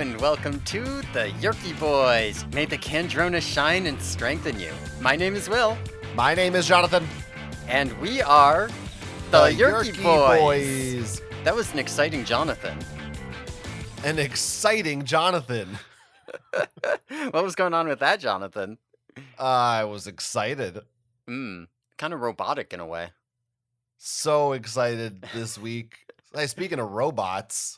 and welcome to the Yerky Boys. May the Kandrona shine and strengthen you. My name is Will. My name is Jonathan. And we are the Yerky Boys. That was an exciting Jonathan. An exciting Jonathan. What was going on with that, Jonathan? I was excited. Kind of robotic in a way. So excited this week. Hey, speaking of robots,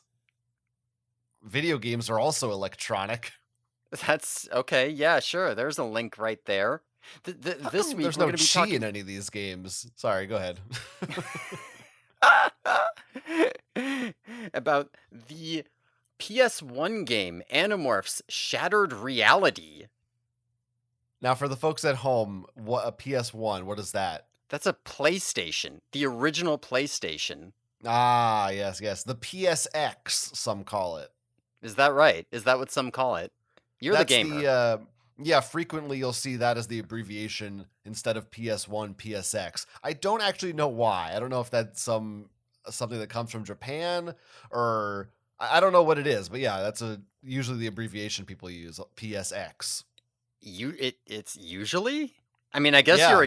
video games are also electronic. That's okay. Yeah, sure. There's a link right there. This week there's we're no going to be chi talking in any of these games. Sorry, go ahead. about the PS1 game Animorphs Shattered Reality. Now, for the folks at home, what a PS1? What is that? That's a PlayStation, the original PlayStation. Ah, yes. The PSX, some call it. Is that right? Is that what some call it? You're That's the gamer. Frequently you'll see that as the abbreviation instead of PS1, PSX. I don't actually know why. I don't know if that's something that comes from Japan or I don't know what it is, but yeah, that's usually the abbreviation people use, PSX. It's usually? I mean, I guess Yeah. you're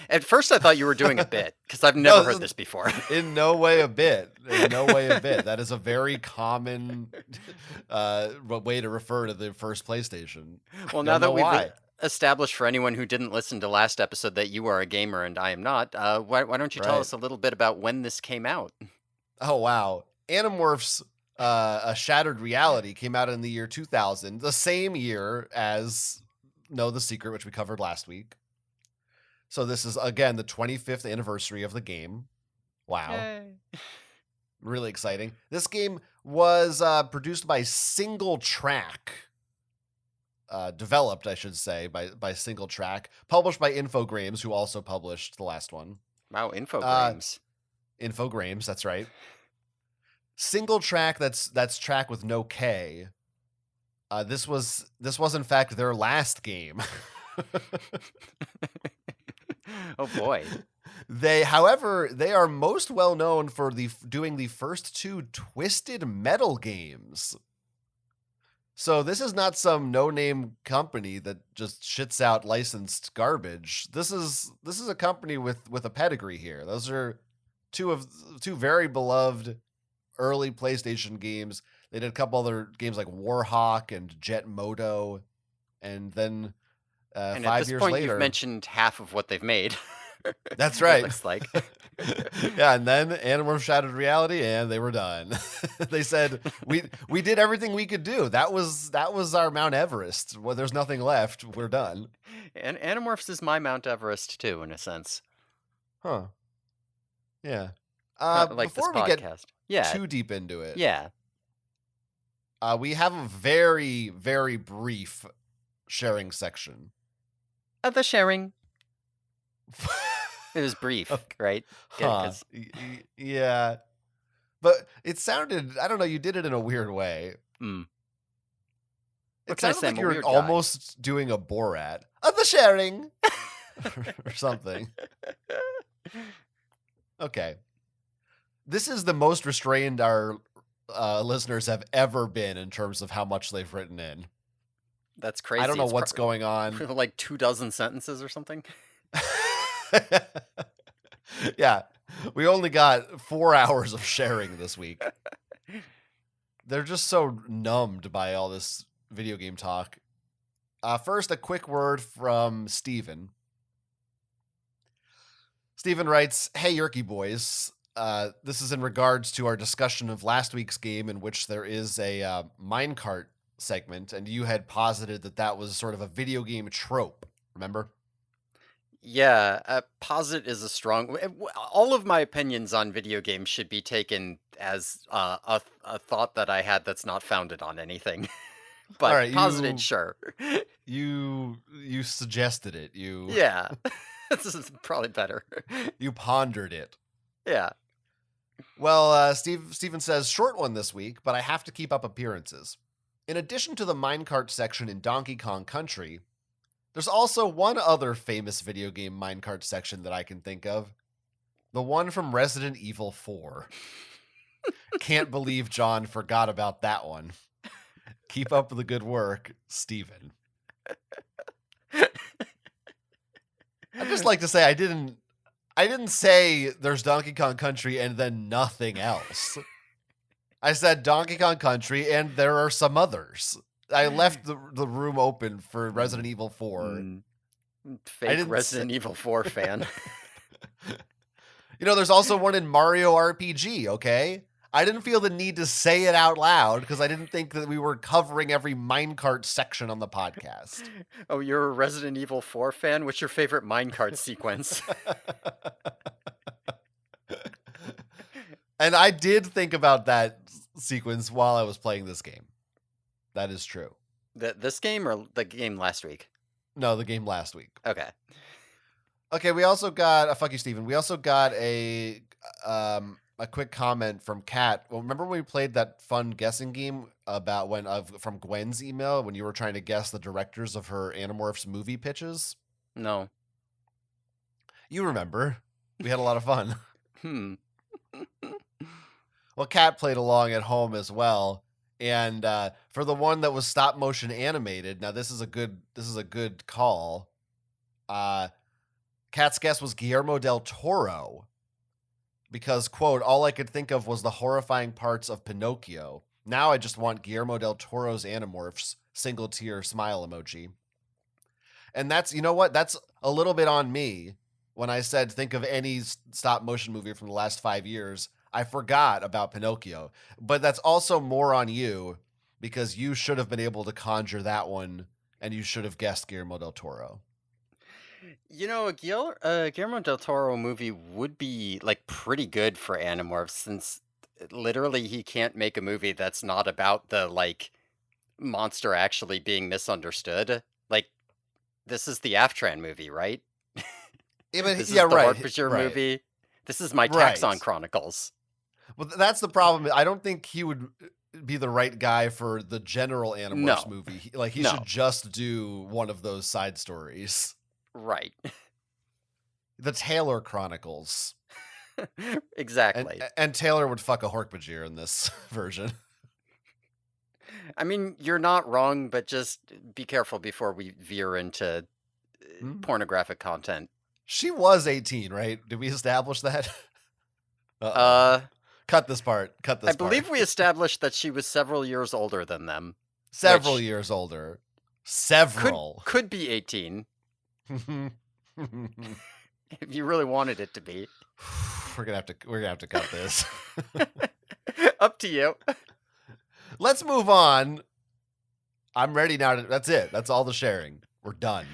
at first I thought you were doing a bit because I've never heard this before. In no way a bit. That is a very common way to refer to the first PlayStation. Well, now that we've established for anyone who didn't listen to last episode that you are a gamer and I am not, why don't you tell us a little bit about when this came out? Oh, wow. Animorphs, A Shattered Reality came out in the year 2000, the same year as Know the Secret, which we covered last week. So this is, again, the 25th anniversary of the game. Wow. Yay. Really exciting. This game was produced by Single Track. Developed, I should say, by Single Track. Published by Infogrames, who also published the last one. Wow, Infogrames. Infogrames, that's right. Single Track, that's track with no K. This was in fact their last game. Oh boy. However, they are most well known for doing the first two Twisted Metal games. So this is not some no-name company that just shits out licensed garbage. This is a company with a pedigree here. Those are two very beloved early PlayStation games. They did a couple other games like Warhawk and Jet Moto, and then and 5 years at this point, later, you've mentioned half of what they've made. That's right. It looks like. Yeah, and then Animorphs Shattered Reality, and they were done. They said we did everything we could do. That was our Mount Everest. Well, there's nothing left. We're done. And Animorphs is my Mount Everest too, in a sense. Huh. Yeah. Like before this we podcast. get too deep into it, Yeah. We have a very, very brief sharing section. The sharing. It was brief, right? Huh. Yeah. But it sounded, I don't know, you did it in a weird way. It sounded like you were almost doing a Borat. The sharing! Or something. Okay. This is the most restrained our listeners have ever been in terms of how much they've written in. That's crazy. I don't know what's going on. Like 24 sentences or something. Yeah, we only got 4 hours of sharing this week. They're just so numbed by all this video game talk. First, a quick word from Steven. Steven writes, "Hey, Yerky Boys. This is in regards to our discussion of last week's game in which there is a minecart segment, and you had posited that was sort of a video game trope. Remember?" Yeah, posit is a strong. All of my opinions on video games should be taken as a thought that I had that's not founded on anything. But right, posited, sure. You suggested it. Yeah, this is probably better. You pondered it. Yeah. Well, Steven says, short one this week, but I have to keep up appearances. In addition to the minecart section in Donkey Kong Country, there's also one other famous video game minecart section that I can think of. The one from Resident Evil 4. Can't believe John forgot about that one. Keep up the good work, Steven. I'd just like to say I didn't say there's Donkey Kong Country and then nothing else. I said Donkey Kong Country and there are some others. I left the room open for Resident Mm, Evil 4. mm, I fake didn't say Resident Evil 4 fan. there's also one in Mario RPG, okay? I didn't feel the need to say it out loud because I didn't think that we were covering every minecart section on the podcast. Oh, you're a Resident Evil 4 fan? What's your favorite minecart sequence? And I did think about that sequence while I was playing this game. That is true. This game or the game last week? No, the game last week. Okay. Okay, we also got fuck you, Steven. We also got a quick comment from Kat. Well, remember when we played that fun guessing game about from Gwen's email when you were trying to guess the directors of her Animorphs movie pitches? No. You remember? We had a lot of fun. Hmm. Well, Kat played along at home as well, and for the one that was stop motion animated, now this is a good call. Kat's guess was Guillermo del Toro, because quote, all I could think of was the horrifying parts of Pinocchio. Now I just want Guillermo del Toro's Animorphs, single tear smile emoji. And that's, you know what? That's a little bit on me. When I said think of any stop motion movie from the last 5 years, I forgot about Pinocchio. But that's also more on you because you should have been able to conjure that one and you should have guessed Guillermo del Toro. You know, a Guillermo del Toro movie would be like pretty good for Animorphs since literally he can't make a movie that's not about the like monster actually being misunderstood. Like this is the Aftran movie, right? This Yeah, is the right, Hork-Bajir right, movie. This is my Taxon right. Chronicles. Well, that's the problem. I don't think he would be the right guy for the general Animorphs No, movie. He no, should just do one of those side stories. right. The Taylor Chronicles. And Exactly. and Taylor would fuck a Hork-Bajir in this version. I mean, you're not wrong, but just be careful before we veer into Hmm? pornographic content. She was 18, right? Did we establish that? Uh-oh. Uh, Cut this part. Cut I this part. believe we established that she was several years older than them, Several which years older. could Several. could be 18 if you really wanted it to be. We're gonna have to cut this. Up to you. Let's move on. I'm ready now. That's it. That's all the sharing. We're done.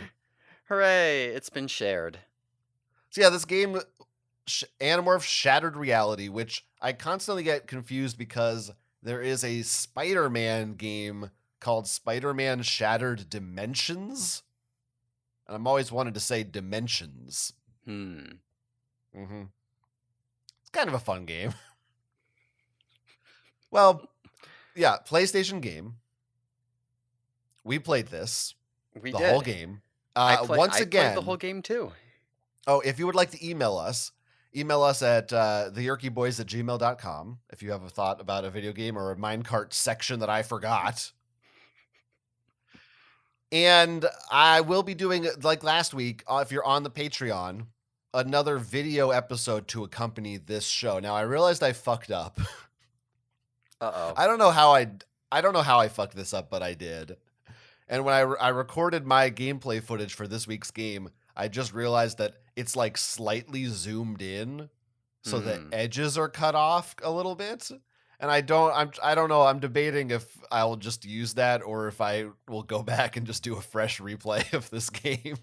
Hooray, it's been shared. So yeah, this game, Animorphs Shattered Reality, which I constantly get confused because there is a Spider-Man game called Spider-Man Shattered Dimensions, and I'm always wanted to say Dimensions. Hmm. Mm-hmm. It's kind of a fun game. Well, yeah, PlayStation game. We played this, We the did. whole game. I played the Again, whole game too. oh, if you would like to email us at theyerkyboys@gmail.com if you have a thought about a video game or a minecart section that I forgot. And I will be doing, like last week, if you're on the Patreon, another video episode to accompany this show. Now, I realized I fucked up. Uh-oh. I don't know how I fucked this up, but I did. And when I recorded my gameplay footage for this week's game, I just realized that it's like slightly zoomed in, so the Hmm. edges are cut off a little bit. And I don't know. I'm debating if I will just use that or if I will go back and just do a fresh replay of this game.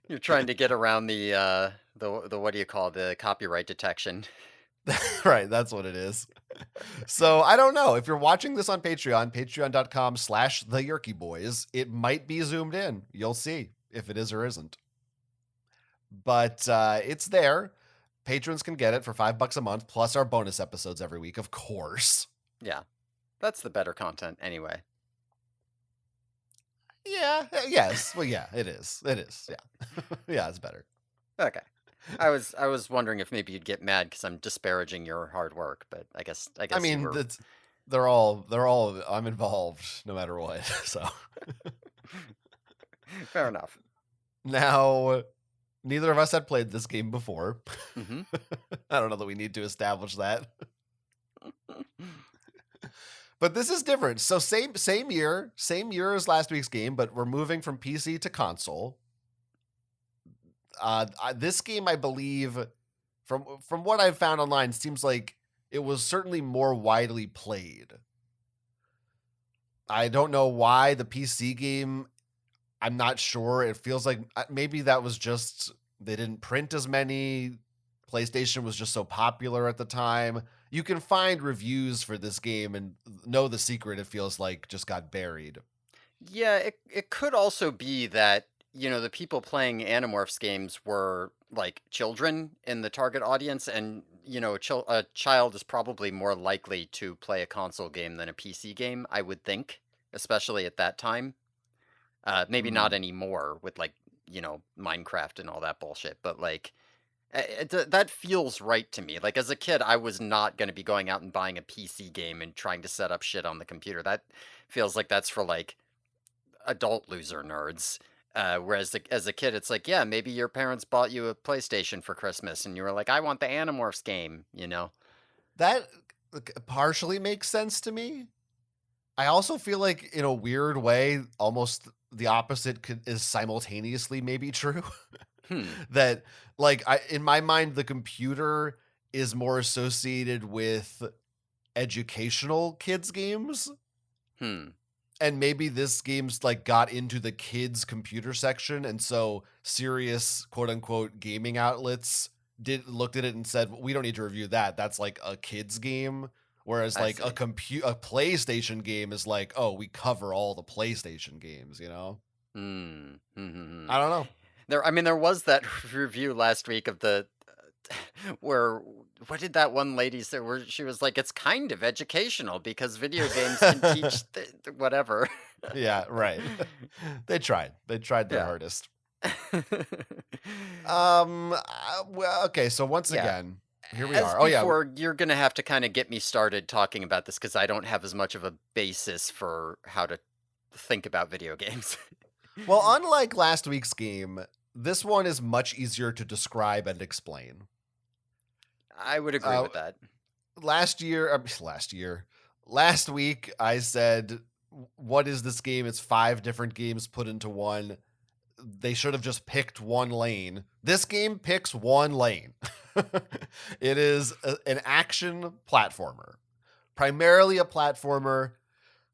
You're trying to get around the what do you call the copyright detection? Right, that's what it is. So I don't know. If you're watching this on Patreon, patreon.com/theyerkyboys, it might be zoomed in. You'll see if it is or isn't. But it's there. Patrons can get it for $5 a month, plus our bonus episodes every week, of course. Yeah. That's the better content anyway. Yeah, yes. Well, yeah, it is. It is. Yeah. Yeah, it's better. Okay. I was wondering if maybe you'd get mad because I'm disparaging your hard work, but I guess I you mean, were they're all I'm involved no matter what. So Fair enough. now neither of us had played this game before. Hmm. I don't know that we need to establish that. But this is different. So same year as last week's game, but we're moving from PC to console. This game, I believe, from what I've found online, seems like it was certainly more widely played. I don't know why the PC game. I'm not sure. It feels like maybe that was just they didn't print as many. PlayStation was just so popular at the time. You can find reviews for this game and know the secret. It feels like just got buried. Yeah, it could also be that, the people playing Animorphs games were like children in the target audience, and a child is probably more likely to play a console game than a PC game, I would think, especially at that time. Maybe not Hmm. anymore with like, Minecraft and all that bullshit, but like that feels right to me. Like as a kid, I was not going to be going out and buying a PC game and trying to set up shit on the computer. That feels like that's for like adult loser nerds. Whereas as a kid, it's like, yeah, maybe your parents bought you a PlayStation for Christmas, and you were like, I want the Animorphs game, you know? That partially makes sense to me. I also feel like, in a weird way, almost the opposite is simultaneously maybe true. Hmm, That, like, in my mind, the computer is more associated with educational kids games, hmm, and maybe this game's like got into the kids computer section, and so serious quote unquote gaming outlets did looked at it and said, we don't need to review that, that's like a kids game, whereas I like see. a PlayStation game is like, oh, we cover all the PlayStation games. Hmm, hmm, hmm, hmm. I don't know. I mean, there was that review last week of the where what did that one lady say? Where she was like, "It's kind of educational because video games can teach whatever." Yeah, right. They tried their Yeah. hardest. Well, okay, so once Yeah. again, here we As are. Oh yeah. before, you're gonna have to kind of get me started talking about this because I don't have as much of a basis for how to think about video games. Well, unlike last week's game, this one is much easier to describe and explain. I would agree Uh, with that. last week, I said, "What is this game? It's 5 different games put into one. They should have just picked one lane." This game picks one lane. It is an action platformer, primarily a platformer.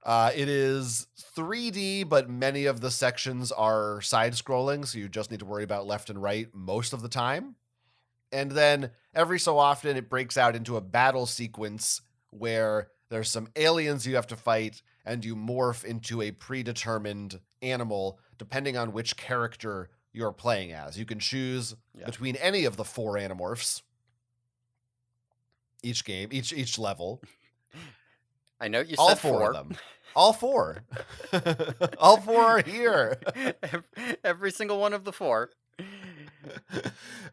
It is 3D, but many of the sections are side scrolling, so you just need to worry about left and right most of the time. And then every so often, it breaks out into a battle sequence where there's some aliens you have to fight, and you morph into a predetermined animal depending on which character you're playing as. You can choose Yeah. between any of the 4 Animorphs each game, each level. I know you All said 4 of 4. them. All 4. All 4 are here. Every single one of the 4.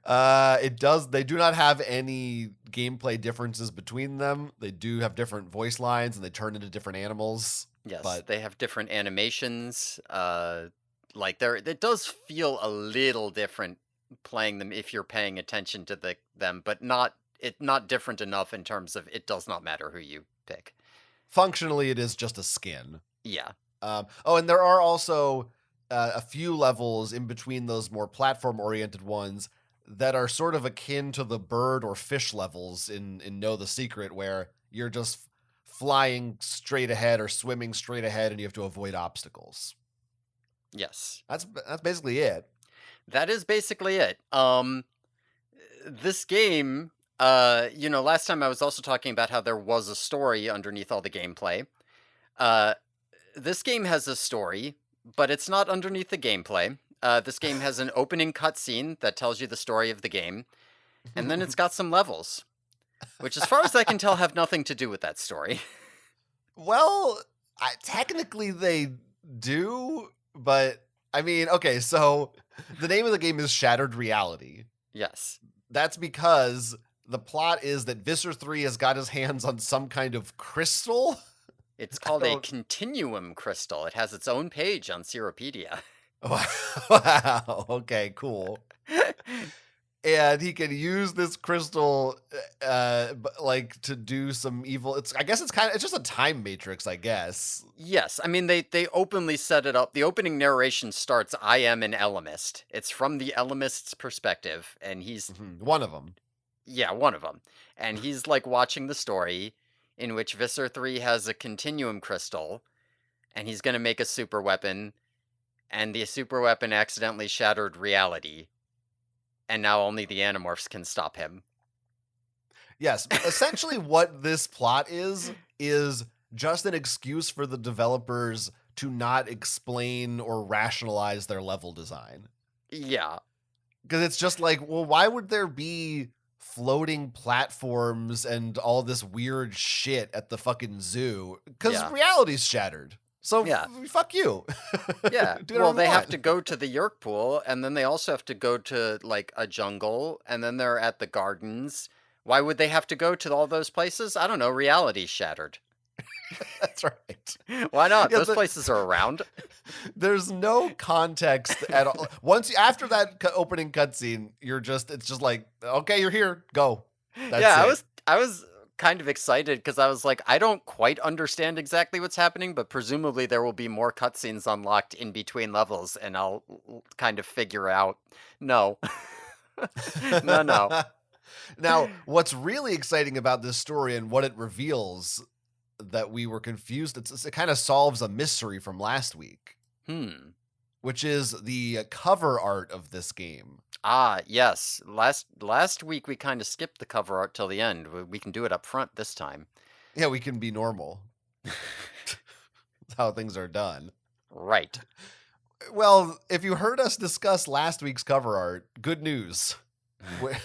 They do not have any gameplay differences between them. They do have different voice lines and they turn into different animals, Yes, but they have different animations. Like it does feel a little different playing them if you're paying attention to them, but not different enough in terms of it does not matter who you pick. functionally it is just a skin. Yeah. And there are also a few levels in between those more platform oriented ones that are sort of akin to the bird or fish levels in Know the Secret, where you're just flying straight ahead or swimming straight ahead and you have to avoid obstacles. Yes. That's basically it. That is basically it. This game, last time I was also talking about how there was a story underneath all the gameplay. Uh, this game has a story, but it's not underneath the gameplay. This game has an opening cutscene that tells you the story of the game, and then it's got some levels, which, as far as I can tell, have nothing to do with that story. Well, technically they do, but I mean, okay, so the name of the game is Shattered Reality. Yes. That's because the plot is that Visser 3 has got his hands on some kind of crystal. It's I called a don't. continuum crystal. It has its own page on Seropedia. Wow. Okay, cool. And he can use this crystal, like to do some evil. I guess it's just a time matrix, I guess. Yes, I mean they openly set it up. The opening narration starts, "I am an Elemist." It's from the Elemist's perspective, and he's One of them. yeah, one of them. And he's like watching the story in which Visser 3 has a continuum crystal and he's going to make a super weapon and the super weapon accidentally shattered reality and now only the Animorphs can stop him. Yes, essentially what this plot is just an excuse for the developers to not explain or rationalize their level design. Yeah. Because it's just like, well, why would there be floating platforms and all this weird shit at the fucking zoo? Because Yeah. reality's shattered. So Yeah. fuck you. Yeah. Do Well, whatever you they have want. to go to the Yerk pool and then they also have to go to like a jungle and then they're at the gardens. Why would they have to go to all those places? I don't know. Reality's shattered. That's right. Why not? Yeah, Those places are around. there's no context at all. After that opening cutscene, it's just like, okay, you're here, go. That's Yeah, it. I was kind of excited because I was like, I don't quite understand exactly what's happening, but presumably there will be more cutscenes unlocked in between levels, and I'll kind of figure out. No, no, no. Now, what's really exciting about this story and what it reveals that we were confused, it kind of solves a mystery from last week, Hmm. which is the cover art of this game. Ah, yes. Last week we kind of skipped the cover art till the end. We can do it up front this time. Yeah, we can be normal. That's how things are done. Right. Well, if you heard us discuss last week's cover art, good news.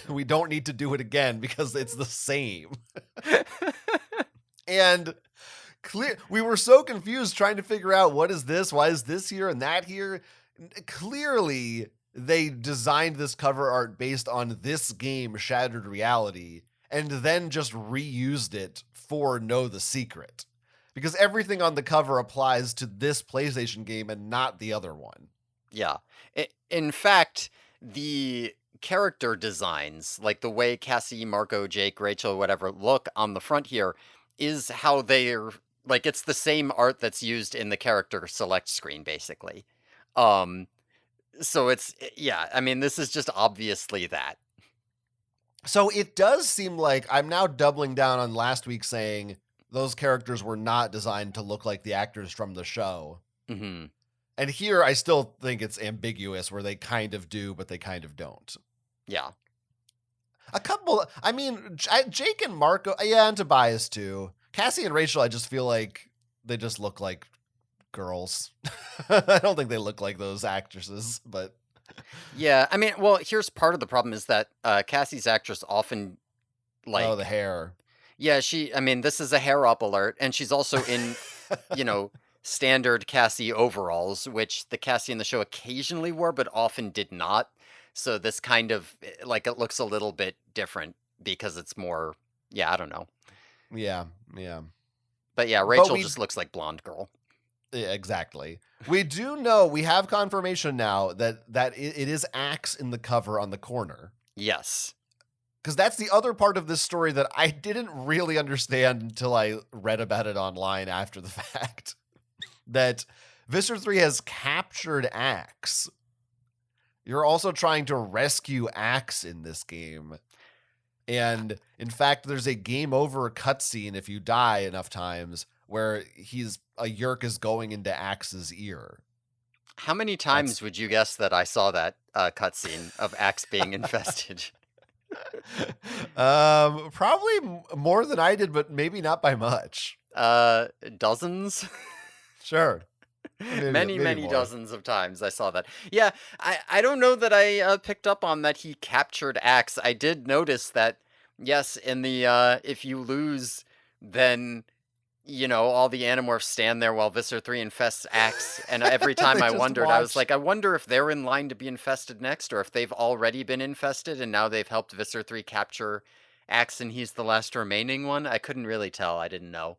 We don't need to do it again because it's the same. And we were so confused trying to figure out what is this, why is this here and that here. Clearly, they designed this cover art based on this game, Shattered Reality, and then just reused it for Know the Secret. Because everything on the cover applies to this PlayStation game and not the other one. Yeah. In fact, the character designs, like the way Cassie, Marco, Jake, Rachel, whatever, look on the front here, is how they're like it's the same art that's used in the character select screen, basically. Um, so yeah, I mean, this is just obviously that. So it does seem like I'm now doubling down on last week saying those characters were not designed to look like the actors from the show. Hmm. And here I still think it's ambiguous where they kind of do, but they kind of don't. Yeah. A couple, I mean, Jake and Marco, yeah, and Tobias too. Cassie and Rachel, I just feel like they just look like girls. I don't think they look like those actresses, but Yeah, I mean, well, here's part of the problem is that Cassie's actress often oh, the like hair. yeah, I mean, this is a hair up alert, and she's also in, you know, standard Cassie overalls, which the Cassie in the show occasionally wore, but often did not. So this kind of like it looks a little bit different because it's more, yeah, I don't know. Yeah, yeah. But yeah, But Rachel we just looks like blonde girl. Yeah, exactly. We do know, we have confirmation now that it is Axe in the cover on the corner. Yes. Because that's the other part of this story that I didn't really understand until I read about it online after the fact. That Visser 3 has captured Axe. You're also trying to rescue Axe in this game. And in fact, there's a game over cutscene if you die enough times where a Yerk is going into Axe's ear. How many That's times would you guess that I saw that cutscene of Axe being infested? probably more than I did, but maybe not by much. Dozens? Sure. Maybe maybe Many more. dozens of times I saw that. Yeah, I don't know that I picked up on that he captured Axe. I did notice that, yes, in the if you lose, then all the Animorphs stand there while Visser 3 infests Axe, and every time They I just wondered, I was watch. like, I wonder if they're in line to be infested next, or if they've already been infested and now they've helped Visser 3 capture Axe and he's the last remaining one? I couldn't really tell. I didn't know.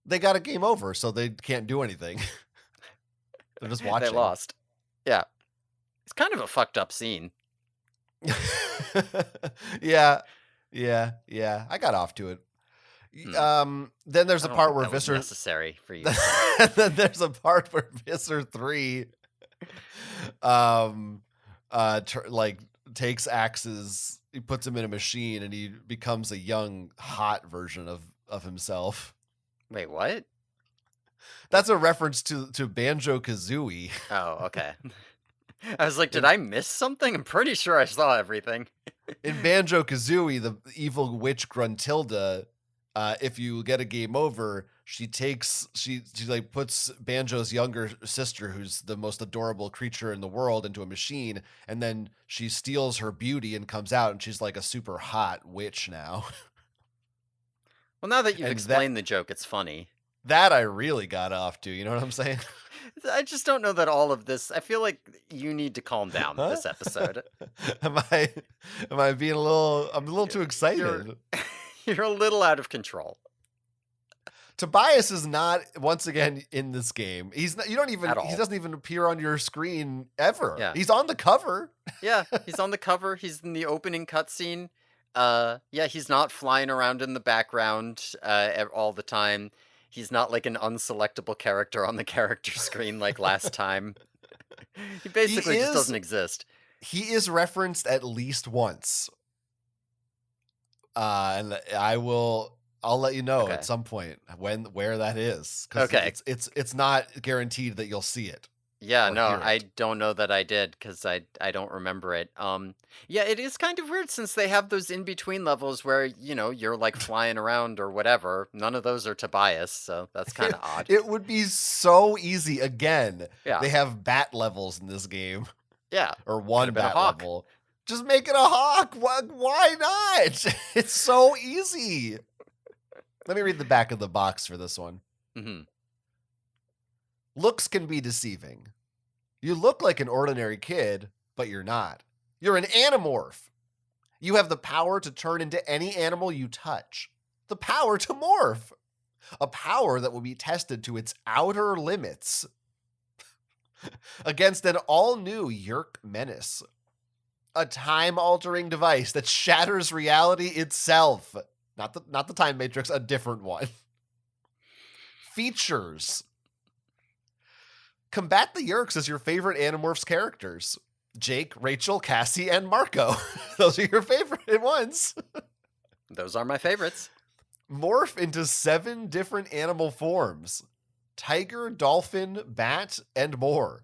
They got a game over, so they can't do anything. They're just They watching. lost. Yeah. It's kind of a fucked up scene. Yeah. Yeah, yeah. I got off to it. Hmm. Then there's I a don't part think where that was Visser necessary for you to say. then there's a part where Visser 3 um like takes Axe's he puts him in a machine and he becomes a young hot version of himself. Wait, what? That's a reference to Banjo-Kazooie. Oh, okay. I was like, did In I miss something? I'm pretty sure I saw everything. in Banjo-Kazooie, the evil witch Gruntilda, if you get a game over, she like puts Banjo's younger sister, who's the most adorable creature in the world, into a machine, and then she steals her beauty and comes out, and she's like a super hot witch now. Well, now that you've And that explained the joke, it's funny. that I really got off to. You know what I'm saying? I just don't know that all of this. I feel like you need to calm down Huh? this episode. am I am I being a little? I'm a little You're too you're, excited. you're a little out of control Tobias is not once again in this game. He's not, at he all. doesn't even appear on your screen ever. Yeah. He's on the cover. Yeah, he's on the cover. He's in the opening cutscene. Yeah, he's not flying around in the background all the time. He's not like an unselectable character on the character screen like last time. He He basically just is doesn't exist. he is referenced at least once. And I'll let you know at Okay. some point where that is, cuz Okay. it's not guaranteed that you'll see it Yeah, or no, hear I it. don't know that I did because I don't remember it. Yeah, it is kind of weird since they have those in between levels where you're like flying around or whatever. None of those are Tobias, so that's kind of odd. It would be so easy again. Yeah, They have bat levels in this game. yeah, Or could one have been a bat hawk. level. Just make it a hawk. Why not? It's so easy. Let me read the back of the box for this one. Hmm. Looks can be deceiving. You look like an ordinary kid, but you're not. You're an animorph. You have the power to turn into any animal you touch. The power to morph. A power that will be tested to its outer limits against an all-new Yerk menace. A time-altering device that shatters reality itself. Not the time matrix, a different one. Features. Combat the Yerks as your favorite Animorphs characters. Jake, Rachel, Cassie, and Marco. Those are your favorite ones. Those are my favorites. Morph into 7 different animal forms. Tiger, dolphin, bat, and more.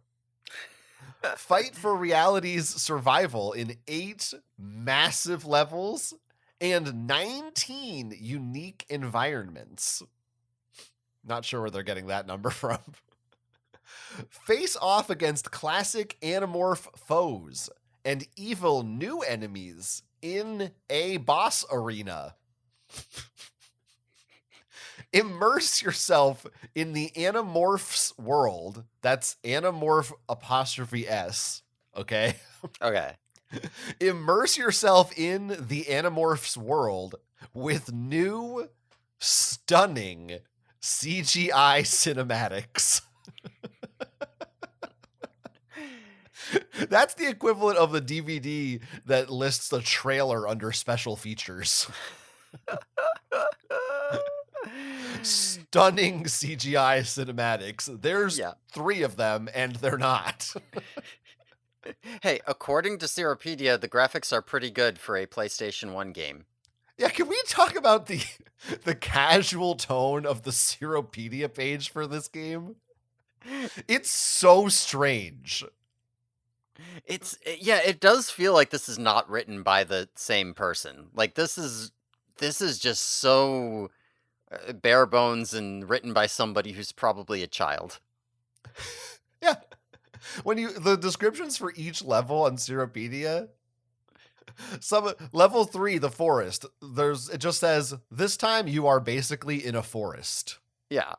Fight for reality's survival in 8 massive levels and 19 unique environments. Not sure where they're getting that number from. Face off against classic Animorph foes and evil new enemies in a boss arena. Immerse yourself in the Animorphs world. That's Animorph apostrophe S. Okay. Okay. Immerse yourself in the Animorphs world with new, stunning CGI cinematics. That's the equivalent of the DVD that lists the trailer under special features. Stunning CGI cinematics. There's Yeah. 3 of them, and they're not. Hey, according to Seropedia, the graphics are pretty good for a PlayStation 1 game. Yeah, can we talk about the casual tone of the Seropedia page for this game? It's so strange. Yeah, it does feel like this is not written by the same person. Like this is just so bare bones and written by somebody who's probably a child. Yeah. When the descriptions for each level on Seropedia, some level 3, the forest, it just says, this time you are basically in a forest. Yeah.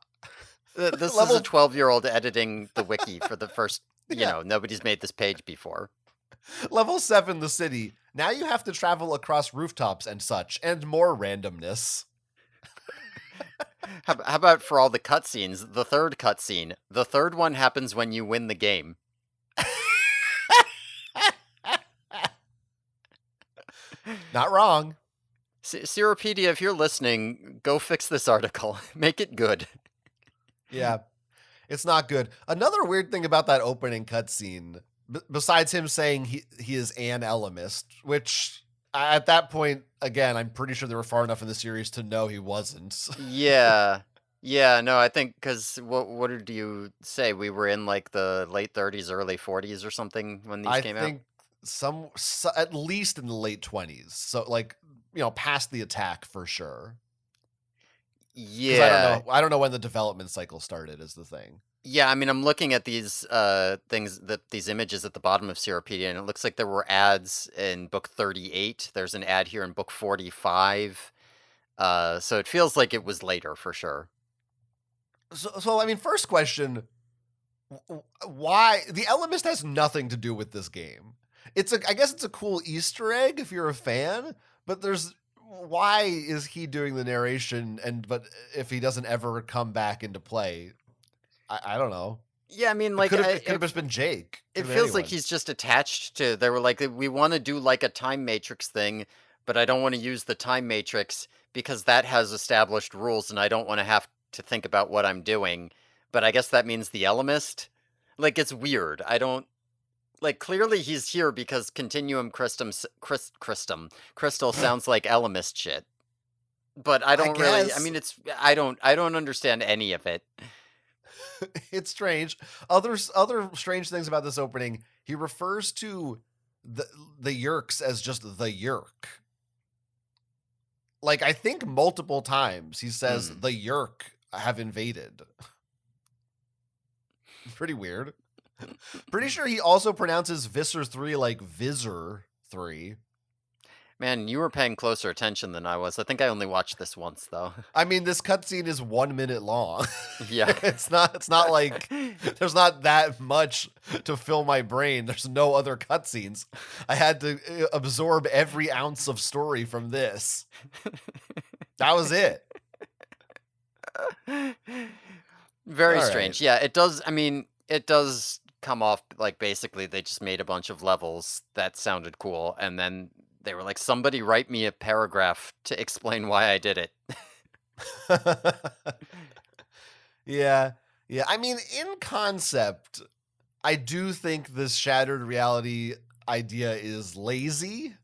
This is a Level 12-year-old editing the wiki for the first, Yeah. nobody's made this page before. Level 7, the city. Now you have to travel across rooftops and such, and more randomness. How about for all the cutscenes, the third cutscene? The third one happens when you win the game. Not wrong. Seropedia, if you're listening, go fix this article. Make it good. Yeah, it's not good. Another weird thing about that opening cutscene, besides him saying he is an Elemist, which at that point, again, I'm pretty sure they were far enough in the series to know he wasn't. Yeah. Yeah, no, I think because what did you say? We were in like the late 30s, early 40s or something when these I came out? think at least in the late 20s. So like, past the attack for sure. Because Yeah. I don't know when the development cycle started is the thing. Yeah, I mean, I'm looking at these things that these images at the bottom of Seropedia, and it looks like there were ads in book 38. There's an ad here in book 45. So it feels like it was later for sure. So I mean, first question, why the Elemist has nothing to do with this game. I guess it's a cool Easter egg if you're a fan, but there's why is he doing the narration but if he doesn't ever come back into play, I don't know. Yeah, I mean, like It could have just been Jake. Could it have been feels like anyone. he's just attached to. They were like, we want to do like a time matrix thing, but I don't want to use the time matrix because that has established rules, and I don't want to have to think about what I'm doing. But I guess that means the Elemist. Like it's weird. I don't like. Clearly, he's here because Continuum Crystal sounds like Elemist shit. But I I don't really. I guess mean, I don't understand any of it. it's strange. Other strange things about this opening. He refers to the the Yerks as just the Yerk. Like I think multiple times he says Hmm. the Yerk have invaded. Pretty weird. Pretty sure he also pronounces Visser 3 like Visor 3. Man, you were paying closer attention than I was. I think I only watched this once, though. I mean, this cutscene is 1 minute long. Yeah. It's not like there's not that much to fill my brain. There's no other cutscenes. I had to absorb every ounce of story from this. That was it. Very All right. strange. Yeah, it does. I mean, it does come off like basically they just made a bunch of levels that sounded cool, and then they were like, somebody write me a paragraph to explain why I did it. Yeah. Yeah. I mean, in concept, I do think this shattered reality idea is lazy.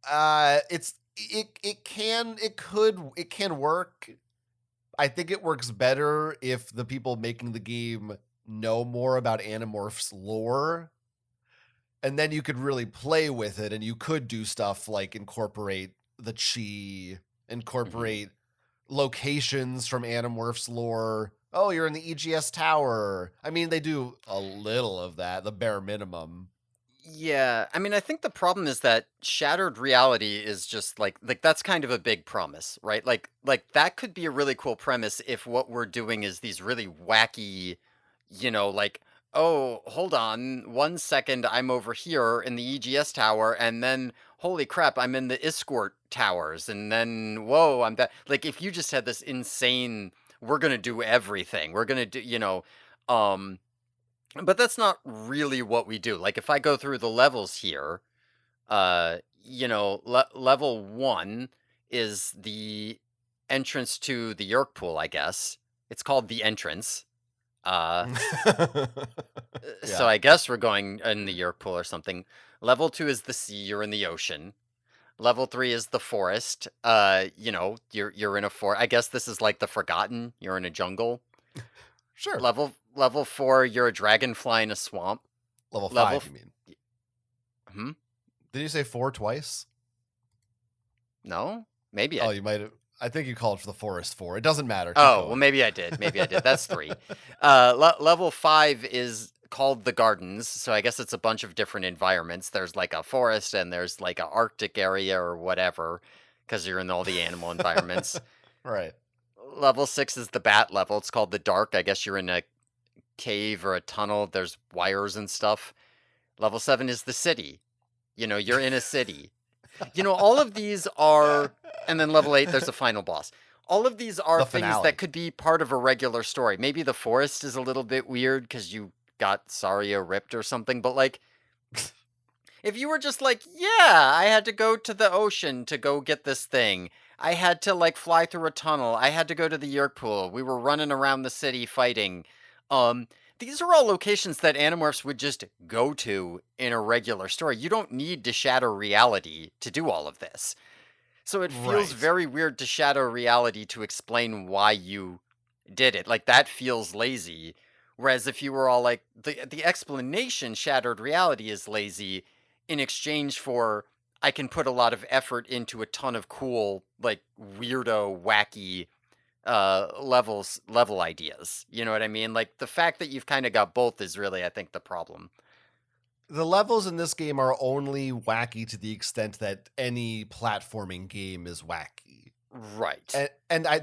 It can work. I think it works better if the people making the game know more about Animorphs lore, and then you could really play with it, and you could do stuff like incorporate the chi, Mhm. incorporate locations from Animorphs lore. Oh, you're in the EGS tower. I mean, they do a little of that, the bare minimum. Yeah, I mean, I think the problem is that shattered reality is just like that's kind of a big promise, right? Like that could be a really cool premise if what we're doing is these really wacky, like, oh, hold on, 1 second, I'm over here in the EGS tower, and then holy crap, I'm in the escort towers, and then whoa, I'm that. Like if you just had this insane, we're gonna do everything, we're gonna do, um but that's not really what we do. Like if I go through the levels here, level 1 is the entrance to the York pool, I guess. It's called the entrance. Uh so Yeah. I guess we're going in the York pool or something. Level 2 is the sea, you're in the ocean. Level 3 is the forest. You're in a forest. I guess this is like the Forgotten. You're in a jungle. Sure. Level 4, you're a dragonfly in a swamp. Level Level 5, you f- mean? Hmm? Did you say 4 twice? No? Maybe I Oh, did. you might have. I think you called for the forest 4. It doesn't matter. Keep Oh, well, going. maybe I did. Maybe I did. That's 3. Level 5 is called the Gardens, so I guess it's a bunch of different environments. There's like a forest and there's like a Arctic area or whatever, because you're in all the animal environments. Right. Level 6 is the Bat level. It's called the Dark. I guess you're in a cave or a tunnel. There's wires and stuff. Level 7 is the city. You're in a city. All of these are, and then level 8, there's a final boss. All of these are The things that finale. could be part of a regular story. Maybe the forest is a little bit weird because you got Saria ripped or something, but like, if you were just like, yeah, I had to go to the ocean to go get this thing. I had to like fly through a tunnel. I had to go to the Yerk pool. We were running around the city fighting. Um, these are all locations that Animorphs would just go to in a regular story. You don't need to shatter reality to do all of this. So it feels Right. very weird to shadow reality to explain why you did it. Like that feels lazy. Whereas if you were all like the explanation shattered reality is lazy in exchange for I can put a lot of effort into a ton of cool like weirdo wacky level ideas. You know what I mean? Like the fact that you've kind of got both is really I think the problem. The levels in this game are only wacky to the extent that any platforming game is wacky. Right.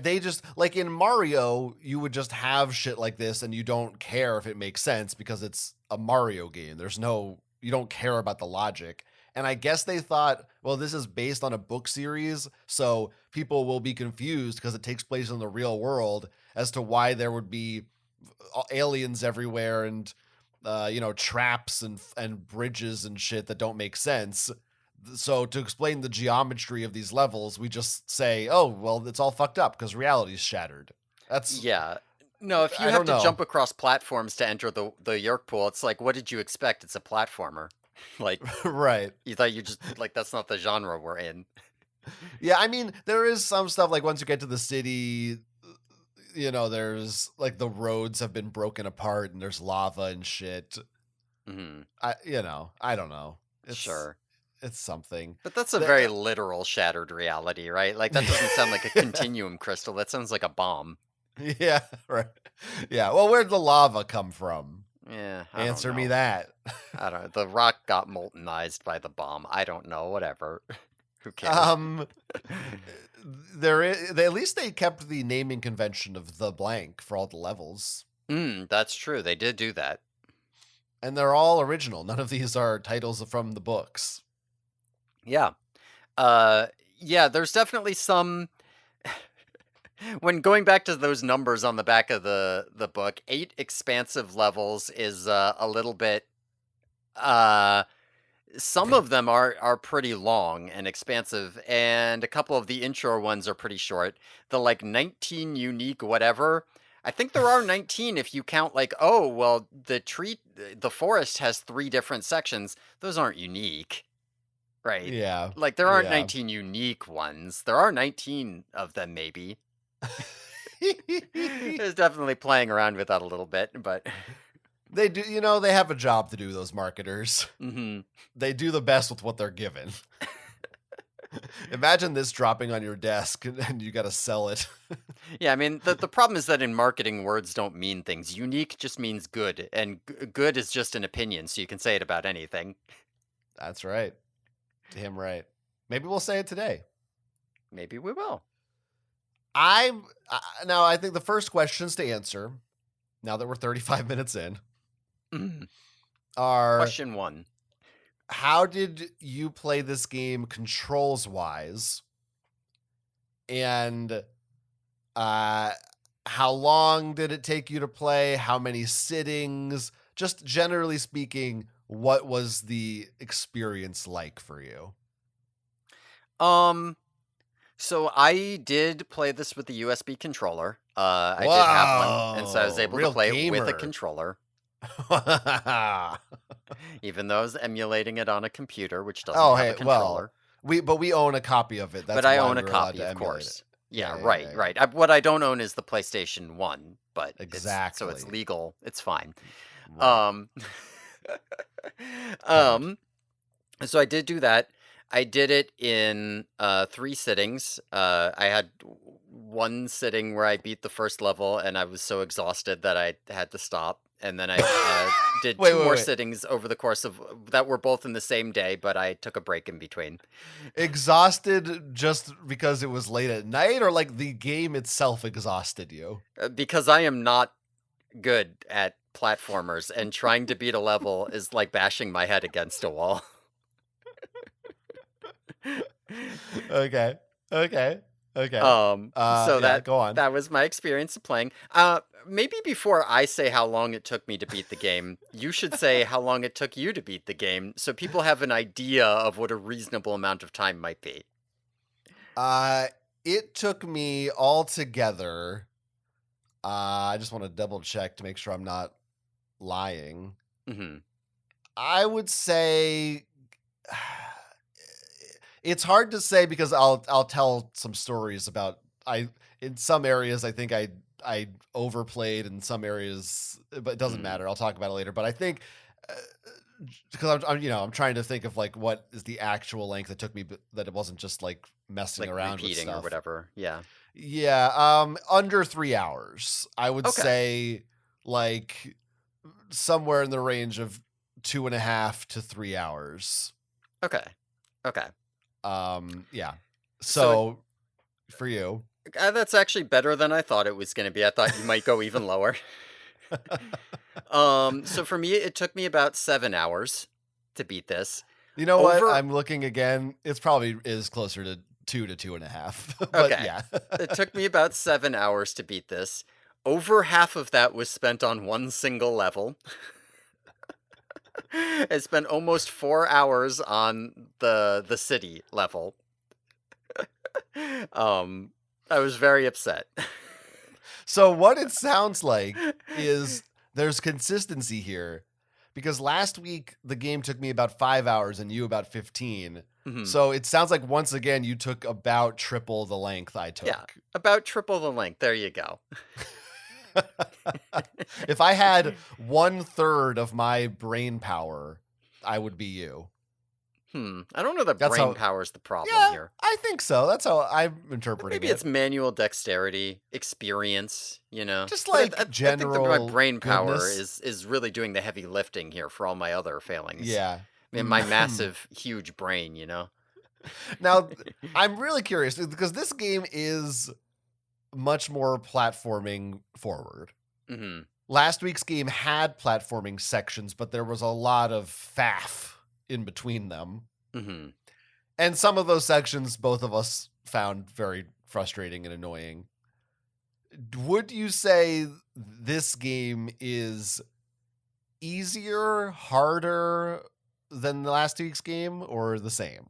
They just like in Mario, you would just have shit like this, and you don't care if it makes sense because it's a Mario game. You don't care about the logic. And I guess they thought, well, this is based on a book series, so people will be confused because it takes place in the real world as to why there would be aliens everywhere and traps and bridges and shit that don't make sense. So to explain the geometry of these levels, we just say, "Oh, well, it's all fucked up because reality's shattered." That's Yeah. No, if you I have don't to know. jump across platforms to enter the Yerk pool, it's like, what did you expect? It's a platformer. Like, Right. you thought you just like that's not the genre we're in. Yeah, I mean, there is some stuff like once you get to the city, there's like the roads have been broken apart and there's lava and shit. Mhm. I don't know. It's Sure. it's something. But that's a The very literal shattered reality, right? Like that doesn't sound like a continuum crystal. That sounds like a bomb. Yeah, right. Yeah. Well, where'd the lava come from? Yeah, I don't Answer me know. that. I don't The rock got moltenized by the bomb. I don't know, whatever. Who cares? Um, at least they kept the naming convention of the blank for all the levels, That's true. They did do that. and they're all original. None of these are titles from the books. Yeah. Uh yeah, there's definitely some when going back to those numbers on the back of the book, 8 expansive levels is a little bit uh some of them are pretty long and expansive and a couple of the intro ones are pretty short. The like 19 unique whatever. I think there are 19 if you count like, oh, well, the forest has 3 different sections. Those aren't unique, right? Yeah, Like there aren't yeah. 19 unique ones. There are 19 of them maybe. There's definitely playing around with that a little bit, but They do, they have a job to do. Those marketers, mhm. they do the best with what they're given. Imagine this dropping on your desk, and you got to sell it. Yeah, I mean, the problem is that in marketing, words don't mean things. Unique just means good, and good is just an opinion, so you can say it about anything. That's right. Damn right. Maybe we'll say it today. Maybe we will. I'm now. I think the first questions to answer, now that we're 35 minutes in, Mhm. are Question one. how did you play this game controls wise, and uh, how long did it take you to play? How many sittings? Just generally speaking, what was the experience like for you? Um, so I did play this with the USB controller. I did have one, and so I was Whoa, able to real play it with a gamer. controller, even though I was emulating it on a computer, which doesn't Oh, have a hey, well, controller. we own a copy of it. But That's I why own we a were allowed copy, to of emulate it. course. Yeah, Yeah, yeah, right, yeah, yeah. right. What I don't own is the PlayStation 1, but it's Exactly. legal. It's fine. Right. Um Covered. um so I did do that. I did it in 3 sittings. I had one sitting where I beat the first level and I was so exhausted that I had to stop. And then I did Wait, 2 wait, more wait. sittings over the course of that were both in the same day, but I took a break in between. Exhausted just because it was late at night, or like the game itself exhausted you? Because I am not good at platformers, and trying to beat a level is like bashing my head against a wall. Okay. Okay. Okay. So Yeah, that go on. that was my experience of playing. Maybe before I say how long it took me to beat the game, you should say how long it took you to beat the game, so people have an idea of what a reasonable amount of time might be. Uh, it took me altogether, I just want to double check to make sure I'm not lying. Mhm. I would say it's hard to say because I'll tell some stories about I in some areas I think I overplayed in some areas, but it doesn't Mhm. matter. I'll talk about it later. But I think because I'm trying to think of like what is the actual length it took me, but that it wasn't just like messing Like around with repeating or stuff. whatever. Yeah. Yeah, under 3 hours. I would Okay. say like somewhere in the range of 2.5 to 3 hours. Okay. Okay. Yeah. So So for you, that's actually better than I thought it was going to be. I thought you might go even lower. So for me, it took me about 7 hours to beat this. you know what? Over I'm looking again. It's probably is closer to 2 to 2.5, but Okay. yeah. It took me about 7 hours to beat this. Over half of that was spent on one single level. I spent almost 4 hours on the city level. Um, I was very upset. So what it sounds like is there's consistency here because last week the game took me about 5 hours and you about 15. Mhm. So it sounds like once again you took about triple the length I Yeah, took. about triple the length. There you go. If I had 1/3 of my brain power, I would be you. I don't know that That's brain how power is the problem Yeah, here. I think so. That's how I'm interpreting Maybe it. it's manual dexterity, experience, Just But like I think that my general brain power goodness. is really doing the heavy lifting here for all my other failings. Yeah. I mean, my massive, huge brain. Now, I'm really curious because this game is much more platforming forward. hmm Last week's game had platforming sections, but there was a lot of faff in between them. hmm And some of those sections both of us found very frustrating and annoying. Would you say this game is easier, harder than the last week's game, or the same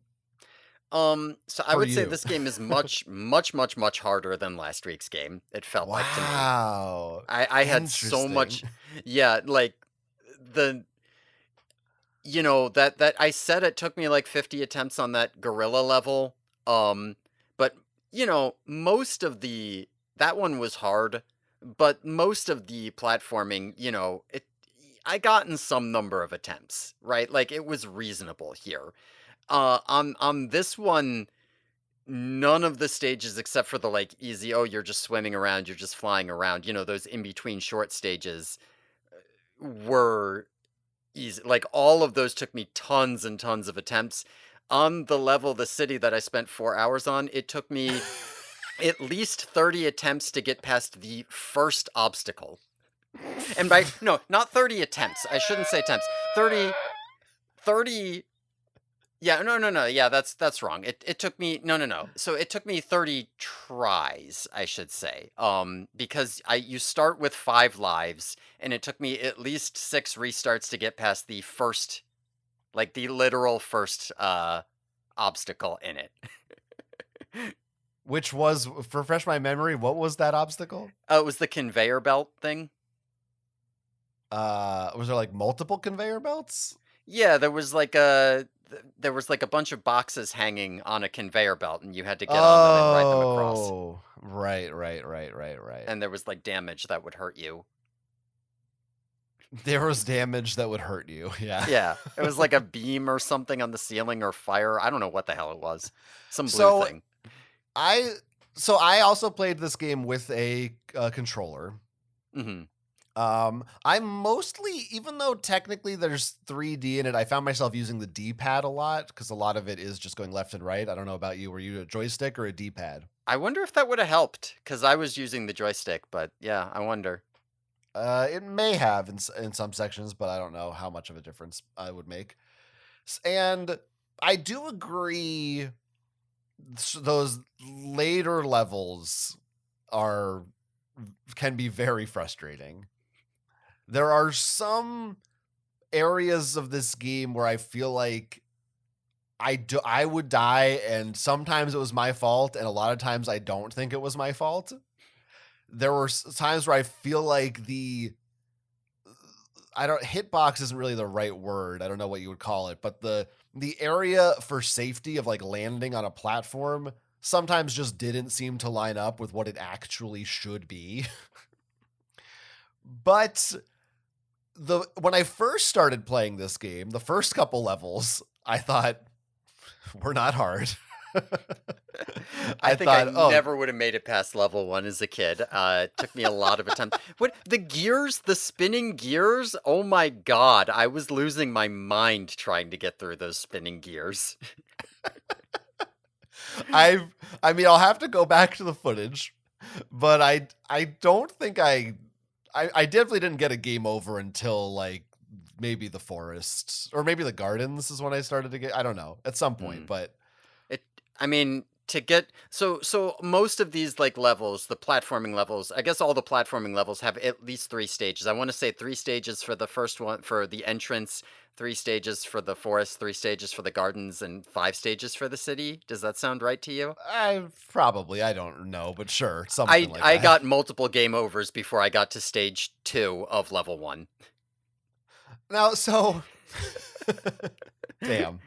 So I for would say you? this game is much, much, much, much harder than last week's game. It felt like to me. Wow. I had so Interesting. much, yeah, like the that I said it took me like 50 attempts on that gorilla level. But most of the that one was hard, but most of the platforming, I got in some number of attempts, right? Like it was reasonable here. On this one, none of the stages except for the like easy, oh, you're just swimming around, you're just flying around, those in between short stages were easy. Like all of those took me tons and tons of attempts. On the level, the city that I spent 4 hours on, it took me at least 30 attempts to get past the first obstacle. And no, not 30 attempts. I shouldn't say attempts. 30. Yeah, no, no, no. Yeah, that's wrong. It took me no, no, no. So it took me 30 tries, I should say. Because I you start with 5 lives and it took me at least 6 restarts to get past the first, like the literal first obstacle in it. Which was, refresh my memory, what was that obstacle? It was the conveyor belt thing. Was there like multiple conveyor belts? Yeah, there was like a bunch of boxes hanging on a conveyor belt and you had to get on them and ride them across. Oh, right, right, right, right, right. And there was like damage that would hurt you. There was damage that would hurt you. Yeah. Yeah, it was like a beam or something on the ceiling or fire. I don't know what the hell it was. Some blue So thing. I so I also played this game with a controller. Mhm. I'm mostly, even though technically there's 3D in it, I found myself using the D-pad a lot because a lot of it is just going left and right. I don't know about you. Were you a joystick or a D-pad? I wonder if that would have helped cuz I was using the joystick, but yeah, I wonder. It may have in some sections, but I don't know how much of a difference I would make. And I do agree. Those later levels are can be very frustrating. There are some areas of this game where I feel like I would die, and sometimes it was my fault, and a lot of times I don't think it was my fault. There were times where I feel like I don't hitbox isn't really the right word. I don't know what you would call it, but the area for safety of like landing on a platform sometimes just didn't seem to line up with what it actually should be. But the when I first started playing this game, the first couple levels, I thought were not hard. I I think I thought, oh, never would have made it past level 1 as a kid. It took me a lot of attempts. What the gears, the spinning gears? Oh my god, I was losing my mind trying to get through those spinning gears. I mean, I'll have to go back to the footage, but I don't think I definitely didn't get a game over until like maybe the forest or maybe the gardens is when I started to get. I don't know, at some point, Mm. but It I mean, to get so most of these, like, levels, the platforming levels, I guess all the platforming levels have at least 3 stages. I wanna say 3 stages for the first one for the entrance, 3 stages for the forest, 3 stages for the gardens, and 5 stages for the city. Does that sound right to you? I don't know, but sure, something I like I that. got multiple game overs before I got to stage 2 of level 1. Now, so damn,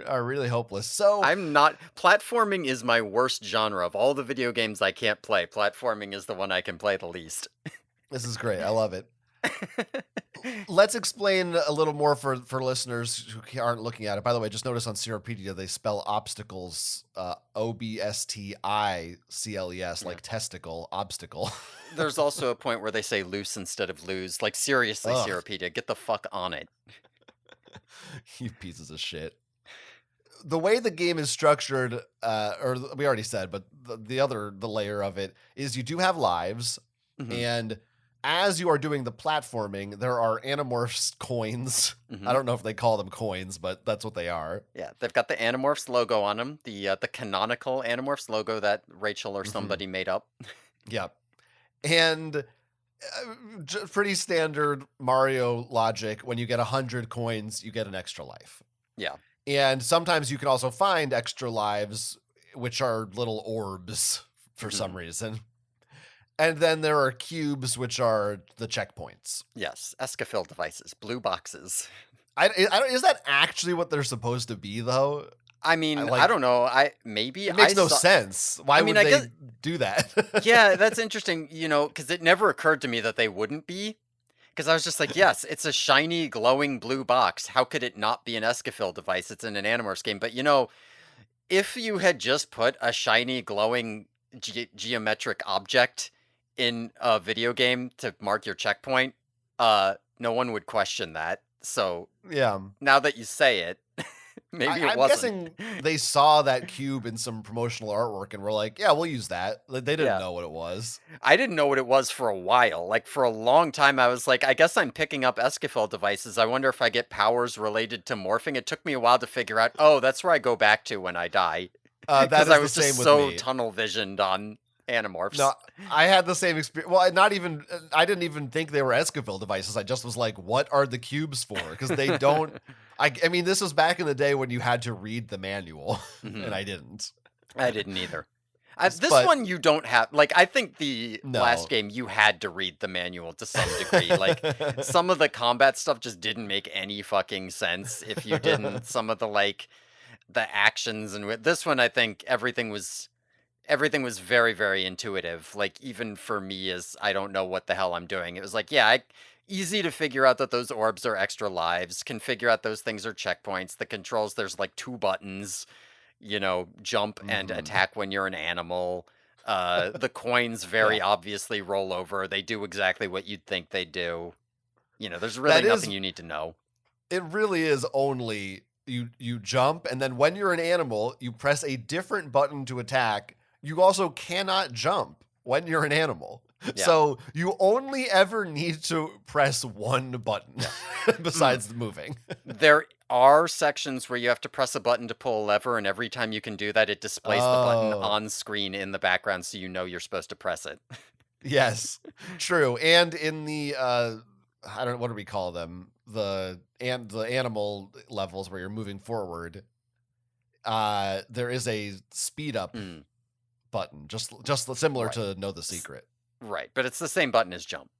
are really hopeless. So I'm not platforming is my worst genre. Of all the video games I can't play, platforming is the one I can play the least. this is great. I love it. Let's explain a little more for listeners who aren't looking at it. By the way, just notice on Ceropedia they spell obstacles Obsticles, Yeah. like testicle, obstacle. There's also a point where they say loose instead of lose. Like, seriously, Ugh, Ceropedia, get the fuck on it. you pieces of shit. The way the game is structured, we already said, but the layer of it is you do have lives, Mhm, and as you are doing the platforming, there are Animorphs coins. I mhm. don't know if they call them coins, but that's what they are. Yeah, they've got the Animorphs logo on them, the canonical Animorphs logo that Rachel or Hmm. somebody made up. Yep. And pretty standard Mario logic. When you get 100 coins, you get an extra life. Yeah, And sometimes you can also find extra lives, which are little orbs for some mhm. reason. And then there are cubes, which are the checkpoints. Yes, Escafil devices, blue boxes. I don't, is that actually what they're supposed to be, though? I I mean, I like don't know, maybe it I makes no saw sense. Why I mean, would I they guess do that? yeah, that's interesting, because it never occurred to me that they wouldn't be. Because I was just like, yes, it's a shiny, glowing blue box. How could it not be an Escafil device? It's in an Animorphs game. But if you had just put a shiny, glowing geometric object in a video game to mark your checkpoint, no one would question that. So Yeah. now that you say it, maybe it I'm wasn't. guessing they saw that cube in some promotional artwork and were like, yeah, we'll use that. Like, they didn't Yeah. know what it was. I didn't know what it was for a while. Like, for a long time, I was like, I guess I'm picking up Escafil devices. I wonder if I get powers related to morphing. It took me a while to figure out, oh, that's where I go back to when I die. That Because I is the was just same with so me. tunnel visioned on No, Animorphs. I had the same experience. Well, not even, I didn't even think they were Escafil devices. I just was like, what are the cubes for? Because they don't, I mean, this was back in the day when you had to read the manual, and Mhm. I didn't. I didn't either. This But one you don't have. Like, I think the last no. game you had to read the manual to some degree. Like, some of the combat stuff just didn't make any fucking sense if you didn't. Some of the actions and with this one, I think everything was very, very intuitive. Like, even for me, as I don't know what the hell I'm doing, it was like, yeah, easy to figure out that those orbs are extra lives. Can figure out those things are checkpoints. The controls, there's like 2 buttons. Jump and Mhm. attack when you're an animal. The coins Yeah. very obviously roll over. They do exactly what you'd think they do. There's really That nothing is you need to know. it really is only you jump, and then when you're an animal, you press a different button to attack. You also cannot jump when you're an animal. Yeah. So you only ever need to press one button Yeah. Mm. besides the moving. There are sections where you have to press a button to pull a lever, and every time you can do that, it displays the button Oh, on screen in the background so you know you're supposed to press it. yes, true. And in the I don't know, what do we call them? The animal levels where you're moving forward, there is a speed up Mm, button, just similar right. to Know the S Secret. Right, but it's the same button as jump.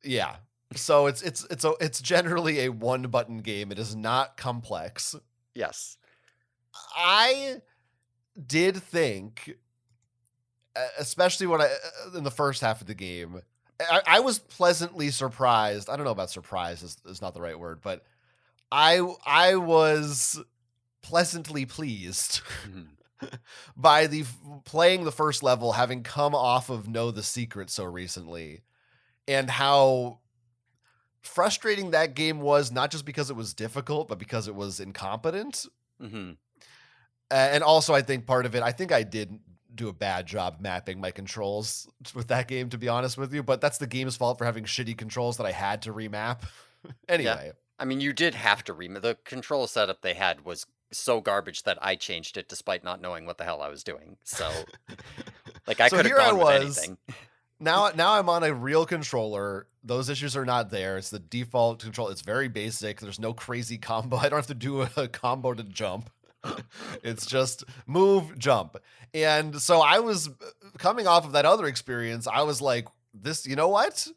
Yeah. So it's generally a one button game. It is not complex. Yes. I did think, especially when I in the first half of the game, I was pleasantly surprised. I don't know about surprised is not the right word, but I was pleasantly pleased Mhm. by playing the first level, having come off of Know the Secret so recently, and how frustrating that game was, not just because it was difficult, but because it was incompetent. Mhm. And also, I think part of it, I think I did do a bad job mapping my controls with that game, to be honest with you. But that's the game's fault for having shitty controls that I had to remap. Yeah. Anyway, I mean, you did have to the control setup they had was so garbage that I changed it despite not knowing what the hell I was doing. So, like, I so could have here I gone with was. anything. Now I'm on a real controller. Those issues are not there. It's the default control. It's very basic. There's no crazy combo. I don't have to do a combo to jump. It's just move, jump. And so I was coming off of that other experience. I was like, this, you know what?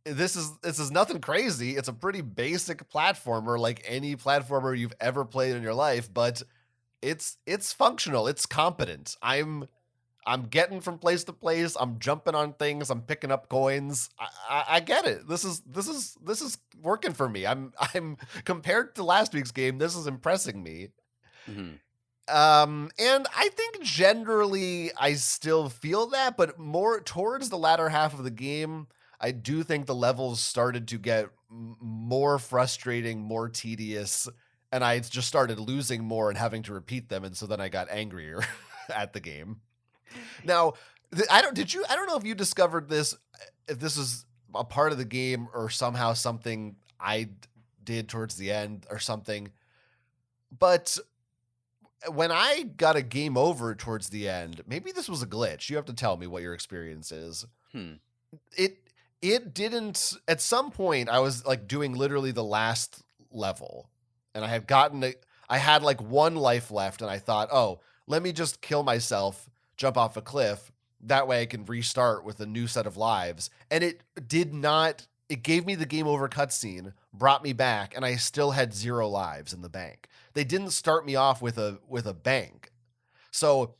This is nothing crazy. It's a pretty basic platformer, like any platformer you've ever played in your life, but it's functional. It's competent. I'm getting from place to place. I'm jumping on things. I'm picking up coins. I get it. This is working for me. I'm compared to last week's game. This is impressing me. Mhm. And I think generally I still feel that, but more towards the latter half of the game, I do think the levels started to get more frustrating, more tedious, and I just started losing more and having to repeat them, and so then I got angrier at the game. Now, I don't know if you discovered this, if this is a part of the game or somehow something did towards the end or something, but when I got a game over towards the end, maybe this was a glitch. You have to tell me what your experience is. Hmm. It it didn't at some point I was like doing literally the last level and I had like one life left and I thought, "Oh, let me just kill myself, jump off a cliff. That way I can restart with a new set of lives." And it did not it gave me the game over cutscene, brought me back, and I still had 0 lives in the bank. They didn't start me off with a bank. So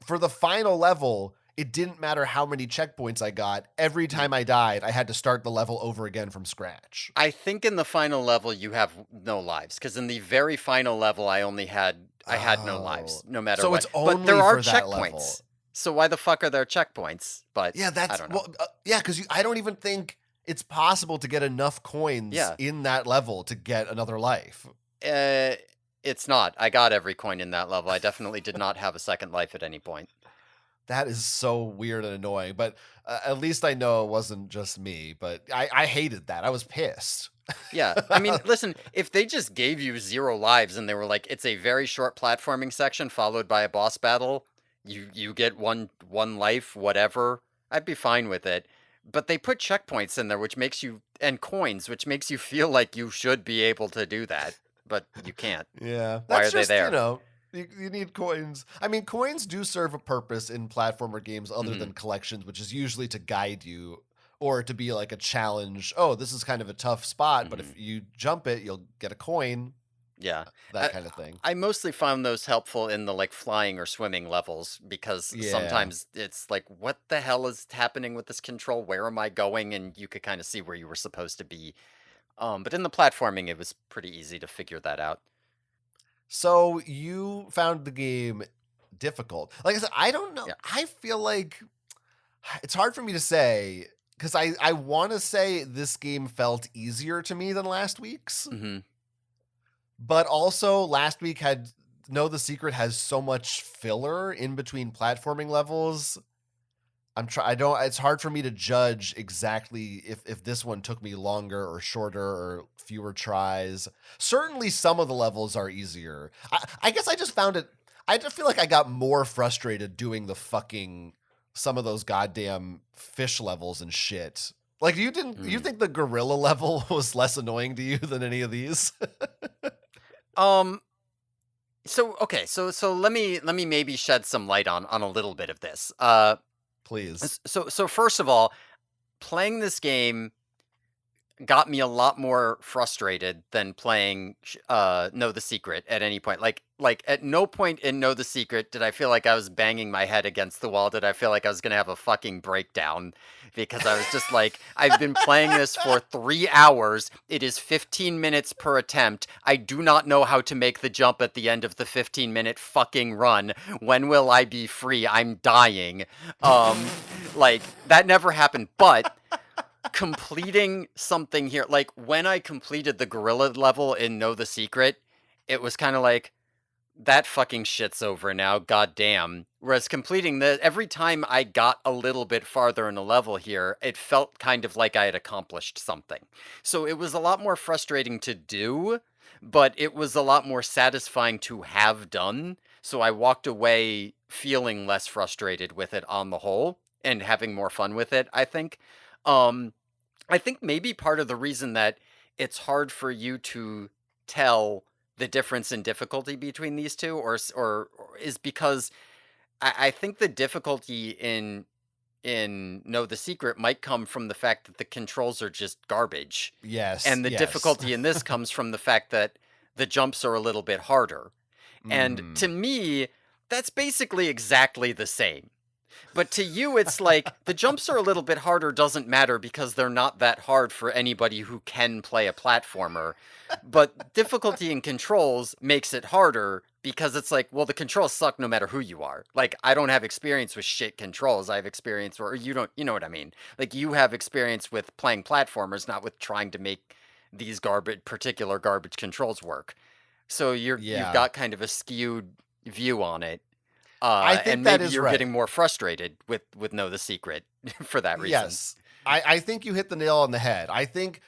for the final level, it didn't matter how many checkpoints I got. Every Hmm. time I died, I had to start the level over again from scratch. I think in the final level you have no lives because in the very final level I had no lives Oh. no matter So what. it's But there only are for that checkpoints. level. So why the fuck are there checkpoints? But Yeah, I that's don't know. well, yeah, because I don't even think it's possible to get enough coins Yeah. in that level to get another life. Uh, it's not. I got every coin in that level. I definitely did not have a second life at any point. That is so weird and annoying, but at least I know it wasn't just me, but I hated that. I was pissed. Yeah. I mean, listen, if they just gave you 0 lives and they were like, it's a very short platforming section followed by a boss battle, you get one life, whatever, I'd be fine with it. But they put checkpoints in there which makes you and coins, which makes you feel like you should be able to do that, but you can't. Yeah, Why that's are they just, there? you need coins. I mean, coins do serve a purpose in platformer games other Mhm. than collections, which is usually to guide you or to be like a challenge. Oh, this is kind of a tough spot, but if Mhm. you jump it, you'll get a coin, Yeah. that I kind of thing. I mostly found those helpful in the, like, flying or swimming levels because Yeah. sometimes it's like, "What the hell is happening with this control? Where am I going?" And you could kinda see where you were supposed to be. But in the platforming, it was pretty easy to figure that out. So you found the game difficult. Like I said, I don't know. Yeah. I feel like it's hard for me to say because I want to say this game felt easier to me than last week's. Mhm. But also last week had Know the Secret has so much filler in between platforming levels I don't it's hard for me to judge exactly if this one took me longer or shorter or fewer tries. Certainly some of the levels are easier. I guess I just found it I just feel like I got more frustrated doing the fucking some of those goddamn fish levels and shit. Like you Mm. think the gorilla level was less annoying to you than any of these? Um, so okay, so let me maybe shed some light on a little bit of this. Please. So first of all, playing this game got me a lot more frustrated than playing Know the Secret at any point. Like at no point in Know the Secret did I feel like I was banging my head against the wall. Did I feel like I was going to have a fucking breakdown because I was just like I've been playing this for 3 hours. It is 15 minutes per attempt. I do not know how to make the jump at the end of the 15-minute fucking run. When will I be free? I'm dying. Like that never happened, but completing something here, like when I completed the gorilla level in Know the Secret, it was kind of like that fucking shit's over now, goddamn. Whereas completing the every time I got a little bit farther in a level here, it felt kind of like I had accomplished something. So it was a lot more frustrating to do, but it was a lot more satisfying to have done. So I walked away feeling less frustrated with it on the whole and having more fun with it, I think. Um I think maybe part of the reason that it's hard for you to tell the difference in difficulty between these 2 or is because I think the difficulty in Know the Secret might come from the fact that the controls are just garbage, Yes, and the yes. difficulty in this comes from the fact that the jumps are a little bit harder, and to Mhm. me, that's basically exactly the same. But to you, it's like the jumps are a little bit harder doesn't matter because they're not that hard for anybody who can play a platformer. But difficulty in controls makes it harder because it's like, well, the controls suck no matter who you are. Like, I don't have experience with shit controls. I have experience, or you don't, you know what I mean? Like, you have experience with playing platformers, not with trying to make these particular garbage controls work. So you've Yeah. got kind of a skewed view on it, I think and that maybe is you're right. getting more frustrated with Know the Secret for that reason. Yes. I think you hit the nail on the head. I think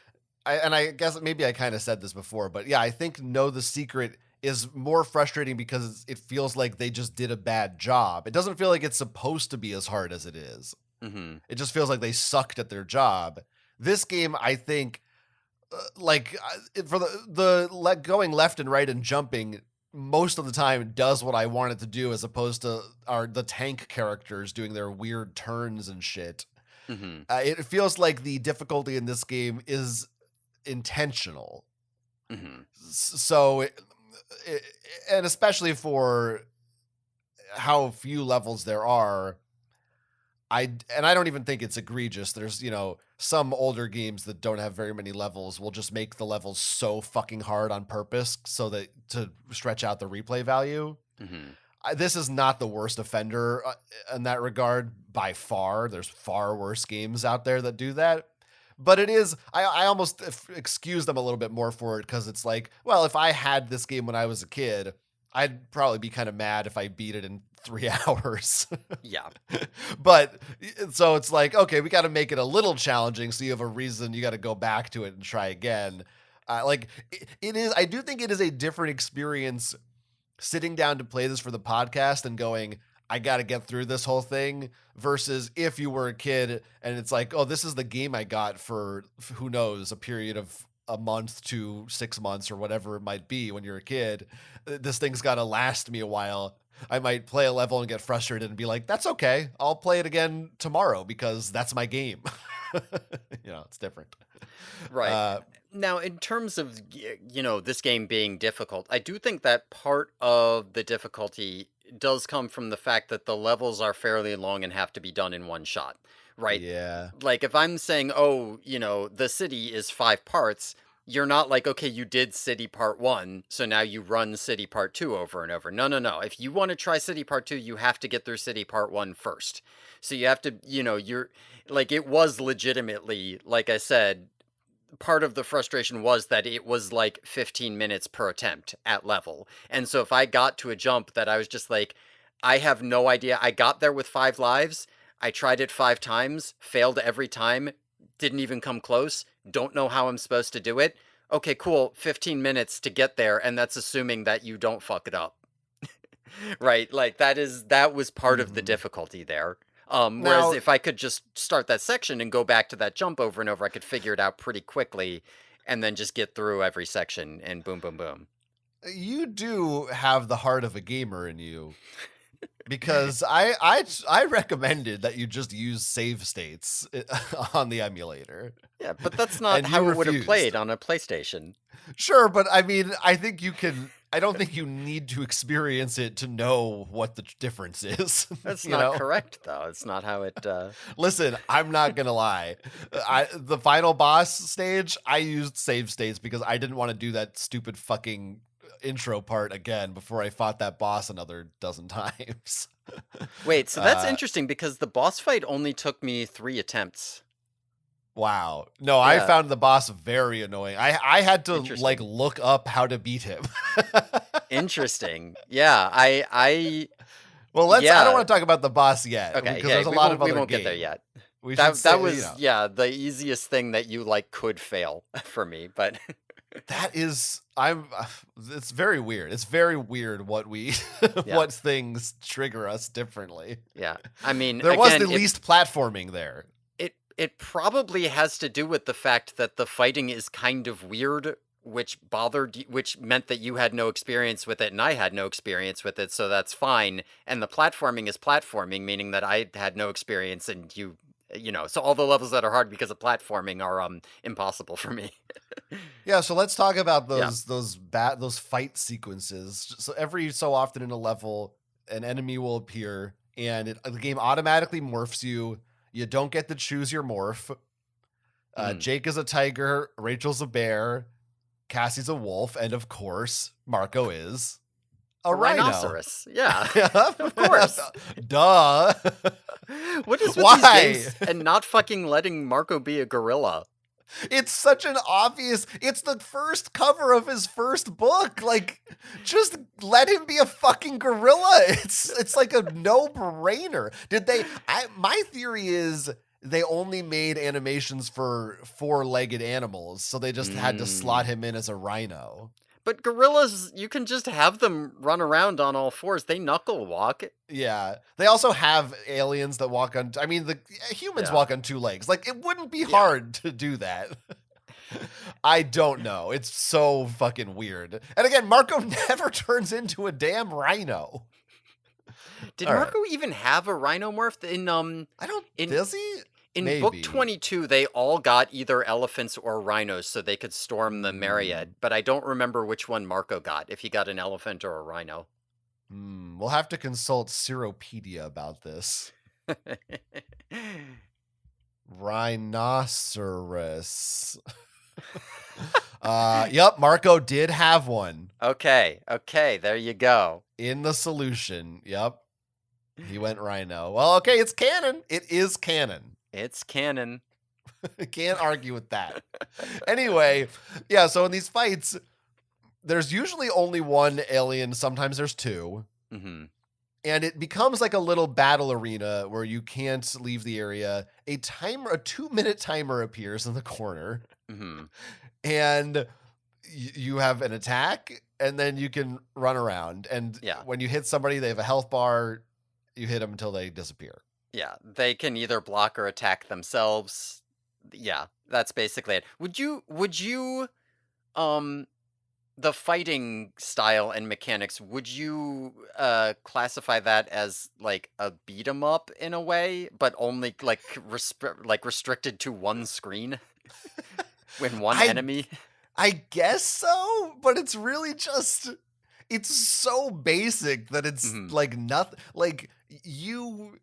and I guess maybe I kind of said this before, but yeah, I think Know the Secret is more frustrating because it feels like they just did a bad job. It doesn't feel like it's supposed to be as hard as it is. Mhm. It just feels like they sucked at their job. This game, I think, for going left and right and jumping most of the time does what I want it to do, as opposed to the tank characters doing their weird turns and shit. Mhm. It feels like the difficulty in this game is intentional. Mhm. So, it, and especially for how few levels there are, I don't even think it's egregious. There's, some older games that don't have very many levels will just make the levels so fucking hard on purpose so that to stretch out the replay value. Mhm. This is not the worst offender in that regard by far. There's far worse games out there that do that. But it is, I almost excuse them a little bit more for it because it's like, well, if I had this game when I was a kid, I'd probably be kind of mad if I beat it in 3 hours. Yeah. But so it's like, okay, we got to make it a little challenging so you have a reason you got to go back to it and try again. It is, I do think it is a different experience sitting down to play this for the podcast and going, I got to get through this whole thing versus if you were a kid and it's like, oh, this is the game I got for who knows, a period of a month to 6 months or whatever it might be when you're a kid. This thing's got to last me a while. I might play a level and get frustrated and be like, that's okay. I'll play it again tomorrow because that's my game. It's different. Right. Uh, Now, in terms of this game being difficult, I do think that part of the difficulty does come from the fact that the levels are fairly long and have to be done in one shot, right? yeah. Like if I'm saying, oh, the city is 5 parts, you're not like, okay, you did city part 1, so now you run city part 2 over and over. No, no, no. If you want to try city part 2, you have to get through city part 1 first. So you have to, you're like it was legitimately, like I said, part of the frustration was that it was like 15 minutes per attempt at level. And so if I got to a jump that I was just like, I have no idea. I got there with 5 lives. I tried it 5 times, failed every time, didn't even come close, don't know how I'm supposed to do it. Okay, cool, 15 minutes to get there, and that's assuming that you don't fuck it up. Right, like, that was part of the Mhm. difficulty there. Whereas Now, if I could just start that section and go back to that jump over and over, I could figure it out pretty quickly and then just get through every section and boom, boom, boom. you do have the heart of a gamer in you because I recommended that you just use save states on the emulator, Yeah, but that's not and you how it would have refused. played on a PlayStation. Sure, but I mean, I think you can. I don't think you need to experience it to know what the difference is. That's you not know, correct, though. It's not how it, listen, I'm not gonna lie. The final boss stage, I used save states because I didn't want to do that stupid fucking intro part again before I fought that boss another dozen times. Wait, so that's uh, interesting because the boss fight only took me 3 attempts. wow. No, I Yeah, found the boss very annoying. I had to like interesting. look up how to beat him. Interesting. Yeah, I Well, I don't yeah, want to talk about the boss yet okay, because yeah, there's a lot of we other won't get there game. yet. We should That say, was, yeah, the easiest thing that you, like, could fail for me, but that is it's very weird. It's very weird what we yeah, what things trigger us differently. yeah. I mean, There was the again, least platforming there. it probably has to do with the fact that the fighting is kind of weird, which meant that you had no experience with it and I had no experience with it, so that's fine. And the platforming is platforming, meaning that I had no experience and so all the levels that are hard because of platforming are impossible for me. Yeah, so let's talk about Yeah. those fight sequences. So every so often in a level, an enemy will appear, and the game automatically morphs you. You don't get to choose your morph. Mhm. Jake is a tiger, Rachel's a bear, Cassie's a wolf, and of course, Marco is a A rhino. rhinoceros. Yeah. Of Yep. course. Duh. What is with these Why? games and not fucking letting Marco be a gorilla? It's such an obvious. It's the first cover of his first book. Like, just let him be a fucking gorilla. It's like a no-brainer. Did they my theory is they only made animations for four-legged animals, so they just had to slot Mm. him in as a rhino. But gorillas, you can just have them run around on all fours. They knuckle walk. Yeah. They also have aliens that walk on I mean the humans Yeah. walk on two legs. Like it wouldn't be Yeah. hard to do that. I don't know. It's so fucking weird. And again, Marco never turns into a damn rhino. Did All right. Marco even have a rhinomorph I don't in does he? in book Maybe. 22 they all got either elephants or rhinos so they could storm the Hmm. Mariad, but I don't remember which one Marco got, if he got an elephant or a rhino. We'll have to consult Seropedia about this. Rhinoceros. Yep, Marco did have one Okay, okay, there you go. in the solution. Yep. He went rhino. Well, okay, it's canon. It is canon. It's canon. Can't argue with that. Anyway, yeah, so in these fights, there's usually only one alien, sometimes there's two, Mhm. and it becomes like a little battle arena where you can't leave the area. A 2-minute timer appears in the corner, Mhm. and you have an attack, and then you can run around. And Yeah. when you hit somebody, they have a health bar. You hit them until they disappear. Yeah, they can either block or attack themselves. Yeah, that's basically it. Would you um the fighting style and mechanics, would you classify that as like a beat 'em up in a way, but only like restricted to one screen when one I enemy? I guess so, but it's really just it's so basic that it's Mhm. like nothing like you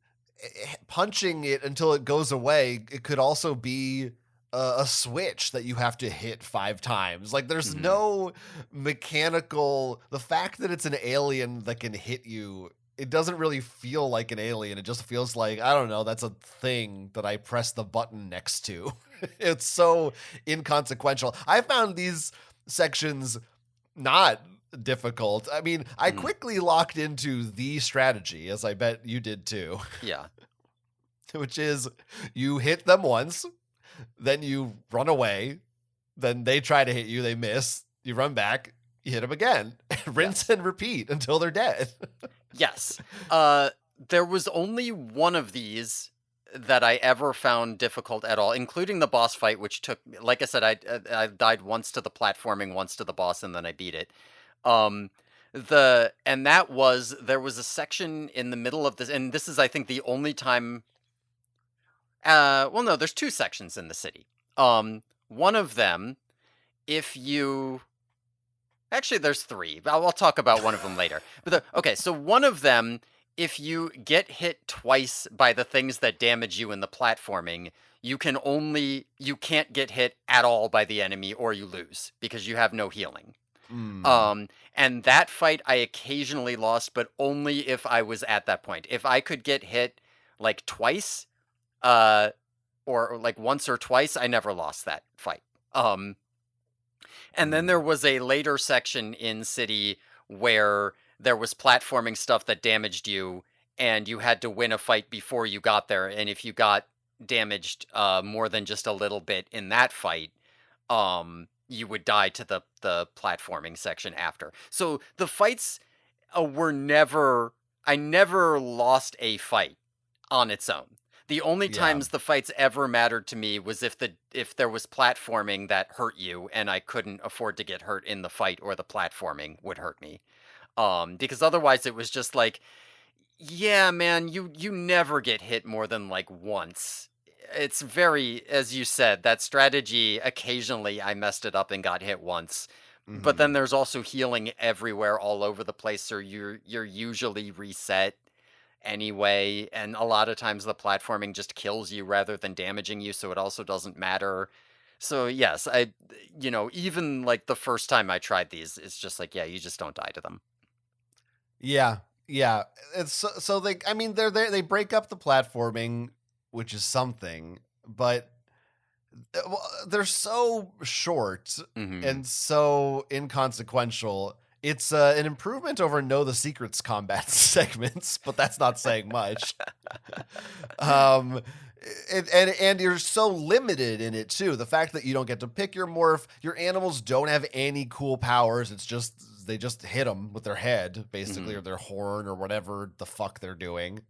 punching it until it goes away. It could also be a switch that you have to hit 5 times. Like there's Mhm. no mechanical the fact that it's an alien that can hit you, it doesn't really feel like an alien. It just feels like, I don't know, that's a thing that I press the button next to. It's so inconsequential. I found these sections not difficult. I mean, I Mhm. quickly locked into the strategy, as I bet you did too. Yeah. which is you hit them once, then you run away, then they try to hit you, they miss, you run back, you hit them again, rinse Yes. and repeat until they're dead. Yes. Uh, there was only one of these that I ever found difficult at all, including the boss fight, which took, like I said, I died once to the platforming, once to the boss, and then I beat it. Um, and that was there was a section in the middle of this, and this is I think the only time. Well, no, there's two sections in the city. One of them, if you Actually, there's 3, but I'll talk about one of them later. Okay, so one of them, if you get hit twice by the things that damage you in the platforming, you can't get hit at all by the enemy or you lose because you have no healing. Mm, And that fight I occasionally lost, but only if I was at that point. If I could get hit, like, twice, uh, or, like, once or twice, I never lost that fight. Um and then there mm. was a later section in City where there was platforming stuff that damaged you, and you had to win a fight before you got there. And if you got damaged more than just a little bit in that fight, you would die to the platforming section after. So the fights were never. I never lost a fight on its own. The only Yeah. times the fights ever mattered to me was if there was platforming that hurt you and I couldn't afford to get hurt in the fight or the platforming would hurt me. Because otherwise it was just like, yeah, man, you never get hit more than like once. It's very, as you said, that strategy occasionally I messed it up and got hit once. But then Mhm. there's also healing everywhere all over the place, so you're usually reset anyway, and a lot of times the platforming just kills you rather than damaging you, so it also doesn't matter. So yes, even like the first time I tried these, it's just like, yeah, you just don't die to them. Yeah, yeah. It's so they I mean, they're there they break up the platforming, which is something, but they're so short Hmm. and so inconsequential. It's an improvement over Know the Secrets combat segments, but that's not saying much. Um, and you're so limited in it too. The fact that you don't get to pick your morph, your animals don't have any cool powers. It's just they just hit them with their head, basically, or Hmm. their horn, or whatever the fuck they're doing,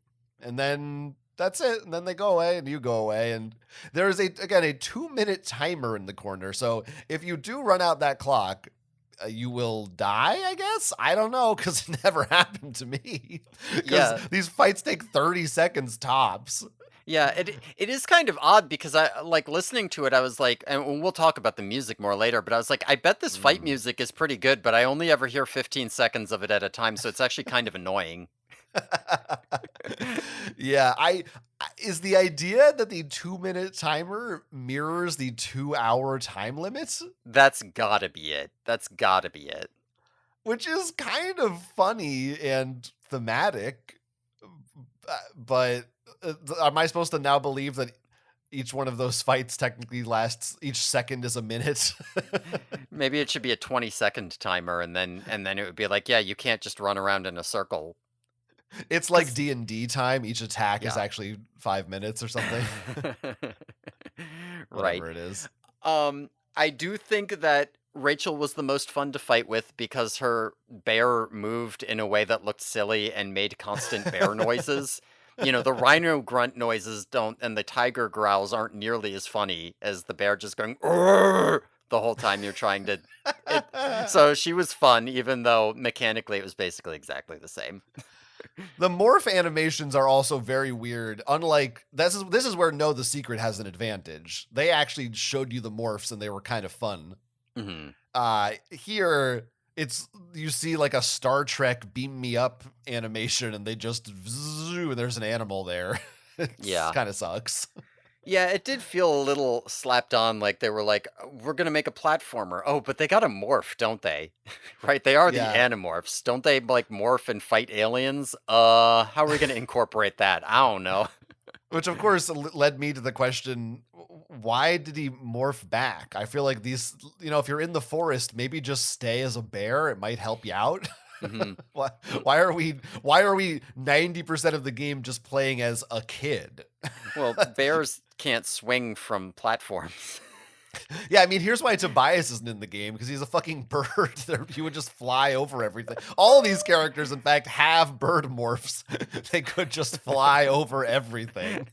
and then that's it. And then they go away, and you go away. And there's a 2 minute timer in the corner. So if you do run out that clock, you will die, I guess. I don't know because it never happened to me. Because Yeah. these fights take 30 seconds tops. Yeah, it is kind of odd because I like listening to it. I was like, and we'll talk about the music more later. But I was like, I bet this fight Mm. music is pretty good, but I only ever hear 15 seconds of it at a time, so it's actually kind of annoying. Yeah, is the idea that the 2 minute timer mirrors the 2 hour time limits, That's gotta be it. That's gotta be it. which is kind of funny and thematic. But am I supposed to now believe that each one of those fights technically lasts, each second is a minute? Maybe it should be a 20-second timer, and then it would be like, yeah, you can't just run around in a circle. It's like 'Cause D&D time. Each attack is yeah. actually 5 minutes or something. Right. Whatever it is. I do think that Rachel was the most fun to fight with because her bear moved in a way that looked silly and made constant bear noises. The rhino grunt noises don't, and the tiger growls aren't nearly as funny as the bear just going "Arr!" the whole time you're trying to. It. So she was fun, even though mechanically it was basically exactly the same. The morph animations are also very weird. Unlike this is where Know the Secret has an advantage. They actually showed you the morphs and they were kind of fun. Hmm. Here it's you see like a Star Trek beam me up animation and they just and there's an animal there. It's Yeah. kind of sucks. Yeah, it did feel a little slapped on, like they were like, We're gonna make a platformer." Oh, but they gotta morph, don't they? Right? They are the Yeah. Animorphs. Don't they like morph and fight aliens? How are we gonna incorporate that? I don't know. Which of course led me to the question, why did he morph back? I feel like these, if you're in the forest, maybe just stay as a bear. It might help you out. Hmm. why, why are we 90% of the game just playing as a kid? Well, bears can't swing from platforms. Yeah, I mean, here's why Tobias isn't in the game because he's a fucking bird. He would just fly over everything. All these characters, in fact, have bird morphs. They could just fly over everything.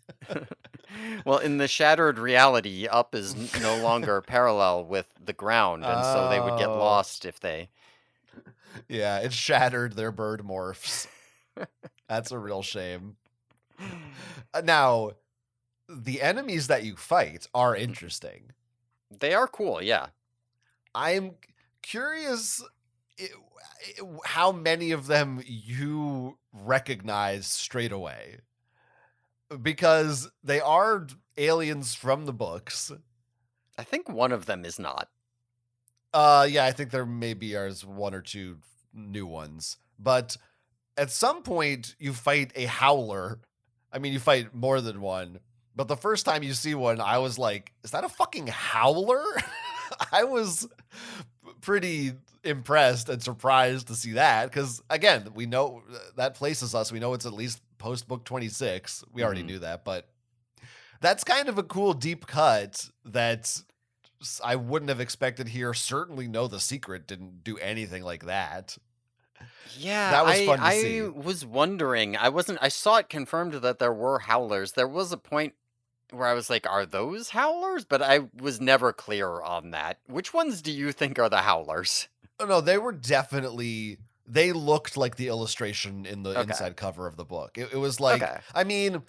Well, in the shattered reality, up is no longer parallel with the ground, and so they would get Oh, lost if they. yeah, it shattered their bird morphs. That's a real shame. Now, the enemies that you fight are interesting. They are cool, yeah. I'm curious i- how many of them you recognize straight away because they are aliens from the books. I think one of them is not. Yeah, I think there maybe are one or two new ones, but at some point you fight a howler. I mean, you fight more than one, but the first time you see one, I was like, "Is that a fucking howler?" I was pretty impressed and surprised to see that because again, we know that places us. We know it's at least post book 26. We already Hmm. knew that, but that's kind of a cool deep cut that I wouldn't have expected here. Certainly, Know the Secret didn't do anything like that. Yeah, That was I fun to I see. was wondering. I saw it confirmed that there were howlers. There was a point where I was like, "Are those howlers?" But I was never clear on that. Which ones do you think are the howlers? Oh, no, they were definitely. They looked like the illustration in the Okay. inside cover of the book. It was like, Okay. I mean,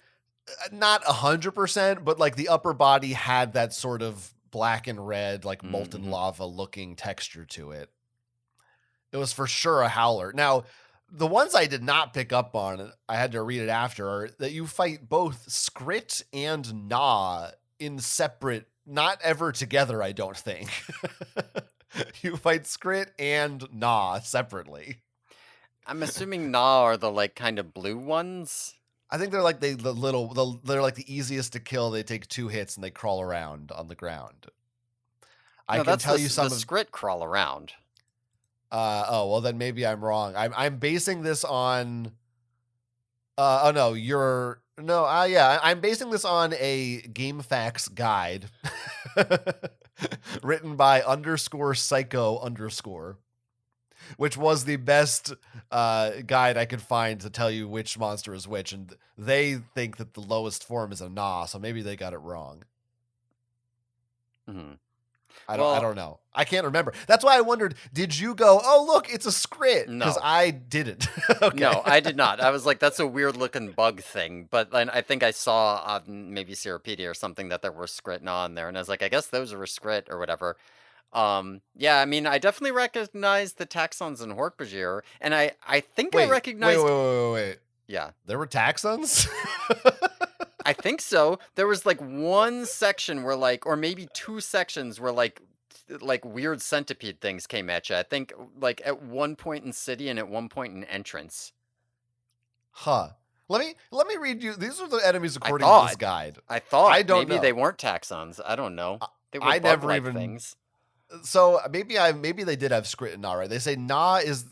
not 100%, but like the upper body had that sort of black and red, like molten Hmm. lava looking texture to it. It was for sure a howler. Now, the ones I did not pick up on, I had to read it after, are that you fight both Skrit and Na in separate, not ever together, I don't think. You fight Skrit and Na separately. I'm assuming Na are the like kind of blue ones. I think they're like they're like the easiest to kill. They take 2 hits and they crawl around on the ground. I No, can that's tell you the some of Skrit crawl around. oh, well then maybe I'm wrong. I'm basing this on oh no, you're no, yeah, I'm basing this on a GameFAQs guide written by underscore psycho underscore, which was the best guide I could find to tell you which monster is which, and they think that the lowest form is a Na, so maybe they got it wrong. Mhm. I Well, don't know. I can't remember. That's why I wondered, did you go, "Oh, look, it's a Skrit?" Because no. I didn't. Okay. No, I did not. I was like, "That's a weird looking bug thing," but then I think I saw on maybe Seropedia or something that there were Skrit on there, and I was like, "I guess those were Skrit or whatever." Yeah, I mean, I definitely recognized the taxons in Hork-Bajir, and I think I Wait, wait, wait, recognized. wait, wait, wait. Yeah, There were taxons? I think so. There was like one section where like, or maybe two sections where like weird centipede things came at you. I think like at one point in city and at one point in entrance. Huh. Let me read you. These are the enemies I according to this thought. guide. I I thought don't maybe they know. weren't taxons. I don't know. I, They were I never bug-like even things. so maybe they did have Skrit and Na, right? They say Na is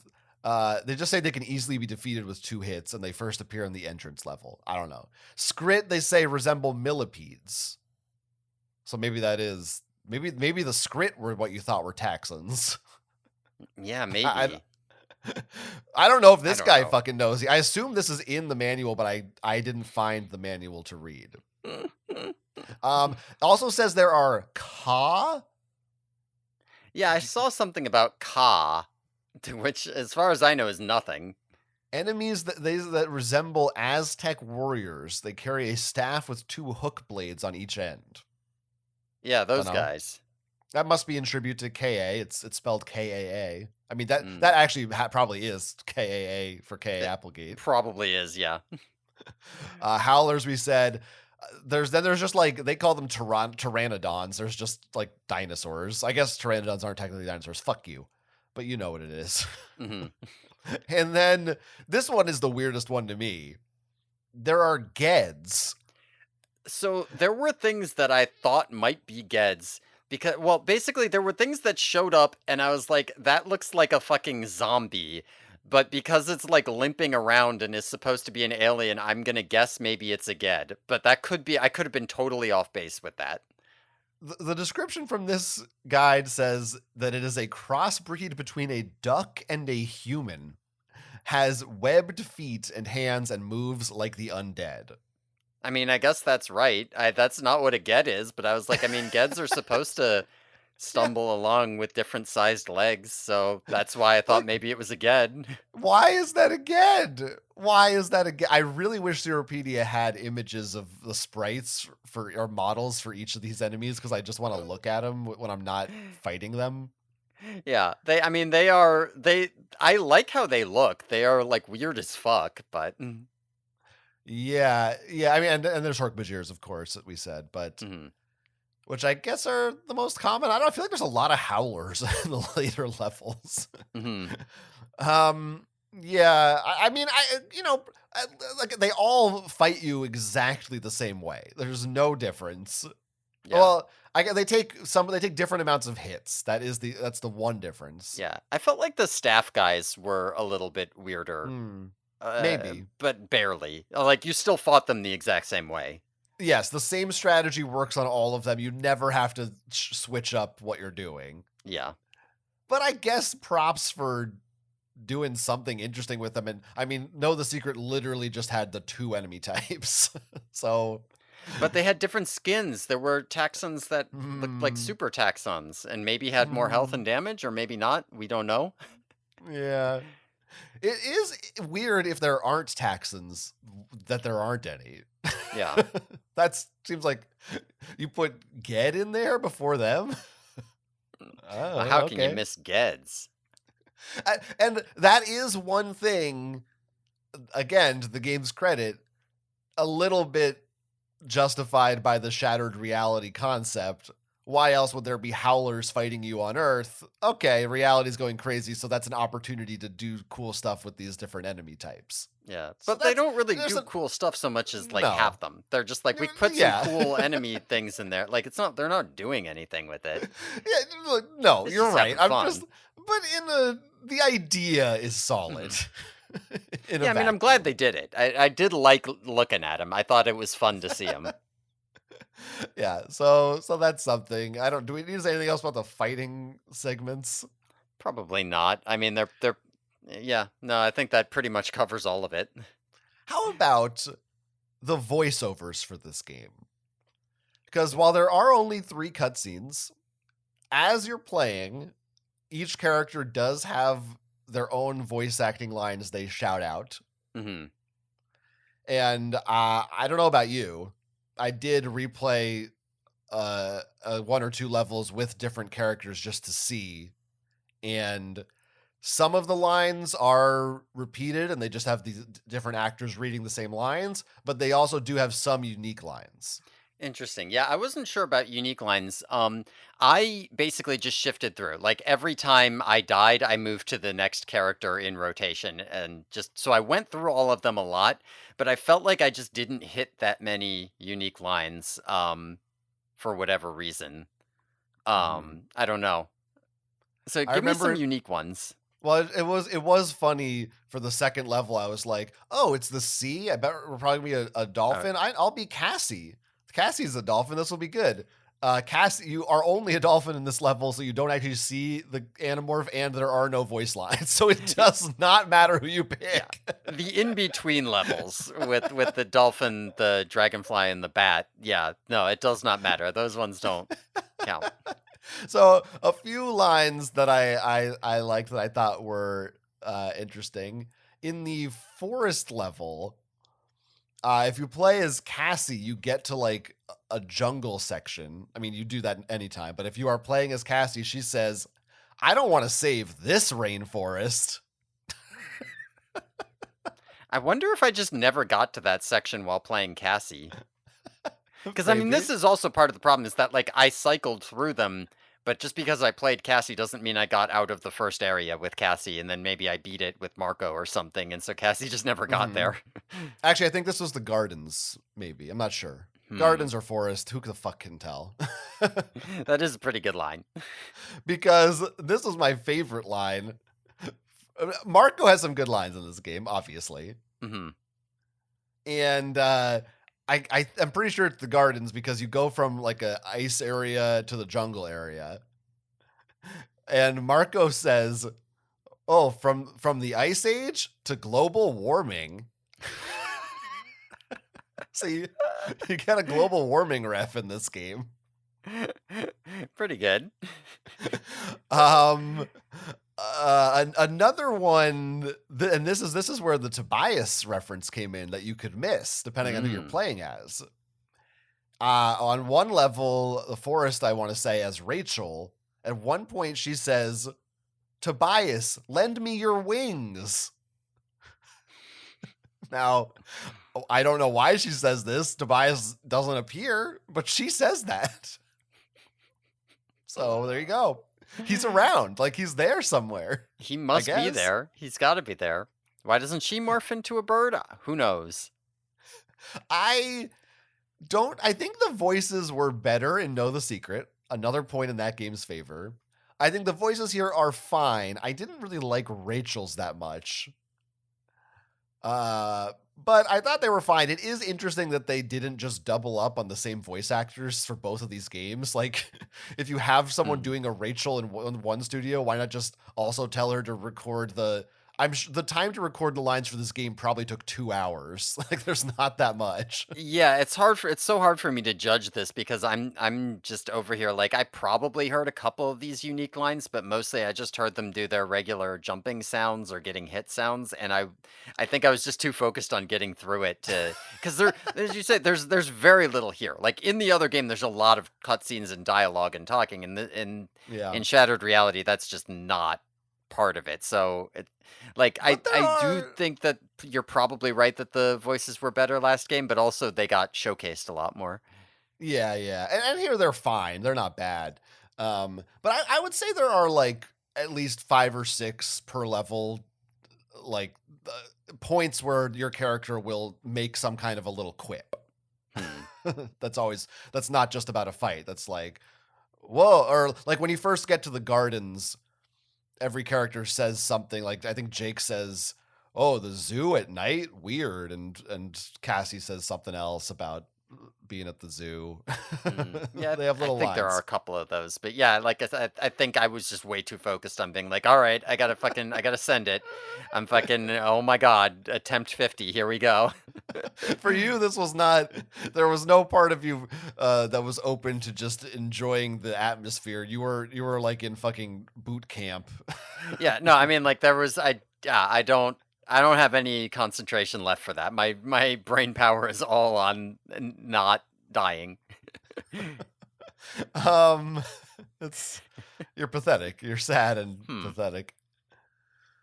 they just say they can easily be defeated with 2 hits and they first appear in the entrance level. I don't know. Skrit they say resemble millipedes. So maybe that is maybe the Skrit were what you thought were taxons. Yeah, I, maybe. I don't know if I this don't guy know. fucking knows. I assume this is in the manual, but I didn't find the manual to read. Also says there are Ka Yeah, I saw something about Ka, to which, as far as I know, is nothing. enemies that resemble Aztec warriors. They carry a staff with 2 hook blades on each end. Yeah, Don't those know. guys. That must be in tribute to Ka. It's spelled Kaa. I mean that Mm. actually probably is Kaa for Ka It Applegate. probably is, yeah. Howlers, we said. There's just like they call them pteranodons. There's just like dinosaurs. I guess pteranodons aren't technically dinosaurs. Fuck you, but you know what it is. Hmm. And then this one is the weirdest one to me. There are Geds. So there were things that I thought might be Geds because, well, basically there were things that showed up, and I was like, "That looks like a fucking zombie," but because it's, like, limping around and is supposed to be an alien, I'm gonna guess maybe it's a Ged, but that could be I could have been totally off base with that. The description from this guide says that it is a crossbreed between a duck and a human, has webbed feet and hands, and moves like the undead. I mean, I guess that's right. That's not what a Ged is, but I was like, I mean, Geds are supposed to Yeah, stumble along with different sized legs, so that's why I thought like, maybe it was a Ged. why is that again? Why is that again? I really wish Zeropedia had images of the sprites for or models for each of these enemies because I just want to look at them when I'm not fighting them. Yeah, I mean, they are, I like how they look. They are, like, weird as fuck, but Yeah, yeah. I mean, and there's Hork-Bajirs, of course, that we said, but mhm, which I guess are the most common. I don't know, I feel like there's a lot of howlers in the later levels. mhm, um, yeah, I mean, I, like they all fight you exactly the same way. There's no difference. yeah. Well, they take different amounts of hits. That's the one difference. Yeah, I felt like the staff guys were a little bit weirder, Hmm. Maybe. but barely. Like, you still fought them the exact same way. Yes, the same strategy works on all of them. You never have to switch up what you're doing. Yeah, But I guess props for doing something interesting with them. And I mean, No the Secret literally just had the two enemy types. So, but they had different skins. There were taxons that looked like hmm, super taxons and maybe had more health hmm, and damage, or maybe not. We don't know. yeah. It is weird if there aren't Taxons that there aren't any. Yeah. That seems like you put Ged in there before them. Well, Oh, how can you okay. miss Geds? And that is one thing, again, to the game's credit, a little bit justified by the shattered reality concept. Why else would there be howlers fighting you on Earth? Okay, reality's going crazy, so that's an opportunity to do cool stuff with these different enemy types. Yeah, So but they that's don't really there's do a cool stuff so much as like no. have them. They're just like we put some Yeah. cool enemy things in there. Like they're not doing anything with it. Yeah, look, no, It's you're just right. having I'm just fun. but the idea is solid Mhm. in a Yeah, I mean, I'm glad vacuum. they did it. I did like looking at him. I thought it was fun to see him. Yeah, so that's something. I don't do we need to say anything else about the fighting segments? Probably not. I mean, they're yeah. No, I think that pretty much covers all of it. How about the voiceovers for this game? Because while there are only 3 cutscenes, as you're playing, each character does have their own voice acting lines they shout out. Mhm. And I don't know about you. I did replay 1 or 2 levels with different characters just to see. And some of the lines are repeated and they just have these different actors reading the same lines, but they also do have some unique lines. Interesting. Yeah, I wasn't sure about unique lines. I basically just shifted through. Like every time I died, I moved to the next character in rotation, and just so I went through all of them a lot, but I felt like I just didn't hit that many unique lines. For whatever reason. Mhm. I don't know. So I give me some remember unique ones. well, it was funny for the second level. I was like, "Oh, it's the sea. I bet we're probably gonna be a Uh, dolphin. I'll be Cassie. Cassie's a dolphin. This will be good." Cassie, you are only a dolphin in this level, so you don't actually see the Animorph, and there are no voice lines, so it does not matter who you yeah, pick. the in between levels with the dolphin, the dragonfly, and the bat. Yeah, no, it does not matter. Those ones don't count. So a few lines that I liked that I thought were interesting in the forest level. If you play as Cassie, you get to like a jungle section. I mean, you do that anytime, but if you are playing as Cassie, she says, "I don't want to save this rainforest." I wonder if I just never got to that section while playing Cassie. Because I mean, Maybe. this is also part of the problem is that like I cycled through them, but just because I played Cassie doesn't mean I got out of the first area with Cassie, and then maybe I beat it with Marco or something, and so Cassie just never got hmm there. Actually, I think this was the gardens. Maybe I'm not sure. Hmm, Gardens or forest? Who the fuck can tell? that is a pretty good line. Because this was my favorite line Marco has some good lines in this game, obviously. Mhm. And I'm pretty sure it's the gardens because you go from like a ice area to the jungle area. And Marco says, "Oh, from the ice age to global warming." So you get a global warming ref in this game. Pretty good. um Another one, and this is where the Tobias reference came in that you could miss depending on who you're Mm. playing as. On one level, the forest, I want to say, as Rachel, at one point she says, "Tobias, lend me your wings." Now, I don't know why she says this. Tobias doesn't appear, but she says that. So there you go. He's around, like he's there somewhere, He I must be guess. there. He's gotta be there. Why doesn't she morph into a bird? Who knows? I don't I think the voices were better in Know the Secret. Another point in that game's favor. I think the voices here are fine. I didn't really like Rachel's that much. But I thought they were fine. It is interesting that they didn't just double up on the same voice actors for both of these games. Like, if you have someone Hmm. doing a Rachel in one studio, why not just also tell her to record the? The time to record the lines for this game probably took 2 hours. Like, there's not that much. Yeah, it's so hard for me to judge this because I'm just over here like I probably heard a couple of these unique lines, but mostly I just heard them do their regular jumping sounds or getting hit sounds, and I think I was just too focused on getting through it to because there, as you say, there's very little here. Like in the other game, there's a lot of cutscenes and dialogue and talking, and Yeah, in Shattered Reality, that's just not part of it. So like, but there I do are. think that you're probably right that the voices were better last game, but also they got showcased a lot more. Yeah, yeah, and here they're fine. They're not bad. But I would say there are like at least 5 or 6 per level, like points where your character will make some kind of a little quip. Hmm. That's not just about a fight. That's like, whoa, or like when you first get to the gardens, every character says something like, I think Jake says, "Oh, the zoo at night, weird," and Cassie says something else about being at the zoo. Yeah, They have I little think there are lines. a couple of those, but yeah, like I said, I think I was just way too focused on being like, all right, I gotta send it. I'm fucking, oh my god, attempt 50, here we go. For you, this was not. There was no part of you that was open to just enjoying the atmosphere. You were like in fucking boot camp. Yeah, no, I mean, like there was, yeah, I don't have any concentration left for that. My brain power is all on not dying. um, it's you're pathetic. You're sad and Hmm. pathetic,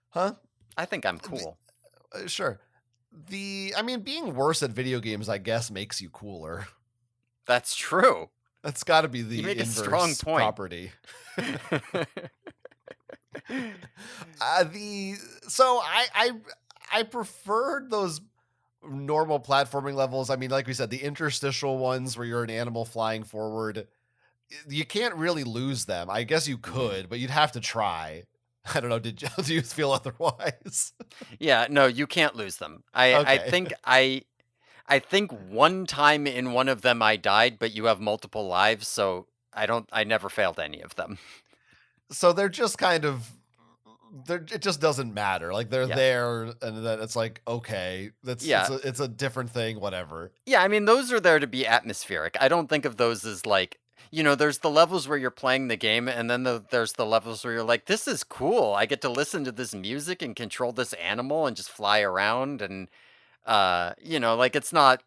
huh? I think I'm The, cool. sure. I mean, being worse at video games, I guess, makes you cooler. That's true. That's got to be You the make a strong inverse point. property. The so I preferred those normal platforming levels. I mean, like we said, the interstitial ones where you're an animal flying forward, you can't really lose them. I guess you Mhm. could, but you'd have to try. I don't know. Do you feel otherwise? Yeah, no, you can't lose them. Okay. I think one time in one of them I died, but you have multiple lives, so I never failed any of them. So they're just kind of it just doesn't matter. Like they're Yeah. there and then it's like, okay, that's Yeah. it's a different thing, whatever. Yeah, I mean, those are there to be atmospheric. I don't think of those as like, there's the levels where you're playing the game, and then there's the levels where you're like, this is cool. I get to listen to this music and control this animal and just fly around. And, like it's not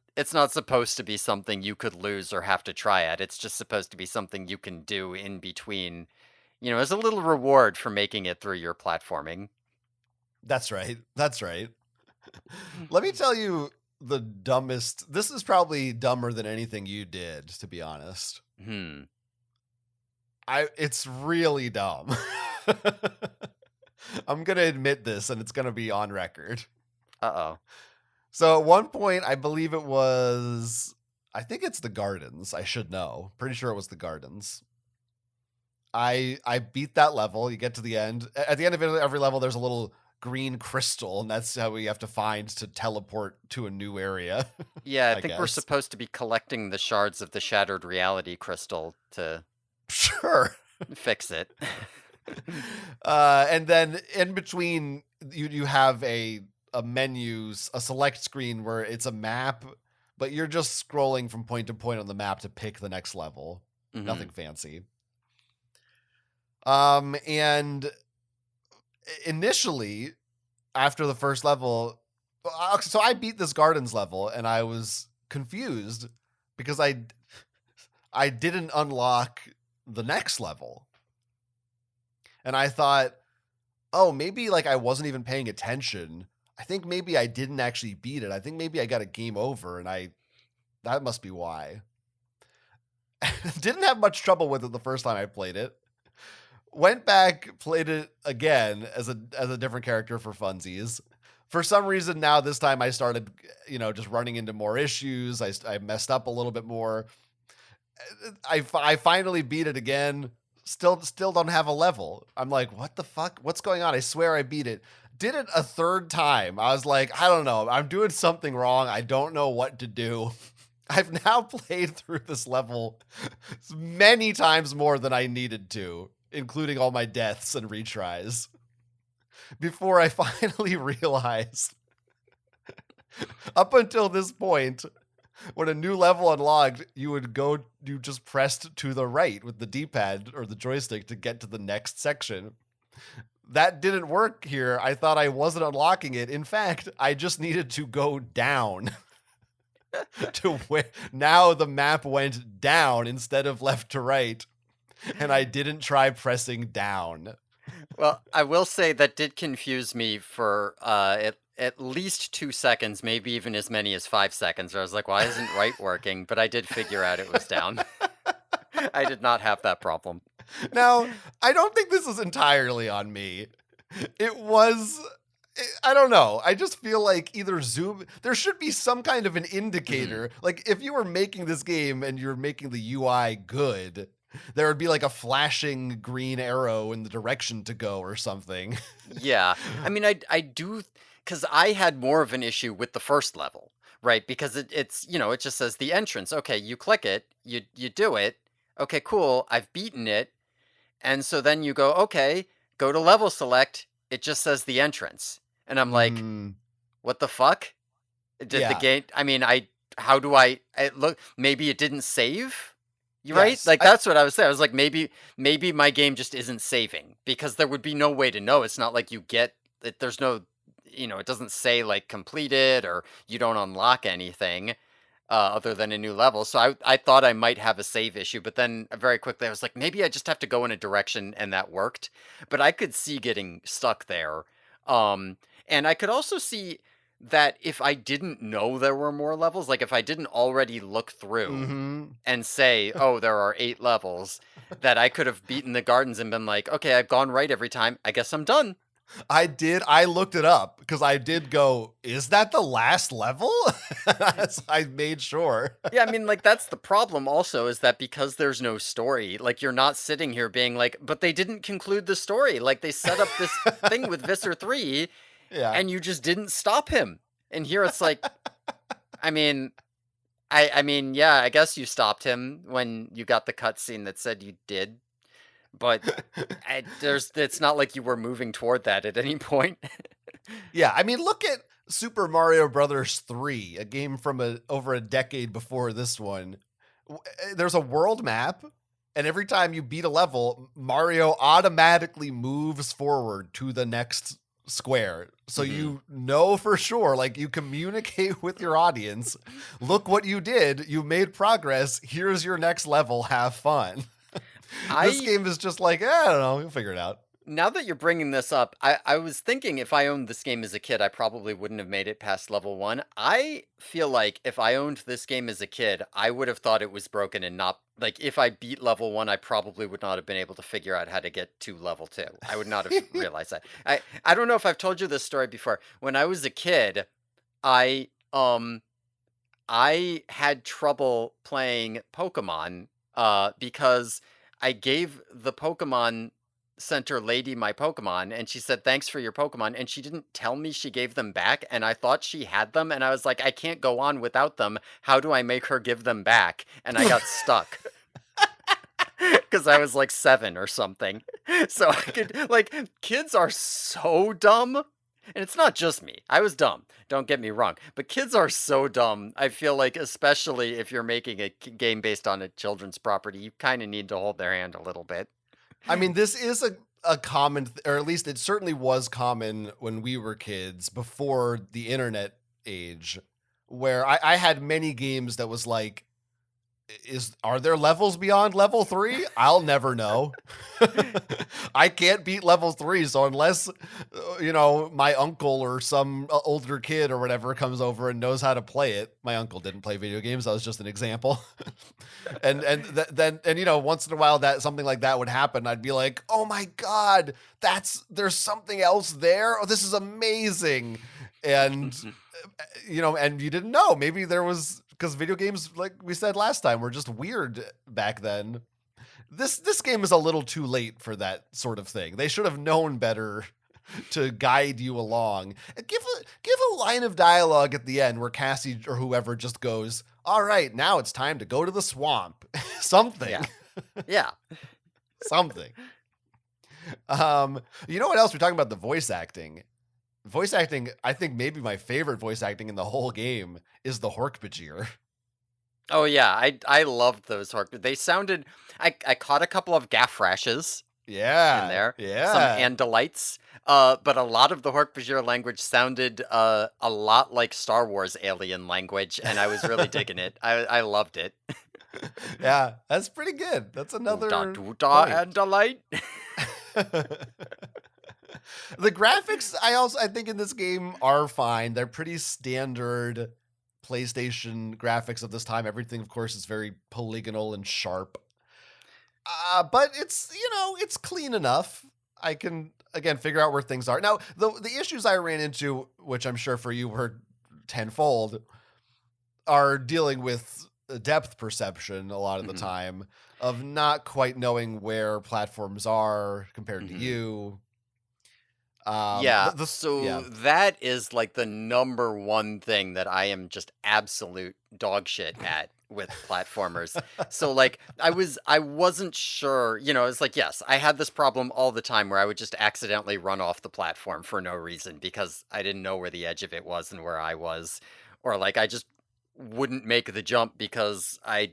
supposed to be something you could lose or have to try at. It's just supposed to be something you can do in between, as a little reward for making it through your platforming. That's right. That's right. Let me tell you the dumbest. This is probably dumber than anything you did, to be honest. Hmm. It's really dumb. I'm gonna admit this, and it's gonna be on record. Uh-oh. So at one point, I believe it was. I think it's the gardens. I should know. Pretty sure it was the gardens. I beat that level. You get to the end. At the end of every level, there's a little green crystal, and that's how we have to find to teleport to a new area, Yeah, I I think we're guess. supposed to be collecting the shards of the shattered reality crystal to Sure. fix it. And then in between, you have a menus, a select screen where it's a map, but you're just scrolling from point to point on the map to pick the next level. Nothing Mhm. fancy. And initially, after the first level, so I beat this gardens level, and I was confused because I didn't unlock the next level, and I thought, oh, maybe like I wasn't even paying attention. I think maybe I didn't actually beat it. I think maybe I got a game over, and I that must be why. Didn't have much trouble with it the first time I played it. Went back, played it again as a different character for funsies. For some reason now this time I started, just running into more issues. I messed up a little bit more. I finally beat it again. Still don't have a level. I'm like, what the fuck? What's going on? I swear I beat it. Did it a third time. I was like, I don't know. I'm doing something wrong. I don't know what to do. I've now played through this level many times more than I needed to, including all my deaths and retries, before I finally realized up until this point, when a new level unlocked, you just pressed to the right with the D-pad or the joystick to get to the next section. That didn't work here. I thought I wasn't unlocking it. In fact, I just needed to go down to where now the map went down instead of left to right, and I didn't try pressing down. Well, I will say that did confuse me for, at least 2 seconds, maybe even as many as 5 seconds, where I was like, "Why isn't right working?" But I did figure out it was down. I did not have that problem. Now, I don't think this is entirely on me. It was I don't know. I just feel like either Zoom there should be some kind of an Mhm. indicator. Like if you were making this game and you're making the UI good, there would be like a flashing green arrow in the direction to go or something. Yeah. I mean, I do, because I had more of an issue with the first level, right? Because it just says the entrance. Okay, you click it, you do it. Okay, cool. I've beaten it. And so then you go, okay, go to level select. It just says the entrance. And I'm like, Mm, what the fuck? Did the yeah. game I mean, how do I look, maybe it didn't save? You right? Yes. Like, that's what I was saying. I was like, maybe my game just isn't saving, because there would be no way to know. It's not like you get it, there's no, it doesn't say, like, completed, or you don't unlock anything, other than a new level. So I thought I might have a save issue, but then very quickly I was like, maybe I just have to go in a direction, and that worked. But I could see getting stuck there. Um, and I could also see that if I didn't know there were more levels, like if I didn't already look through Mhm. and say, oh, there are 8 levels, that I could have beaten the gardens and been like, okay, I've gone right every time. I guess I'm done. I did. I looked it up because I did go, is that the last level? So I made sure. Yeah, I mean, like, that's the problem also, is that because there's no story, like, you're not sitting here being like, but they didn't conclude the story. Like, they set up this thing with Visser 3, Yeah. and you just didn't stop him. And here it's like, I mean, I mean, yeah, I guess you stopped him when you got the cutscene that said you did, but it's not like you were moving toward that at any point. Yeah, I mean, look at Super Mario Brothers 3, a game from over a decade before this one. There's a world map, and every time you beat a level, Mario automatically moves forward to the next square. So Mhm. you know for sure, like you communicate with your audience, look what you did, you made progress, here's your next level, have fun. This I game is just like, I don't know, we'll figure it out. Now that you're bringing this up, I was thinking, if I owned this game as a kid, I probably wouldn't have made it past level 1. I feel like if I owned this game as a kid, I would have thought it was broken, and not like, if I beat level 1, I probably would not have been able to figure out how to get to level 2. I would not have realized that. I don't know if I've told you this story before. When I was a kid, I I had trouble playing Pokemon, because I gave the Pokemon center lady my Pokemon, and she said, "Thanks for your Pokemon," and she didn't tell me she gave them back, and I thought she had them, and I was like, "I can't go on without them. How do I make her give them back?" And I got stuck. 'Cause I was, like, 7 or something. So I could like, kids are so dumb, and it's not just me. I was dumb, don't get me wrong, but kids are so dumb. I feel like, especially if you're making a game based on a children's property, you kinda need to hold their hand a little bit. I mean, this is a common or at least it certainly was common when we were kids before the internet age, where I had many games that was like, is are there levels beyond level 3? I'll never know. I can't beat level 3, so unless my uncle or some older kid or whatever comes over and knows how to play it. My uncle didn't play video games. That was just an example. Then once in a while that something like that would happen, I'd be like, "Oh my god, there's something else there. Oh, this is amazing." And and you didn't know. Maybe there was because video games, like we said last time, were just weird back then. This game is a little too late for that sort of thing. They should have known better to guide you along. And give a line of dialogue at the end where Cassie or whoever just goes, "All right, now it's time to go to the swamp." Something. Yeah. Yeah. Something. You know what else? We're talking about the voice acting. Voice acting, I think maybe my favorite voice acting in the whole game is the Hork-Bajir. Oh, yeah, I loved those Hork they sounded I caught a couple of gaff rashes in Yeah, there, some yeah. Andalites, but a lot of the Hork-Bajir language sounded, a lot like Star Wars alien language, and I was really digging it. I loved it. Yeah, that's pretty good. That's "Ooh-da another doo-da, point. Andalite." The graphics I think in this game are fine. They're pretty standard PlayStation graphics of this time. Everything, of course, is very polygonal and sharp. But it's clean enough. I can again figure out where things are. Now, the issues I ran into, which I'm sure for you were tenfold, are dealing with depth perception a lot of the Mhm, time of not quite knowing where platforms are compared to mhm. you. Yeah, Yeah. so that is like the number one thing that I am just absolute dog shit at with platformers. So like I wasn't sure, it's like yes, I had this problem all the time where I would just accidentally run off the platform for no reason because I didn't know where the edge of it was and where I was or like I just wouldn't make the jump because I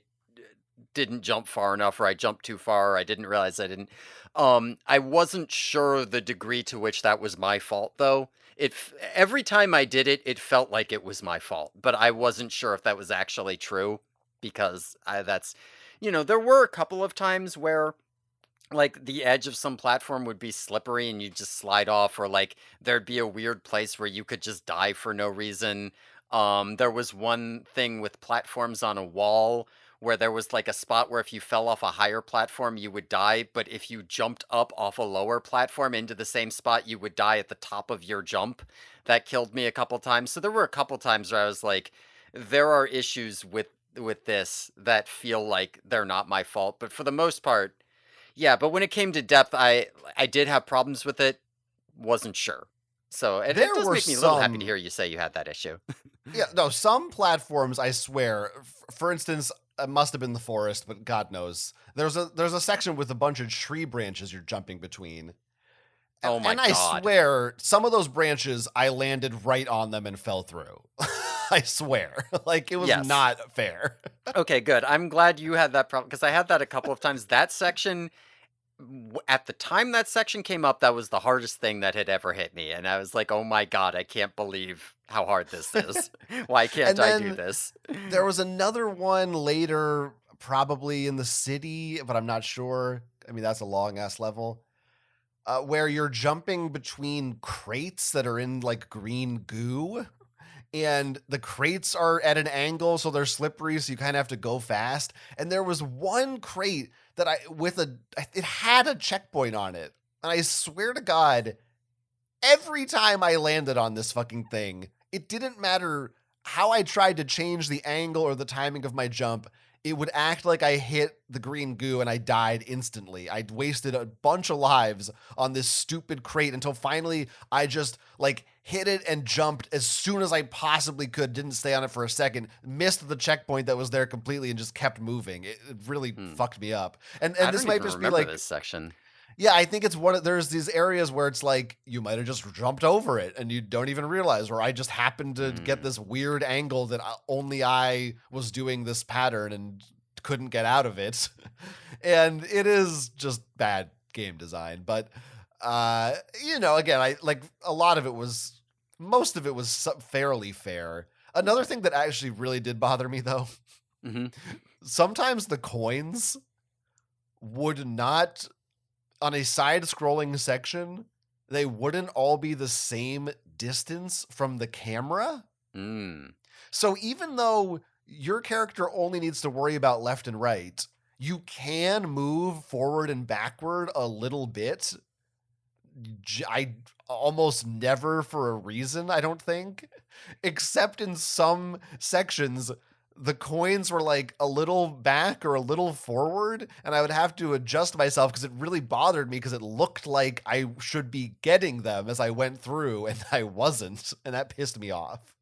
didn't jump far enough or I jumped too far or I didn't realize I didn't. I wasn't sure the degree to which that was my fault though. Every time I did it, it felt like it was my fault, but I wasn't sure if that was actually true because there were a couple of times where like the edge of some platform would be slippery and you just slide off or like there'd be a weird place where you could just die for no reason. There was one thing with platforms on a wall where there was like a spot where if you fell off a higher platform you would die, but if you jumped up off a lower platform into the same spot you would die at the top of your jump. That killed me a couple times. So there were a couple times where I was like there are issues with this that feel like they're not my fault, but for the most part yeah, but when it came to depth, I did have problems with it, wasn't sure. So, it There does were make me a little happy to some hear you say you had that issue. Yeah, no, some platforms, I swear. For instance, it must have been the forest, but God knows. There's a section with a bunch of tree branches you're jumping between. And, Oh my and I god. swear, some of those branches I landed right on them and fell through. I swear. Like it was Yes. not fair. Okay, good. I'm glad you had that problem because I had that a couple of times. That section at the time that section came up, that was the hardest thing that had ever hit me, and I was like, "Oh my god, I can't believe how hard this is. Why can't And I do then this?" there was another one later, probably in the city, but I'm not sure. I mean, that's a long ass level. Where you're jumping between crates that are in like green goo, and the crates are at an angle, so they're slippery, so you kind of have to go fast. And there was one crate that it had a checkpoint on it, and I swear to God, every time I landed on this fucking thing, it didn't matter how I tried to change the angle or the timing of my jump. it would act like I hit the green goo and I died instantly. I'd wasted a bunch of lives on this stupid crate until finally I just like hit it and jumped as soon as I possibly could, didn't stay on it for a second, missed the checkpoint that was there completely and just kept moving. It really Hmm. fucked me up. And I this don't might even just be remember like, this section. yeah, I think it's one of there's these areas where it's like you might have just jumped over it and you don't even realize, or I just happened to get Hmm. this weird angle that only I was doing this pattern and couldn't get out of it. And it is just bad game design, but again, I like a lot of it was most of it was fairly fair. Another Okay. thing that actually really did bother me though, Hmm. sometimes the coins would not on a side scrolling section, they wouldn't all be the same distance from the camera. Mm. So even though your character only needs to worry about left and right, you can move forward and backward a little bit. I almost never for a reason, I don't think, except in some sections the coins were like a little back or a little forward and I would have to adjust myself because it really bothered me because it looked like I should be getting them as I went through and I wasn't, and that pissed me off.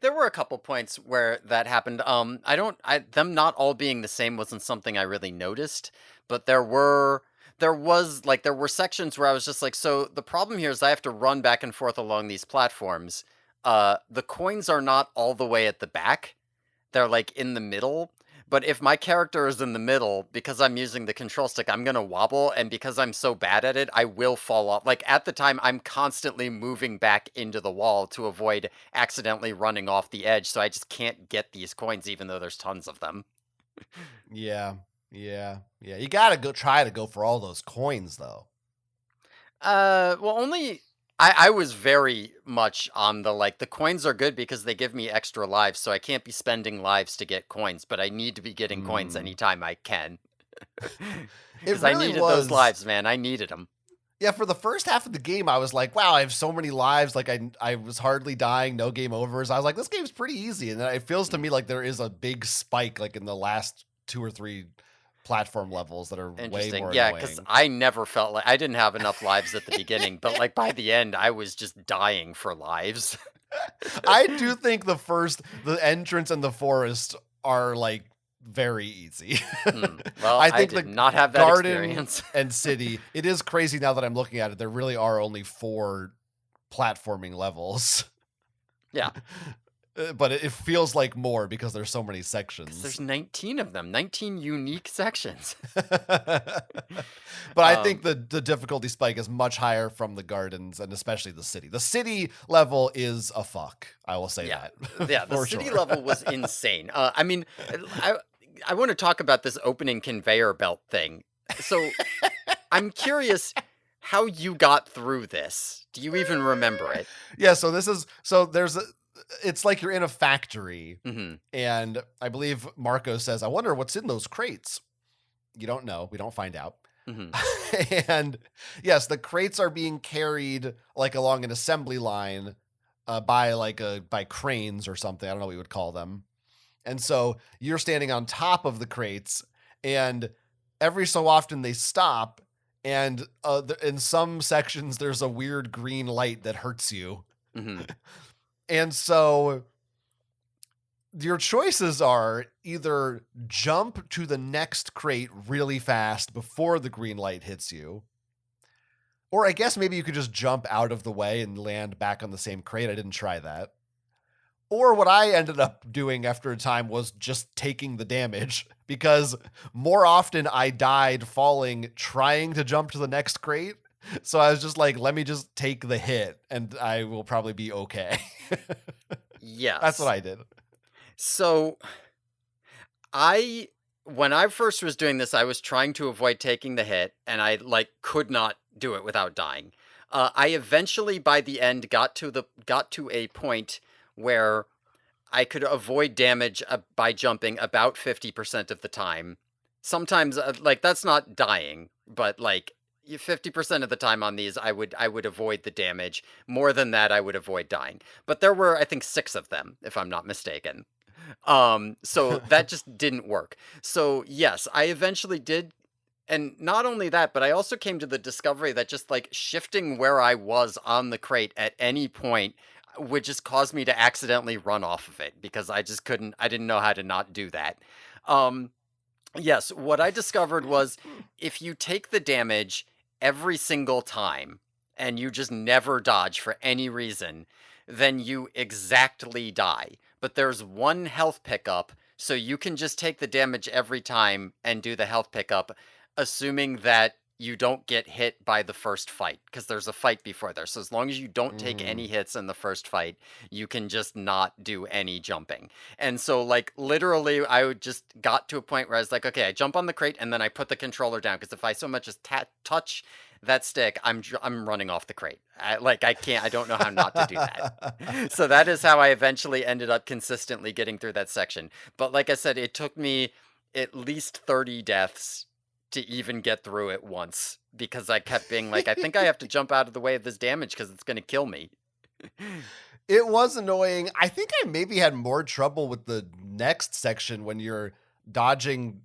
There were a couple points where that happened. I don't, I them not all being the same wasn't something I really noticed, but there were sections where I was just like, so the problem here is I have to run back and forth along these platforms. The coins are not all the way at the back; they're like in the middle. But if my character is in the middle, because I'm using the control stick, I'm gonna wobble, and because I'm so bad at it, I will fall off. Like at the time, I'm constantly moving back into the wall to avoid accidentally running off the edge, so I just can't get these coins, even though there's tons of them. Yeah. Yeah. You got to go try to go for all those coins though. Well, only I was very much on the like the coins are good because they give me extra lives, so I can't be spending lives to get coins, but I need to be getting coins Mm. anytime I can. It Because I really needed those was. lives, man. I needed them. Yeah, for the first half of the game, I was like, "Wow, I have so many lives." Like, I was hardly dying, no game overs. I was like, "This game's pretty easy," and then it feels to me like there is a big spike, like in the last two or three platform levels that are way Interesting. more Yeah, because annoying. I never felt like I didn't have enough lives at the beginning, but like by the end, I was just dying for lives. I do think the entrance and the forest are like very easy. Hmm. Well, I I think did the not have that garden experience. and city. It is crazy now that I'm looking at it. There really are only four platforming levels. Yeah, But it feels like more because there's so many because sections. there's 19 of them, 19 unique sections. But I think Um, the difficulty spike is much higher from the gardens and especially the city. The city level is a fuck. I will say yeah, that yeah. The for city sure. level was insane. I mean, I want to talk about this opening conveyor belt thing. So I'm curious how you got through this. Do you even remember it? Yeah, so this is so there's a it's like you're in a factory Hmm. and I believe Marco says, "I wonder what's in those crates." You don't know. We don't find out. Hmm. And yes, the crates are being carried like along an assembly line by by cranes or something. I don't know what you would call them. And so you're standing on top of the crates, and every so often they stop. And in some sections, there's a weird green light that hurts you. Hmm. And so your choices are either jump to the next crate really fast before the green light hits you, or I guess maybe you could just jump out of the way and land back on the same crate. I didn't try that. Or what I ended up doing after a time was just taking the damage because more often I died falling trying to jump to the next crate. So I was just like, let me just take the hit and I will probably be okay. That's what Yes. I did. So I when I first was doing this, I was trying to avoid taking the hit, and I like could not do it without dying. I eventually, by the end, got to a point where I could avoid damage by jumping about 50% of the time. Sometimes, like that's not dying, but like 50% of the time on these, I would avoid the damage. More than that, I would avoid dying. But there were, I think, six of them, if I'm not mistaken. So that just didn't work. So yes, I eventually did, and not only that, but I also came to the discovery that just like shifting where I was on the crate at any point would just cause me to accidentally run off of it because I didn't know how to not do that. Um Yes, what I discovered was if you take the damage every single time and you just never dodge for any reason, then you exactly die. But there's one health pickup, so you can just take the damage every time and do the health pickup, assuming that you don't get hit by the first fight, because there's a fight before there. So as long as you don't take any Mhm. hits in the first fight, you can just not do any jumping. And so, like, literally, I would just got to a point where I was like, okay, I jump on the crate and then I put the controller down because if I so much as touch that stick, I'm running off the crate. I can't. I don't know how not to do that. So that is how I eventually ended up consistently getting through that section. But like I said, it took me at least 30 deaths to even get through it once because I kept being like, I think I have to jump out of the way of this damage because it's going to kill me. It was annoying. I think I maybe had more trouble with the next section when you're dodging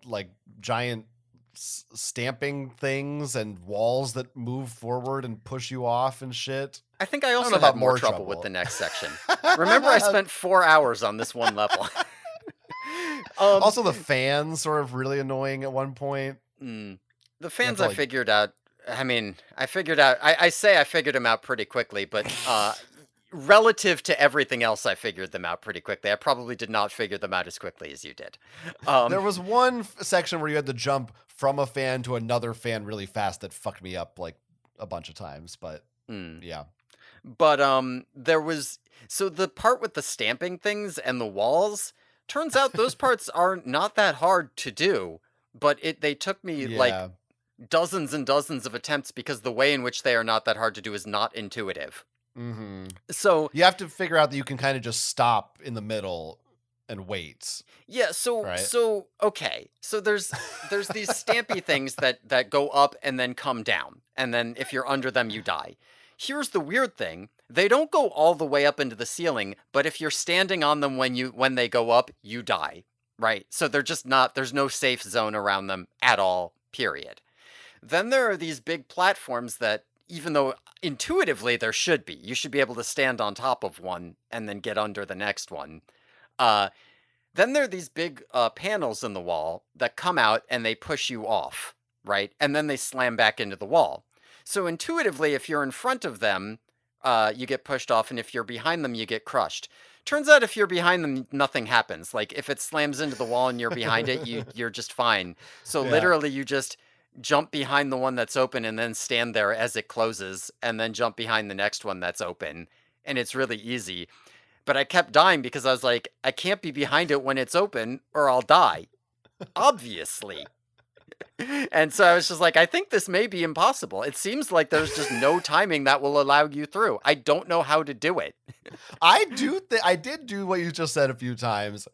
like giant stamping things and walls that move forward and push you off and shit. I think I I don't know also had about more more trouble with the trouble. next section. Remember, I spent 4 hours on this one level. um, Also, the fans sort of really annoying at one point. mm, the You have fans to I like figured out. I mean, I figured out. I say I figured them out pretty quickly, but relative to everything else, I figured them out pretty quickly. I probably did not figure them out as quickly as you did. Um, there was one section where you had to jump from a fan to another fan really fast that fucked me up like a bunch of times, but mm. yeah. But there was so the part with the stamping things and the walls. Turns out those parts are not that hard to do, but they took me like Yeah. dozens and dozens of attempts because the way in which they are not that hard to do is not intuitive. Mhm. So, You have to figure out that you can kind of just stop in the middle and wait, yeah, so right? so okay. So there's these stampy things that go up and then come down. And then if you're under them you die. Here's the weird thing. They don't go all the way up into the ceiling, but if you're standing on them when they go up, you die. Right? So they're just not there's no safe zone around them at all, period. Then there are these big platforms that, even though intuitively there should be, you should be able to stand on top of one and then get under the next one. Uh, then there are these big panels in the wall that come out and they push you off, right? And then they slam back into the wall. So intuitively, if you're in front of them, you get pushed off, and if you're behind them, you get crushed. Turns out if you're behind them, nothing happens. Like if it slams into the wall and you're behind it, you're just fine. So Yeah. literally, you just jump behind the one that's open and then stand there as it closes, and then jump behind the next one that's open, and it's really easy. But I kept dying because I was like, I can't be behind it when it's open or I'll die, obviously. And so I was just like, I think this may be impossible. It seems like there's just no timing that will allow you through. I don't know how to do it. I did do what you just said a few times,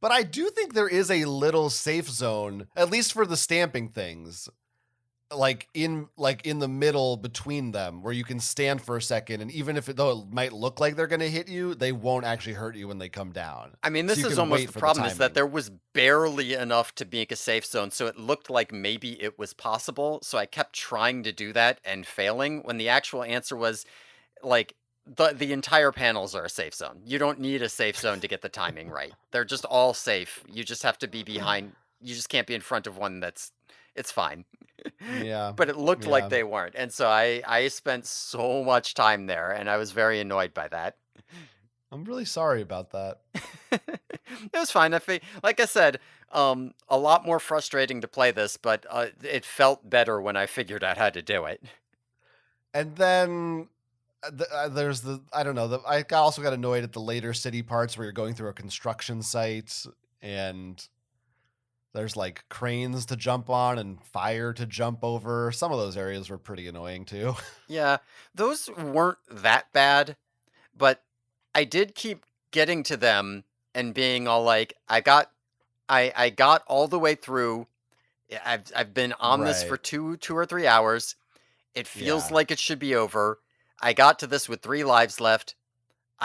but I do think there is a little safe zone, at least for the stamping things, like in the middle between them where you can stand for a second, and even if though it might look like they're gonna hit you, they won't actually hurt you when they come down. I mean, So this you is can almost wait the for the problem is that timing. there was barely enough to make a safe zone. So it looked like maybe it was possible. So I kept trying to do that and failing when the actual answer was like the entire panels are a safe zone. You don't need a safe zone to get the timing right. They're just all safe. You just have to be behind. You just can't be in front of one that's it's fine. Yeah. But it looked like Yeah. they weren't. And so I spent so much time there and I was very annoyed by that. I'm really sorry about that. It was fine. Like I said, a lot more frustrating to play this, but it felt better when I figured out how to do it. And then there's the I don't know. Also got annoyed at the later city parts where you're going through a construction site and there's like cranes to jump on and fire to jump over. Some of those areas were pretty annoying too. Yeah, those weren't that bad, but I did keep getting to them and being all like, I got all the way through. I've been on this for Right. 2 or 3 hours. It feels Yeah. like it should be over. I got to this with 3 lives left.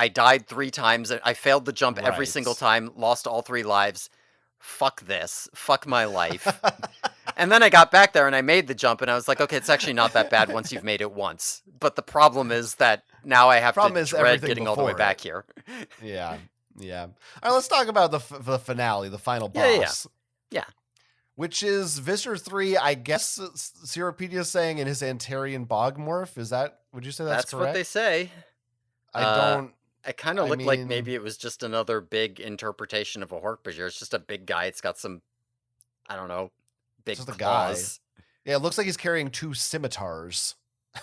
I died 3 times, I failed the jump every single Right. time, lost all 3 lives. Fuck this. Fuck my life. And then I got back there and I made the jump and I was like, "Okay, it's actually not that bad once you've made it once." But the problem is that now I have to Problem is dread everything getting all the way before it. back here. Yeah. Yeah. All right, let's talk about the finale, the final Yeah, yeah, yeah. boss, Yeah, which is Visser 3. I guess Sirapedia's saying in his Antarian Bogmorph. Would you say that's that's what they correct? say. I Uh, don't, it kinda I looked like mean, maybe it was just another big interpretation of a Hork-Bajir. It's just a big guy, it's got some, I don't know, big just a guy. claws. Yeah, it looks like he's carrying two scimitars,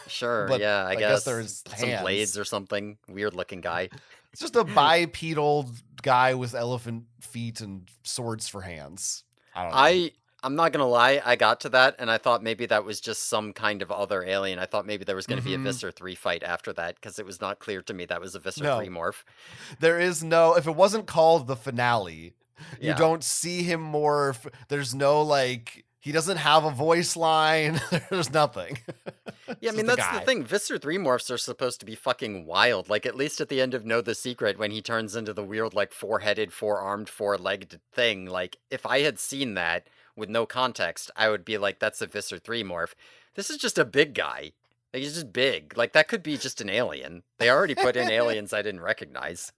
Sure, but yeah, I I guess they're guess. his Some blades hands. or something. Weird looking guy. It's just a bipedal guy with elephant feet and swords for hands. I don't know. I I'm not gonna lie, I got to that and I thought maybe that was just some kind of other alien. I thought maybe there was gonna be a Hmm. Visser 3 fight after that because it was not clear to me that was a Visser 3 No, morph. there is no. If it wasn't called the finale, you Yeah. don't see him morph. There's no like. He doesn't have a voice line. There's nothing. Yeah, It's I mean, just a that's the guy. thing. Visser 3 morphs are supposed to be fucking wild. Like, at least at the end of Know the Secret, when he turns into the weird, like, four-headed, four-armed, four-legged thing, like, if I had seen that with no context, I would be like, that's a Visser 3 morph. This is just a big guy. Like, he's just big. Like, that could be just an alien. They already put in aliens I didn't recognize.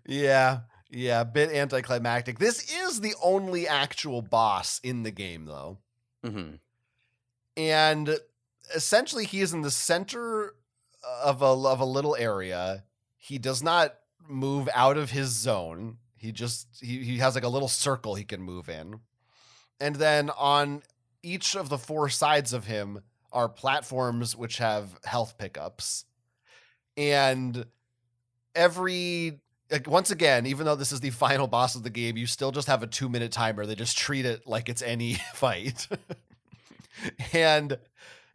Yeah, yeah, a bit anticlimactic. This is the only actual boss in the game, though. Hmm. And essentially he is in the center of a little area. He does not move out of his zone. He has like a little circle he can move in. And then on each of the four sides of him are platforms which have health pickups. And every like, once again, even though this is the final boss of the game, you still just have a 2-minute timer. They just treat it like it's any fight. And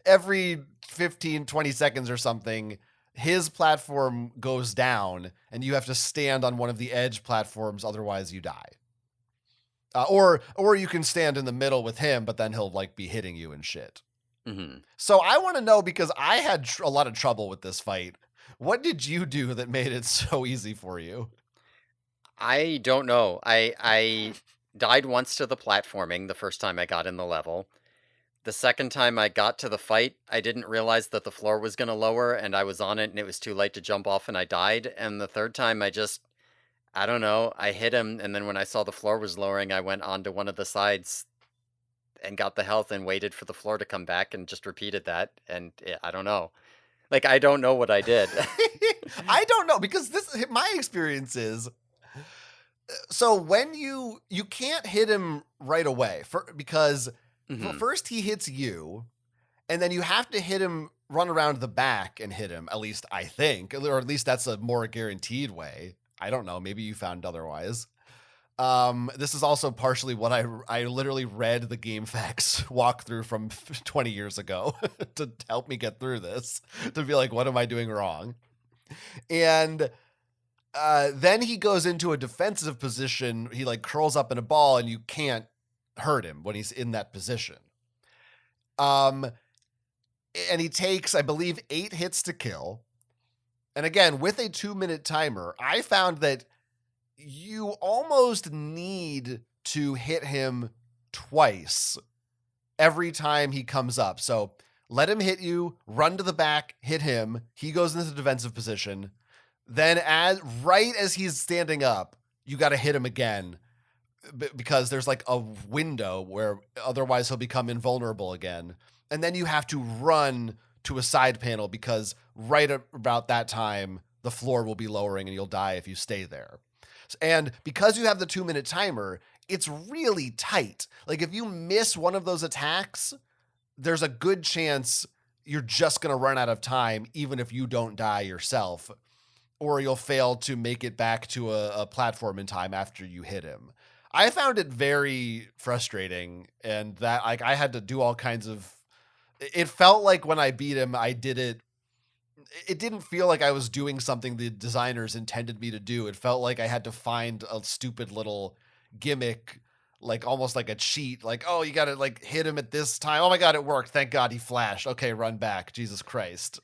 every 15, 20 seconds or something, his platform goes down and you have to stand on one of the edge platforms, otherwise you die. Or you can stand in the middle with him, but then he'll like be hitting you and shit. Hmm. So I want to know, because I had a lot of trouble with this fight. What did you do that made it so easy for you? I don't know. I died once to the platforming the first time I got in the level. The second time I got to the fight, I didn't realize that the floor was gonna lower, and I was on it, and it was too late to jump off, and I died, and the third time I don't know, I hit him, and then when I saw the floor was lowering, I went onto one of the sides and got the health and waited for the floor to come back and just repeated that, and I don't know. Like, I don't know what I did. I don't know, because this my experience is, so when you can't hit him right away because Mhm, first he hits you, and then you have to hit him, run around the back and hit him, at least I think, or at least that's a more guaranteed way. I don't know, maybe you found otherwise. This is also partially what I literally read the game facts walkthrough from 20 years ago to help me get through this, to be like, what am I doing wrong? And then he goes into a defensive position. He like curls up in a ball, and you can't hurt him when he's in that position. Um, and he takes, I believe, 8 hits to kill. And again, with a 2-minute timer, I found that you almost need to hit him twice every time he comes up. So let him hit you, run to the back, hit him. He goes into the defensive position. Then, as right as he's standing up, you got to hit him again, because there's like a window where otherwise he'll become invulnerable again. And then you have to run to a side panel, because right about that time, the floor will be lowering and you'll die if you stay there. And because you have the 2-minute timer, it's really tight. Like, if you miss one of those attacks, there's a good chance you're just going to run out of time, even if you don't die yourself, or you'll fail to make it back to a platform in time after you hit him. I found it very frustrating, and that like I had to do all kinds of. It felt like when I beat him, I did it. It didn't feel like I was doing something the designers intended me to do. It felt like I had to find a stupid little gimmick, like almost like a cheat. Like, oh, you got to like hit him at this time. Oh my god, it worked. Thank God he flashed. Okay, run back. Jesus Christ.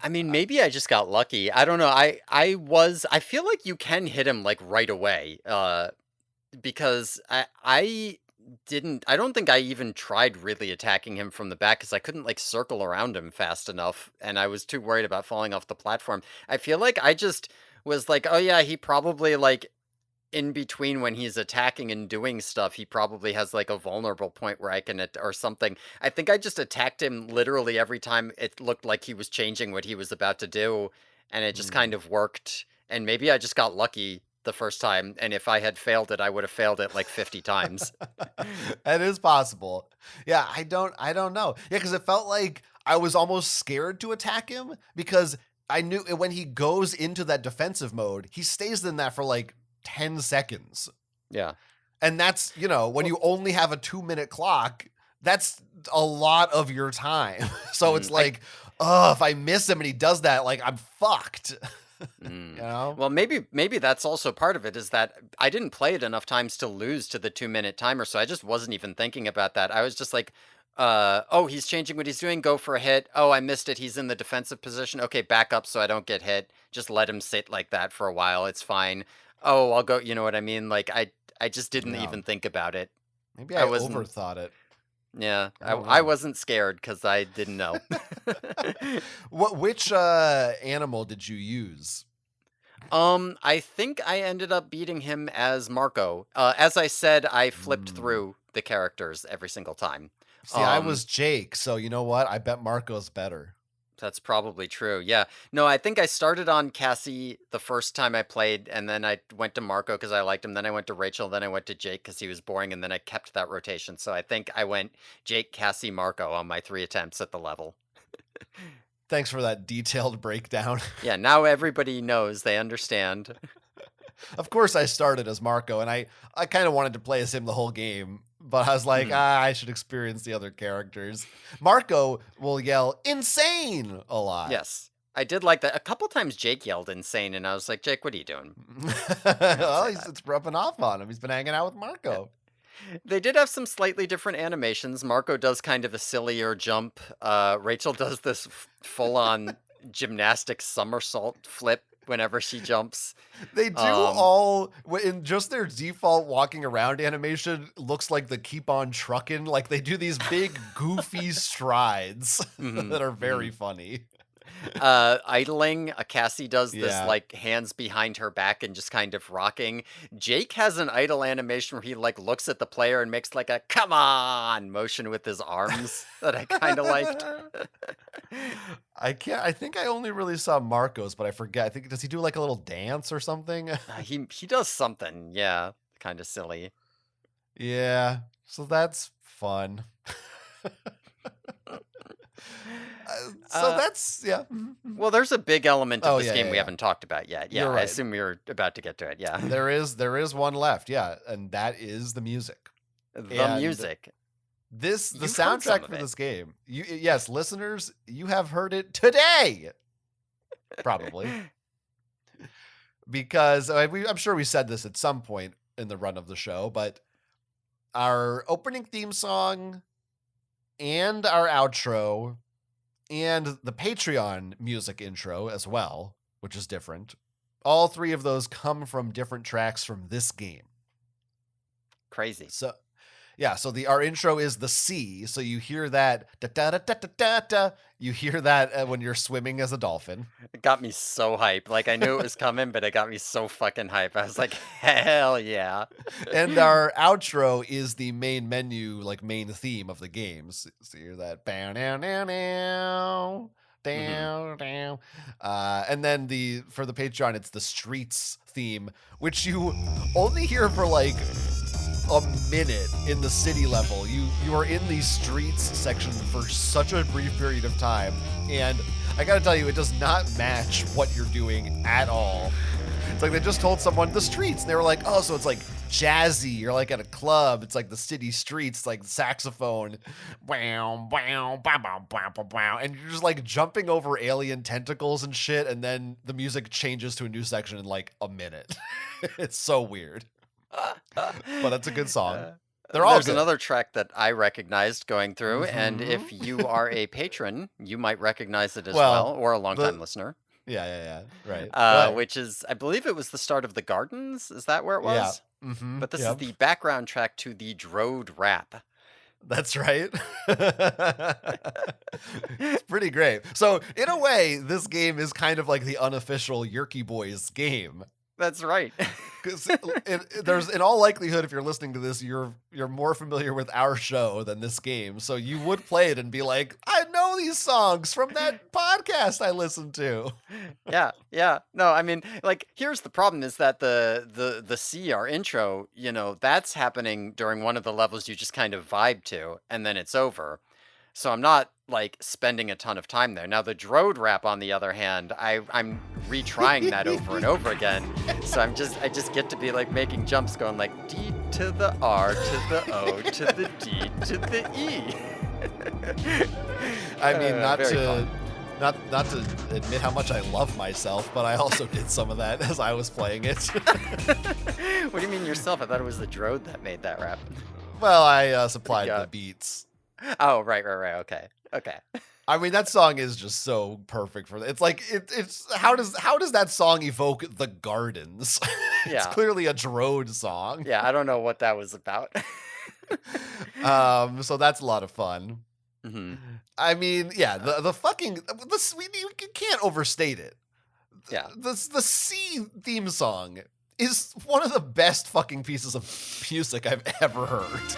I mean, maybe I just got lucky. I don't know. I feel like you can hit him like right away. Because I don't think I even tried really attacking him from the back because I couldn't like circle around him fast enough, and I was too worried about falling off the platform. I feel like I just was like, oh yeah, he probably like in between when he's attacking and doing stuff, he probably has like a vulnerable point where I can or something. I think I just attacked him literally every time it looked like he was changing what he was about to do, and it just kind Hmm. of worked. And maybe I just got lucky the first time, and if I had failed it, I would have failed it like 50 times. That is possible. Yeah, I don't know. Yeah, because it felt like I was almost scared to attack him because I knew when he goes into that defensive mode, he stays in that for like 10 seconds. Yeah. And that's, when Well, you only have a 2-minute clock, that's a lot of your time. So it's I like, oh, if I miss him and he does that, like I'm fucked. you Mm. know? Well, maybe that's also part of it is that I didn't play it enough times to lose to the 2-minute timer, so I just wasn't even thinking about that. I was just like, oh, he's changing what he's doing, go for a hit. Oh, I missed it. He's in the defensive position. Okay, back up so I don't get hit. Just let him sit like that for a while. It's fine. Oh, I'll go, you know what I mean? Like I just didn't Yeah. even think about it. Maybe I I wasn't overthought it. yeah, I don't I know. wasn't scared cuz I didn't know. Which animal did you use? I think I ended up beating him as Marco. As I said, I flipped Mm. through the characters every single time. See, I Um, was Jake, so you know what? I bet Marco's better. that's probably true. Yeah. No, I think I started on Cassie the first time I played, and then I went to Marco because I liked him. Then I went to Rachel. Then I went to Jake because he was boring, and then I kept that rotation. So I think I went Jake, Cassie, Marco on my 3 attempts at the level. Thanks for that detailed breakdown. Yeah. Now everybody knows. They understand. Of course, I started as Marco, and I kind of wanted to play as him the whole game, but I was like, Mhm. I should experience the other characters. Marco will yell "insane" a lot. Yes. I did like that. A couple times Jake yelled insane, and I was like, Jake, what are you doing? Don't Well, say that. it's rubbing off on him. He's been hanging out with Yeah. Marco. They did have some slightly different animations. Marco does kind of a sillier jump. Rachel does this full on gymnastic somersault flip whenever she jumps. They do Um, all in just their default walking around animation looks like the keep on trucking. Like they do these big goofy strides mhm, that are very mhm. funny. Idling, Cassie does this Yeah. like hands behind her back and just kind of rocking. Jake has an idle animation where he like looks at the player and makes like a come on motion with his arms that I kind of liked. I think I only really saw Marcos, but I forget. I think does he do like a little dance or something? He does something, yeah, kind of silly. Yeah. So that's fun. So Uh, that's yeah. Mhm, mhm. well, there's a big element of Oh this yeah, game yeah, we yeah. haven't talked about yet. Yeah, You're I right. assume you're about to get to it. Yeah, There is one left. Yeah, and that is the music. the And music. the You've heard some soundtrack of for it. this game. Yes, listeners, you have heard it today, probably because I'm sure we said this at some point in the run of the show, but our opening theme song and our outro and the Patreon music intro as well, which is different. All three of those come from different tracks from this game. Crazy. So yeah, so the our intro is the sea. So you hear that da da da da da da. Da. You hear that when you're swimming as a dolphin. It got me so hype. Like I knew it was coming, but it got me so fucking hype. I was like, hell yeah. And our outro is the main menu, like main theme of the games. So you hear that down down down down hmm down down. And then for the Patreon, it's the streets theme, which you only hear for like a minute in the city level. You are in the streets section for such a brief period of time, and I gotta tell you, it does not match what you're doing at all. It's like they just told someone the streets, and they were like, oh, so it's like jazzy. You're like at a club. It's like the city streets, like saxophone, wow, wow, bow, bow, bow, bow, bow, and you're just like jumping over alien tentacles and shit, and then the music changes to a new section in like a minute. It's so weird. but it's a good song. Uh, They're all there's good. another track that I recognized going through, and Mhm. if you are a patron, you might recognize it as well, Well, or a longtime the listener. yeah, right. Go ahead. Which is, I believe it was the start of the Gardens. Is that where it Yeah. was? Mhm. But this is Yep. the background track to the Drode rap. That's right. It's pretty great. So, in a way, this game is kind of like the unofficial Yerky Boys game. That's right. 'Cause there's in all likelihood, if you're listening to this, you're more familiar with our show than this game, so you would play it and be like, "I know these songs from that podcast I listened to." Yeah, yeah. No, I mean, like, here's the problem is that the C, our intro, that's happening during one of the levels you just kind of vibe to, and then it's over. So I'm not like spending a ton of time there. Now the Drode rap, on the other hand, I'm retrying that over and over again. So I just get to be like making jumps, going like D to the R to the O to the D to the E. I mean, Very fun. not to admit how much I love myself, but I also did some of that as I was playing it. What do you mean yourself? I thought it was the Drode that made that rap. Well, I What do you supplied the got? beats. Oh, right. Okay. Okay. I mean, that song is just so perfect for that. It's like it's how does that song evoke the gardens? It's Yeah. clearly a Drode song. Yeah, I don't know what that was about. So that's a lot of fun. Mhm. I mean, yeah, the fucking you can't overstate it. Yeah. The C theme song is one of the best fucking pieces of music I've ever heard.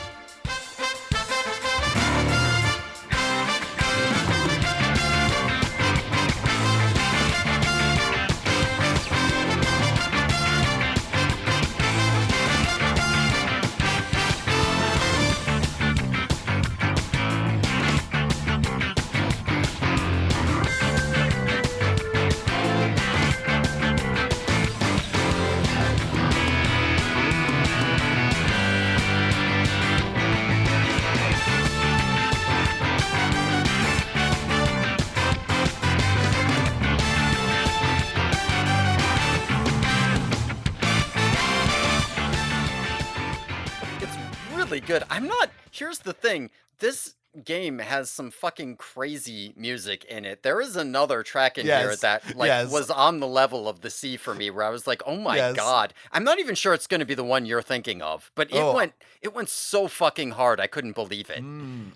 It's really good. Here's the thing. This game has some fucking crazy music in it. There is another track in here Yes, that like yes, was on the level of the C for me where I was like, "Oh my yes. god." I'm not even sure it's going to be the one you're thinking of, but Oh, it went so fucking hard. I couldn't believe it.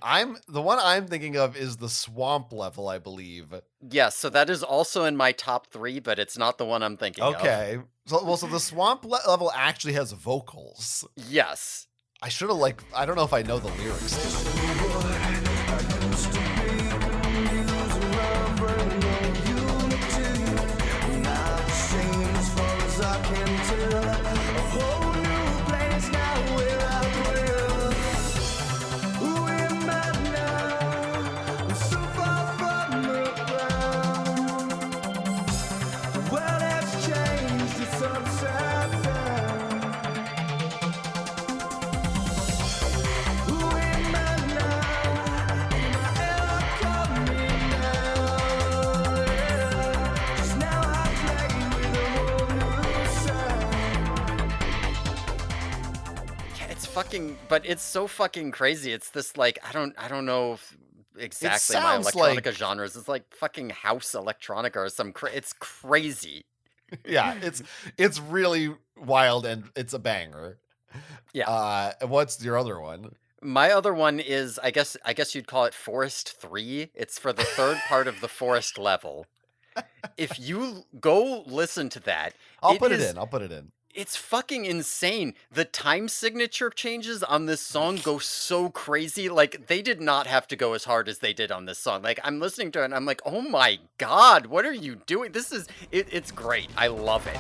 I'm the one I'm thinking of is the swamp level, I believe. Yes, so that is also in my top 3, but it's not the one I'm thinking of. Okay. So the swamp level actually has vocals. Yes. I should have I don't know if I know the lyrics. Yeah, but it's so fucking crazy. It's this like I don't know if It exactly my sounds electronica like genres. It's like fucking house electronica or it's crazy. yeah, it's really wild and it's a banger. Yeah. What's your other one? My other one is I guess you'd call it Forest 3. It's for the third part of the forest level. If you go listen to that, I'll it put it is in. I'll put it in. it's fucking insane. The time signature changes on this song go so crazy. Like they did not have to go as hard as they did on this song. Like I'm listening to it and I'm like, "Oh my god, what are you doing? It's great. I love it."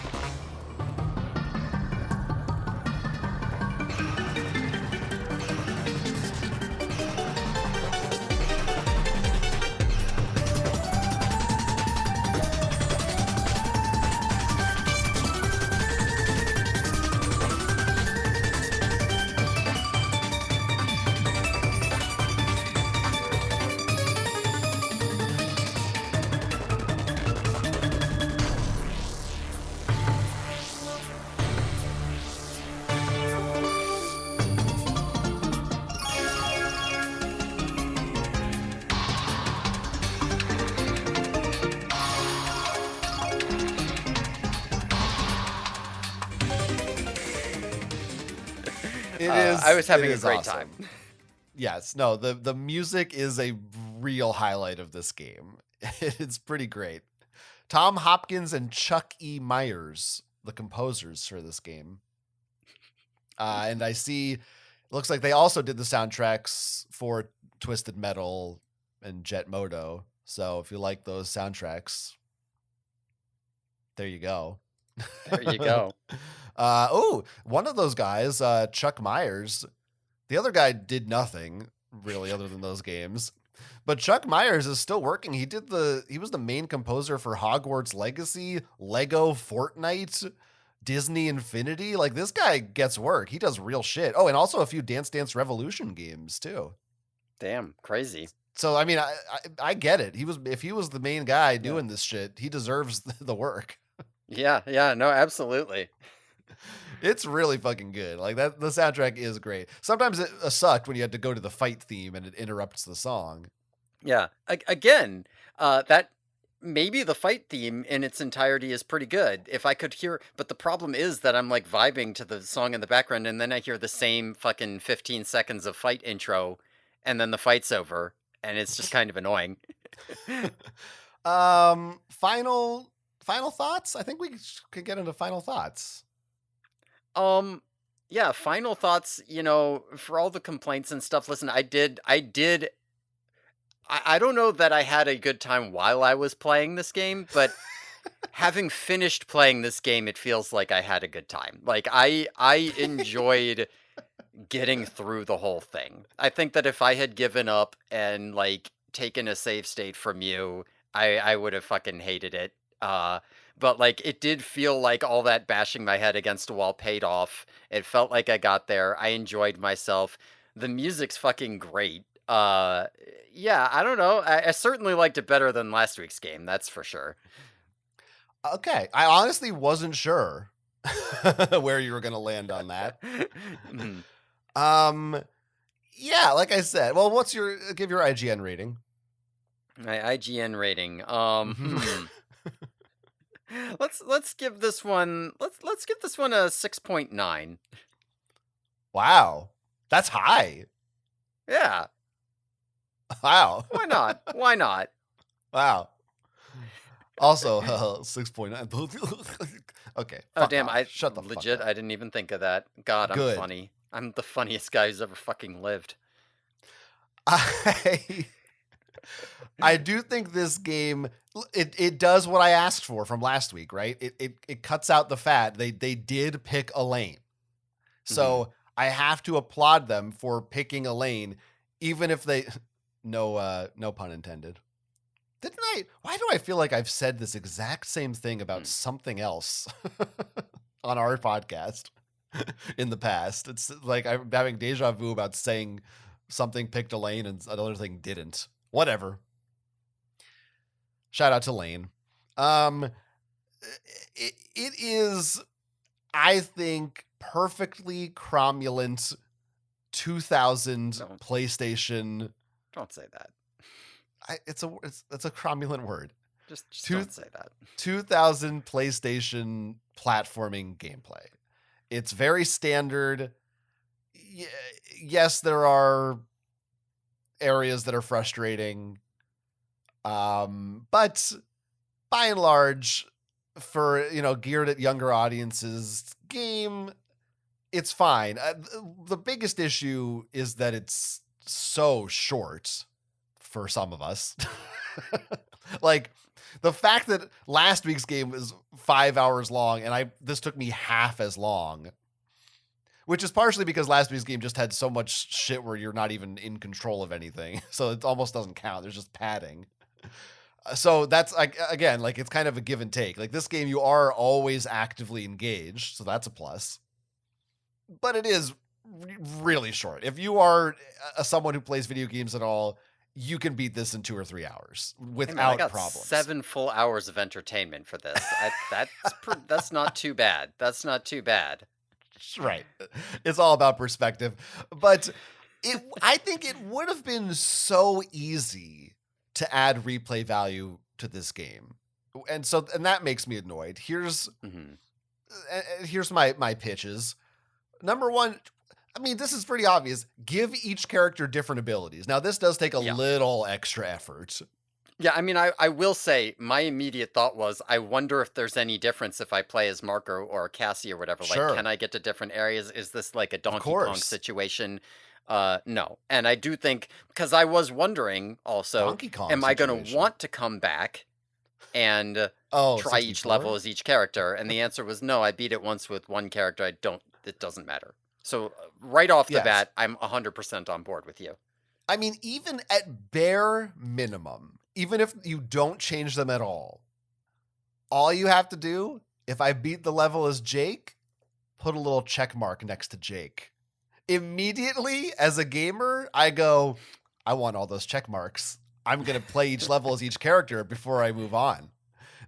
I was It having a is great time. awesome. Yes, no, the music is a real highlight of this game. It's pretty great. Tom Hopkins and Chuck E. Myers, the composers for this game. And I see, looks like they also did the soundtracks for Twisted Metal and Jet Moto. So if you like those soundtracks, there you go. There you go. One of those guys, Chuck Myers, the other guy did nothing really other than those games. But Chuck Myers is still working. He was the main composer for Hogwarts Legacy, Lego Fortnite, Disney Infinity. Like, this guy gets work. He does real shit. Oh, and also a few Dance Dance Revolution games too. Damn, crazy. So I mean, I get it. If he was the main guy Yeah. doing this shit, he deserves the work. Yeah, no, absolutely. It's really fucking good. Like, that, the soundtrack is great. Sometimes it sucked when you had to go to the fight theme and it interrupts the song. Yeah. Again, that maybe the fight theme in its entirety is pretty good. If I could hear, but the problem is that I'm like vibing to the song in the background, and then I hear the same fucking 15 seconds of fight intro, and then the fight's over, and it's just kind of annoying. Final thoughts. I think we could get into final thoughts. Um, yeah, final thoughts, for all the complaints and stuff. Listen, I don't know that I had a good time while I was playing this game, but having finished playing this game, it feels like I had a good time. Like, I enjoyed getting through the whole thing. I think that if I had given up and like taken a save state from you, I would have fucking hated it. But like it did feel like all that bashing my head against a wall paid off. It felt like I got there. I enjoyed myself. The music's fucking great. Yeah, I don't know. I certainly liked it better than last week's game, that's for sure. Okay, I honestly wasn't sure where you were going to land on that. Mhm. Um, yeah, like I said. Well, give your IGN rating? My IGN rating. Mhm. Let's give this one let's give this one a 6.9. Wow, that's high. Yeah, Wow, why not? Why not? wow. Also, 6.9. Okay, Oh fuck damn, off. I Shut the fuck legit up. I didn't even think of that. God, I'm Good. funny. I'm the funniest guy who's ever fucking lived. I I do think this game, it does what I asked for from last week, right? It cuts out the fat. They did pick a lane. Mhm. So I have to applaud them for picking a lane, even if they no pun intended. Didn't I? Why do I feel like I've said this exact same thing about Hmm. something else on our podcast in the past? It's like I'm having deja vu about saying something picked a lane and another thing didn't. Whatever. Shout out to Lane. Um, it is, I think, perfectly cromulent 2000 Don't PlayStation. don't say that. It's a cromulent word. Just Two, don't say that. 2000 PlayStation platforming gameplay. It's very standard. Yes, there are areas that are frustrating. But by and large, for, geared at younger audiences game, it's fine. The biggest issue is that it's so short for some of us. Like, the fact that last week's game was 5 hours long and this took me half as long, which is partially because last week's game just had so much shit where you're not even in control of anything. So it almost doesn't count. There's just padding. So that's like, again, like, it's kind of a give and take. Like, this game, you are always actively engaged, so that's a plus. But it is really short. If you are someone who plays video games at all, you can beat this in 2 or 3 hours Hey man, I without got problems. 7 full hours of entertainment for this. That's not too bad. That's not too bad. Right. It's all about perspective. But I think it would have been so easy to add replay value to this game. And that makes me annoyed. Mhm. Here's my pitches. Number one, I mean, this is pretty obvious. Give each character different abilities. Now, this does take a Yeah. little extra effort. Yeah, I mean, I will say my immediate thought was, I wonder if there's any difference if I play as Marco or Cassie or whatever. Like, can Sure, I get to different areas? Is this like a of Donkey Kong course. situation? No. And I do think, because I was wondering also, Donkey Kong am I going to situation. want to come back and Oh, try each level 64. as each character? And the answer was no. I beat it once with one character. It doesn't matter. So right off the Yes. bat, I'm 100% on board with you. I mean, even at bare minimum, even if you don't change them at all you have to do, if I beat the level as Jake, put a little check mark next to Jake. Immediately, as a gamer, I go, I want all those check marks. I'm going to play each level as each character before I move on.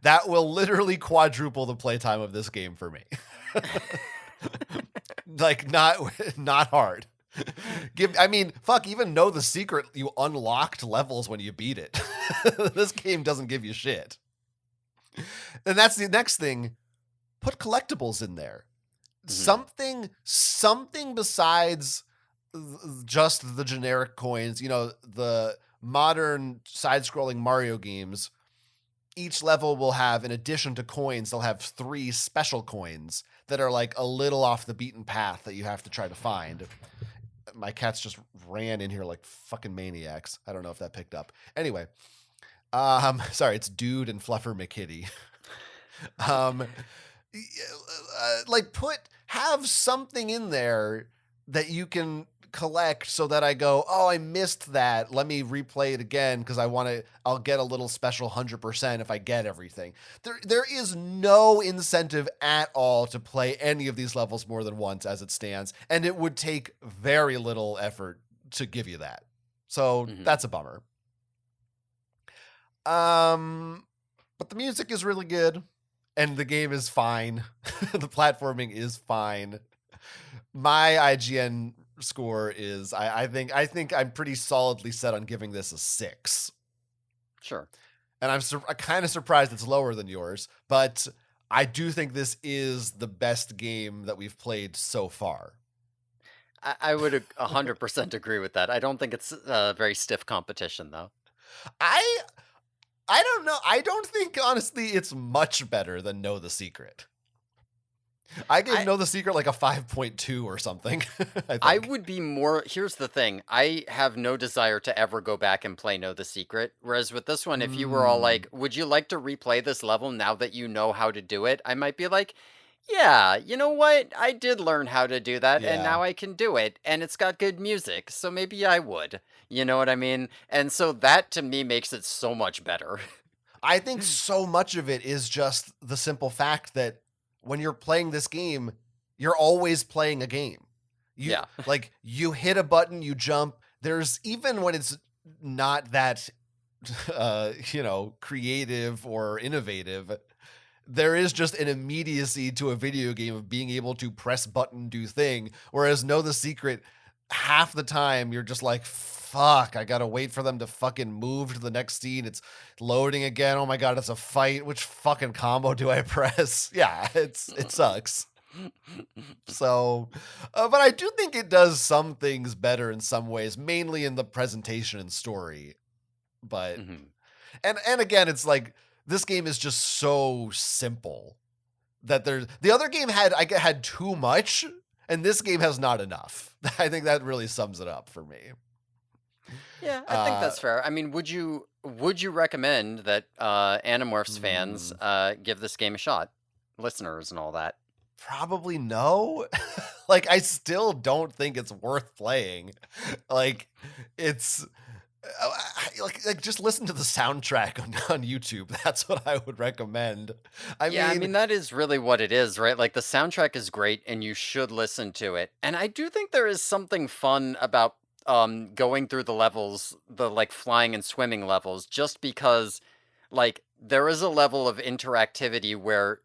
That will literally quadruple the playtime of this game for me. Like not hard. I mean, fuck, even know the secret, you unlocked levels when you beat it. This game doesn't give you shit. And that's the next thing. Put collectibles in there. Mhm. Something besides just the generic coins, the modern side-scrolling Mario games. Each level will have, in addition to coins, they'll have 3 special coins that are like a little off the beaten path that you have to try to find. My cats just ran in here like fucking maniacs. I don't know if that picked up. Anyway, sorry, it's Dude and Fluffer McKitty. um, like have something in there that you can collect so that I go, oh, I missed that. Let me replay it again because I'll get a little special 100% if I get everything. There is no incentive at all to play any of these levels more than once as it stands, and it would take very little effort to give you that. So Mhm. that's a bummer. Um, but the music is really good and the game is fine. The platforming is fine. My IGN score is I think I'm pretty solidly set on giving this a 6. Sure. And I'm kind of surprised it's lower than yours, but I do think this is the best game that we've played so far. I would 100% agree with that. I don't think it's a very stiff competition, though. I I don't know. I don't think honestly it's much better than Know the Secret. I gave I Know the Secret like a 5.2 or something, I I think. would be more. Here's the thing. I have no desire to ever go back and play Know the Secret. Whereas with this one, if you were all Mm, like, "Would you like to replay this level now that you know how to do it?" I might be like, "Yeah, you know what? I did learn how to do that, and yeah. now I can do it, and it's got good music, so maybe I would." You know what I mean? And so that to me makes it so much better. I think so much of it is just the simple fact that when you're playing this game, you're always playing a game. Yeah. You hit a button, you jump. There's even when it's not that creative or innovative, there is just an immediacy to a video game of being able to press button, do thing. Whereas Know the Secret, half the time you're just like, fuck, I gotta wait for them to fucking move to the next scene. It's loading again. Oh my god, it's a fight. Which fucking combo do I press? Yeah, it sucks. So, but I do think it does some things better in some ways, mainly in the presentation and story. But Mhm. and again, it's like this game is just so simple that the other game had too much, and this game has not enough. I think that really sums it up for me. Yeah, I think Uh, that's fair. I mean, would you recommend that Animorphs fans hmm, give this game a shot? Listeners and all that. Probably no. Like, I still don't think it's worth playing. Like, it's like just listen to the soundtrack on YouTube. That's what I would recommend. I Yeah, I mean, mean that is really what it is, right? Like the soundtrack is great and you should listen to it. And I do think there is something fun about going through the levels, the like flying and swimming levels just because like there is a level of interactivity where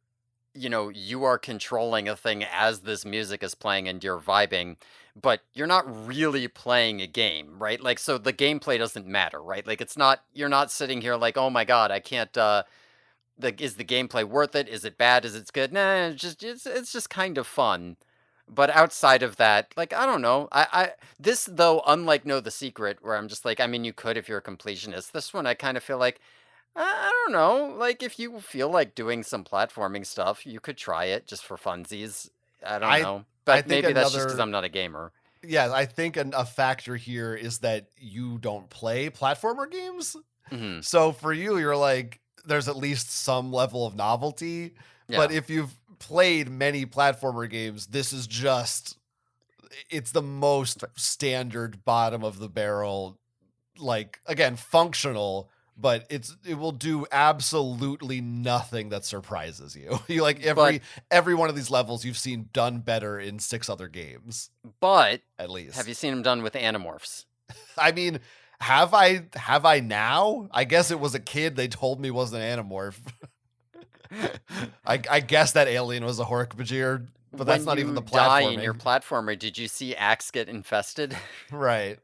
you are controlling a thing as this music is playing and you're vibing, but you're not really playing a game, right? Like, so the gameplay doesn't matter, right? Like, you're not sitting here like, oh my God, I can't, is the gameplay worth it? Is it bad? Is it good? Nah, it's just kind of fun. But outside of that, like, I don't know. This though, unlike Know the Secret, where I'm just like, I mean, you could if you're a completionist. This one, I kind of feel like, I don't know. Like, if you feel like doing some platforming stuff, you could try it just for funsies. I don't I know. I But think maybe that's just because another I'm not a gamer. yeah, I think a factor here is that you don't play platformer games. Hmm. So for you, you're like, there's at least some level of novelty. But Yeah. if you've played many platformer games, this is just it's the most But standard bottom of the barrel, like again, functional, but it will do absolutely nothing that surprises you. You like but every one of these levels you've seen done better in 6 other games, but at have you least. seen him done with Animorphs? I mean, have I now? I guess it was a kid they told me was an Animorph. I guess that alien was a Hork-Bajir, but that's When not even you the die in your platforming. platformer, did you see Axe get infested? Right.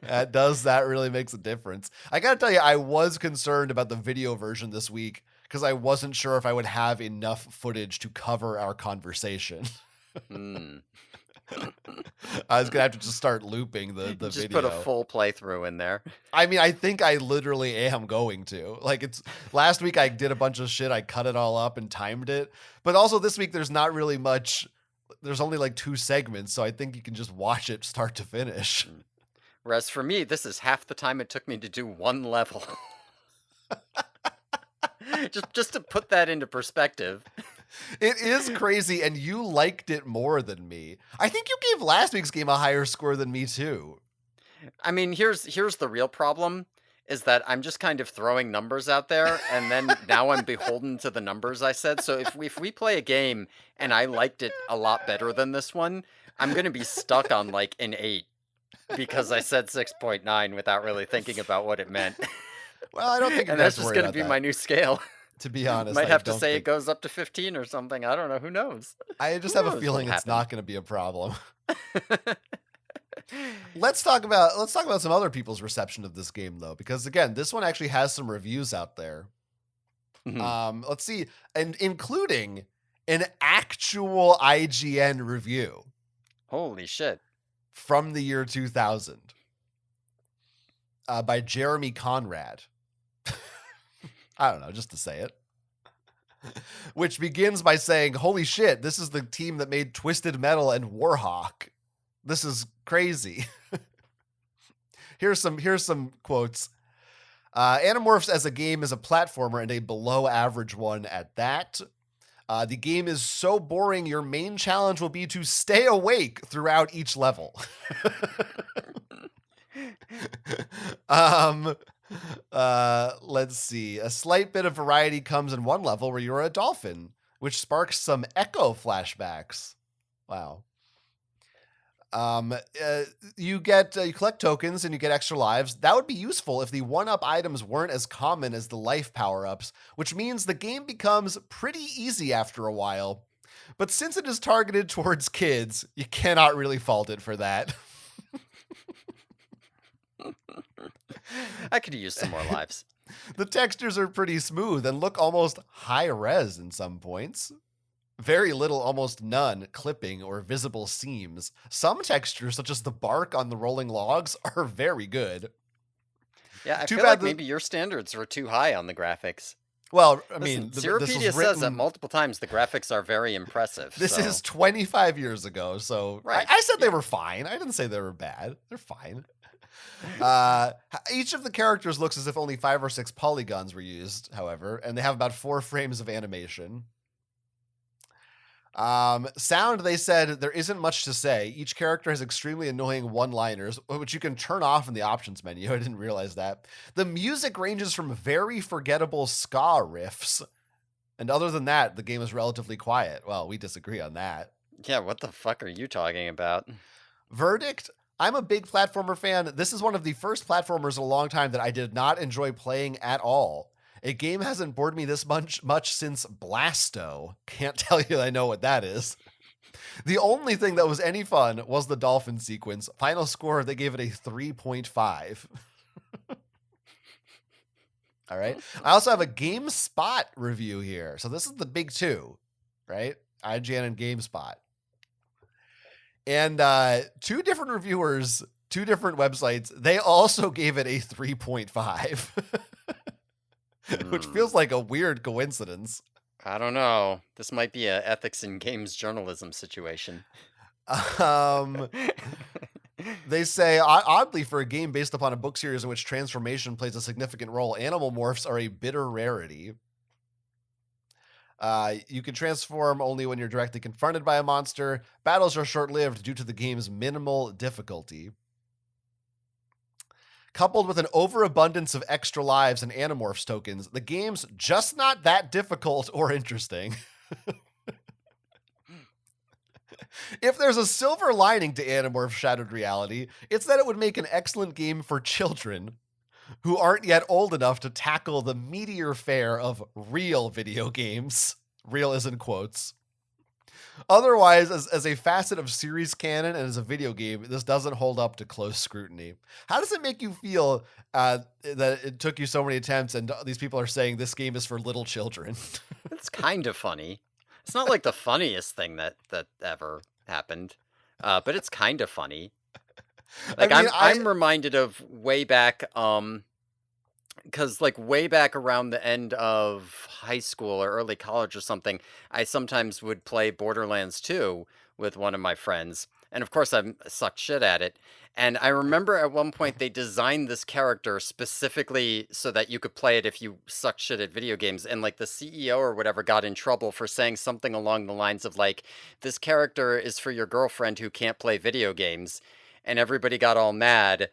That really makes a difference. I gotta tell you, I was concerned about the video version this week because I wasn't sure if I would have enough footage to cover our conversation. Hmm. I was gonna have to just start looping the Just put a video. full playthrough in there. I mean, I think I literally am going to. Like it's last week I did a bunch of shit, I cut it all up and timed it. But also this week there's not really much. There's only like 2 segments, so I think you can just watch it start to finish. Mm. Whereas for me, this is half the time it took me to do one level. Just to put that into perspective. It is crazy, and you liked it more than me. I think you gave last week's game a higher score than me too. I mean, here's the real problem is that I'm just kind of throwing numbers out there and then now I'm beholden to the numbers I said. So if we play a game and I liked it a lot better than this one, I'm going to be stuck on like an 8 because I said 6.9 without really thinking about what it meant. Well, I don't think you're And gonna have that's to just worry going to about be that. my new scale. To be honest, Might I have to don't say it think. goes up to 15 or something. I don't know. Who knows? I just Who have a knows feeling what'll it's happen? not gonna be a problem. Let's talk about some other people's reception of this game though, because again, this one actually has some reviews out there. Mhm. Let's see, and including an actual IGN review Holy shit. from the year 2000 by Jeremy Conrad. I don't know, just to say it. Which begins by saying, "Holy shit, this is the team that made Twisted Metal and Warhawk. This is crazy." Here's some quotes. Animorphs as a game is a platformer and a below average one at that. The game is so boring, your main challenge will be to stay awake throughout each level. um, let's see. A slight bit of variety comes in one level where you're a dolphin, which sparks some echo flashbacks. Wow. Um, uh, you collect tokens and you get extra lives. That would be useful if the one-up items weren't as common as the life power-ups, which means the game becomes pretty easy after a while. But since it is targeted towards kids, you cannot really fault it for that. I could use some more lives. The textures are pretty smooth and look almost high res in some points. Very little, almost none, clipping or visible seams. Some textures, such as the bark on the rolling logs, are very good. Yeah, I Too feel bad like the. maybe your standards were too high on the graphics. Well, I Listen, mean, this was Zeropedia says that written. multiple times the graphics are very impressive, This is so 25 years ago, so I, right, I said they yeah. were fine. I didn't say they were bad. They're fine. Each of the characters looks as if only 5 or 6 polygons were used, however, and they have about 4 frames of animation. Sound, they said there isn't much to say. Each character has extremely annoying one-liners, which you can turn off in the options menu. I didn't realize that. The music ranges from very forgettable ska riffs, and other than that, the game is relatively quiet. Well, we disagree on that. Yeah, what the fuck are you talking about? Verdict: I'm a big platformer fan. This is one of the first platformers in a long time that I did not enjoy playing at all. A game hasn't bored me this much since Blasto. Can't tell you I know what that is. The only thing that was any fun was the dolphin sequence. Final score, they gave it a 3.5. All right. I also have a GameSpot review here. So this is the big two, right? IGN and GameSpot. And two different reviewers, two different websites, they also gave it a 3.5, which Hmm. feels like a weird coincidence. I don't know. This might be a ethics in games journalism situation. Um, they say, oddly, for a game based upon a book series in which transformation plays a significant role, animal morphs are a bitter rarity. You can transform only when you're directly confronted by a monster. Battles are short lived due to the game's minimal difficulty. Coupled with an overabundance of extra lives and Animorphs tokens, the game's just not that difficult or interesting. If there's a silver lining to Animorphs Shattered Reality, it's that it would make an excellent game for children who aren't yet old enough to tackle the meteor fare of real video games. Real is in quotes. Otherwise, as a facet of series canon and as a video game, this doesn't hold up to close scrutiny. How does it make you feel that it took you so many attempts and these people are saying this game is for little children? It's kind of funny. It's not like the funniest thing that ever happened, but it's kind of funny. I Like mean, I'm reminded of way back, because like way back around the end of high school or early college or something, I sometimes would play Borderlands 2 with one of my friends. And of course, I sucked shit at it. And I remember at one point they designed this character specifically so that you could play it if you suck shit at video games. And like the CEO or whatever got in trouble for saying something along the lines of like, this character is for your girlfriend who can't play video games. And everybody got all mad.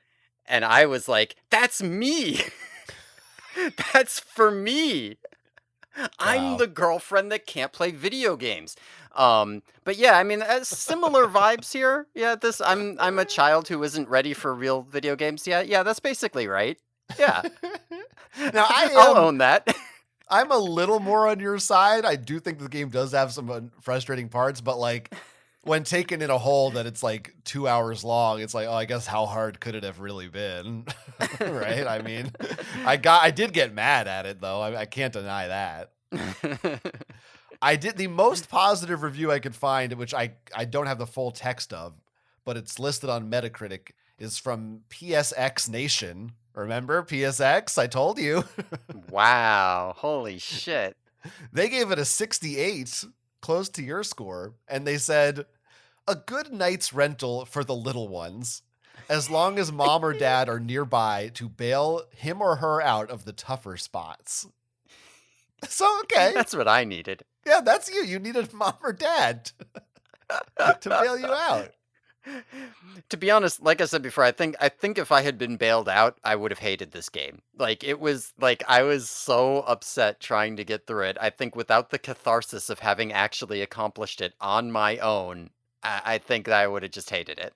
And I was like, that's me. That's for me. I'm wow. the girlfriend that can't play video games. But yeah, I mean, similar vibes here. Yeah, this I'm a child who isn't ready for real video games yet. Yeah, that's basically right. Yeah, Now I'll own that. I'm a little more on your side. I do think the game does have some frustrating parts, but like when taken in a whole that it's like 2 hours long, it's like, oh, I guess how hard could it have really been? Right? I mean, I did get mad at it though. I can't deny that. I did the most positive review I could find, which I don't have the full text of, but it's listed on Metacritic, is from PSX Nation. Remember PSX? I told you. Wow, holy shit. They gave it a 68, close to your score, and they said, a good night's rental for the little ones, as long as mom or dad are nearby to bail him or her out of the tougher spots. So, okay. That's what I needed. Yeah, that's you. You needed mom or dad to bail you out. To be honest, like I said before, I think if I had been bailed out, I would have hated this game. Like it was like I was so upset trying to get through it. I think without the catharsis of having actually accomplished it on my own, I think that I would have just hated it.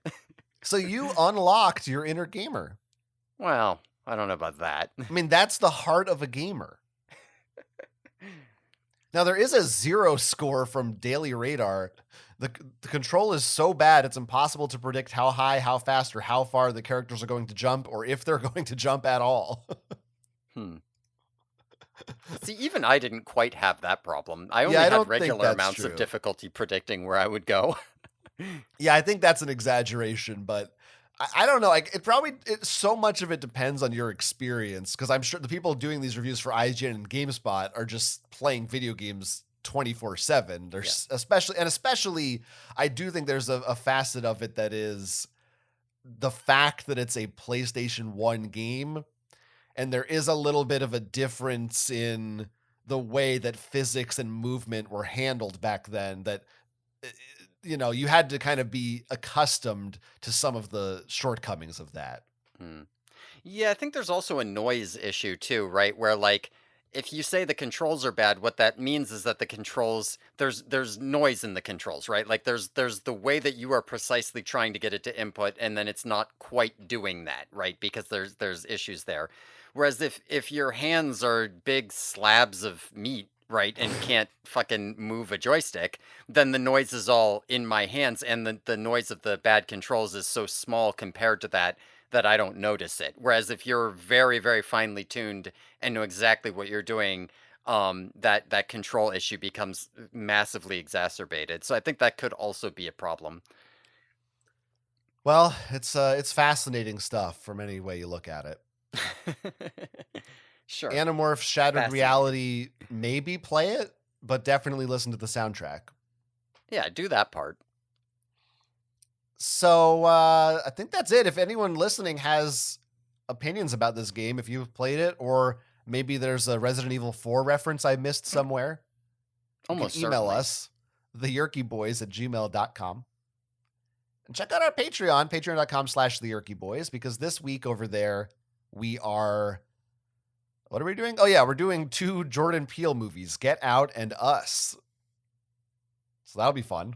So you unlocked your inner gamer. Well, I don't know about that. I mean, that's the heart of a gamer. Now, there is a 0 score from Daily Radar. The control is so bad, it's impossible to predict how high, how fast, or how far the characters are going to jump, or if they're going to jump at all. Hmm. See, even I didn't quite have that problem. I Yeah, only I had don't think regular that's amounts of true. difficulty predicting where I would go. Yeah, I think that's an exaggeration, but I don't know. Like, so much of it depends on your experience, because I'm sure the people doing these reviews for IGN and GameSpot are just playing video games 24/7. Yeah. There's especially, I do think there's a facet of it that is the fact that it's a PlayStation 1 game, and there is a little bit of a difference in the way that physics and movement were handled back then, that uh, you had to kind of be accustomed to some of the shortcomings of that. Hmm. Yeah, I think there's also a noise issue too, right? Where like if you say the controls are bad, what that means is that the controls there's noise in the controls, right? Like there's the way that you are precisely trying to get it to input and then it's not quite doing that, right? Because there's issues there. Whereas if your hands are big slabs of meat, right, and can't fucking move a joystick, then the noise is all in my hands and the noise of the bad controls is so small compared to that I don't notice it. Whereas if you're very, very finely tuned and know exactly what you're doing, that control issue becomes massively exacerbated. So I think that could also be a problem. Well, it's fascinating stuff from any way you look at it. Sure. Animorphs Shattered Fascinating. Reality, maybe play it, but definitely listen to the soundtrack. Yeah, do that part. So I think that's it. If anyone listening has opinions about this game, if you've played it, or maybe there's a Resident Evil 4 reference I missed somewhere, you can Almost email certainly. us, theyerkyboys@gmail.com. And check out our Patreon, patreon.com/theyerkyboys, because this week over there, we are, what are we doing? Oh yeah, we're doing 2 Jordan Peele movies, Get Out and Us. So that'll be fun.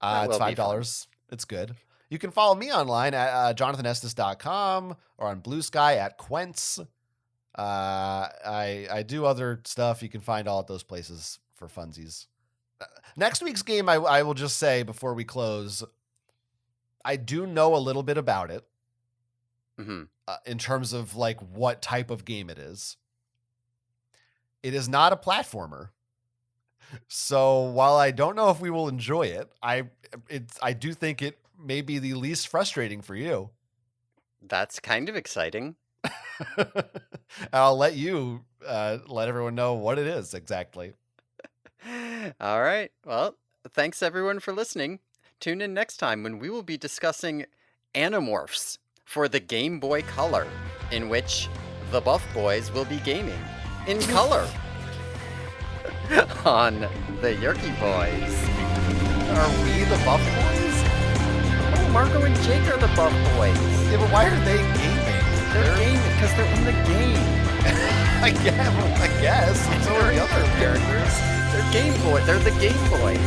That It's will be fun. $5. It's good. You can follow me online at jonathanestis.com or on Blue Sky at Quents. I do other stuff. You can find all at those places for funsies. Next week's game, I will just say before we close, I do know a little bit about it Mhm. in terms of like what type of game it is. It is not a platformer. So while I don't know if we will enjoy it, I do think it may be the least frustrating for you. That's kind of exciting. I'll let you let everyone know what it is exactly. All right. Well, thanks everyone for listening. Tune in next time when we will be discussing Animorphs for the Game Boy Color, in which the Buff Boys will be gaming in color on the Yerky Boys. Are we the Buff Boys? Oh, Marco and Jake are the Buff Boys. Yeah, but why are they gaming? They're gaming because they're in the game. I guess. So are the other characters. They're Game Boy. They're the Game Boys.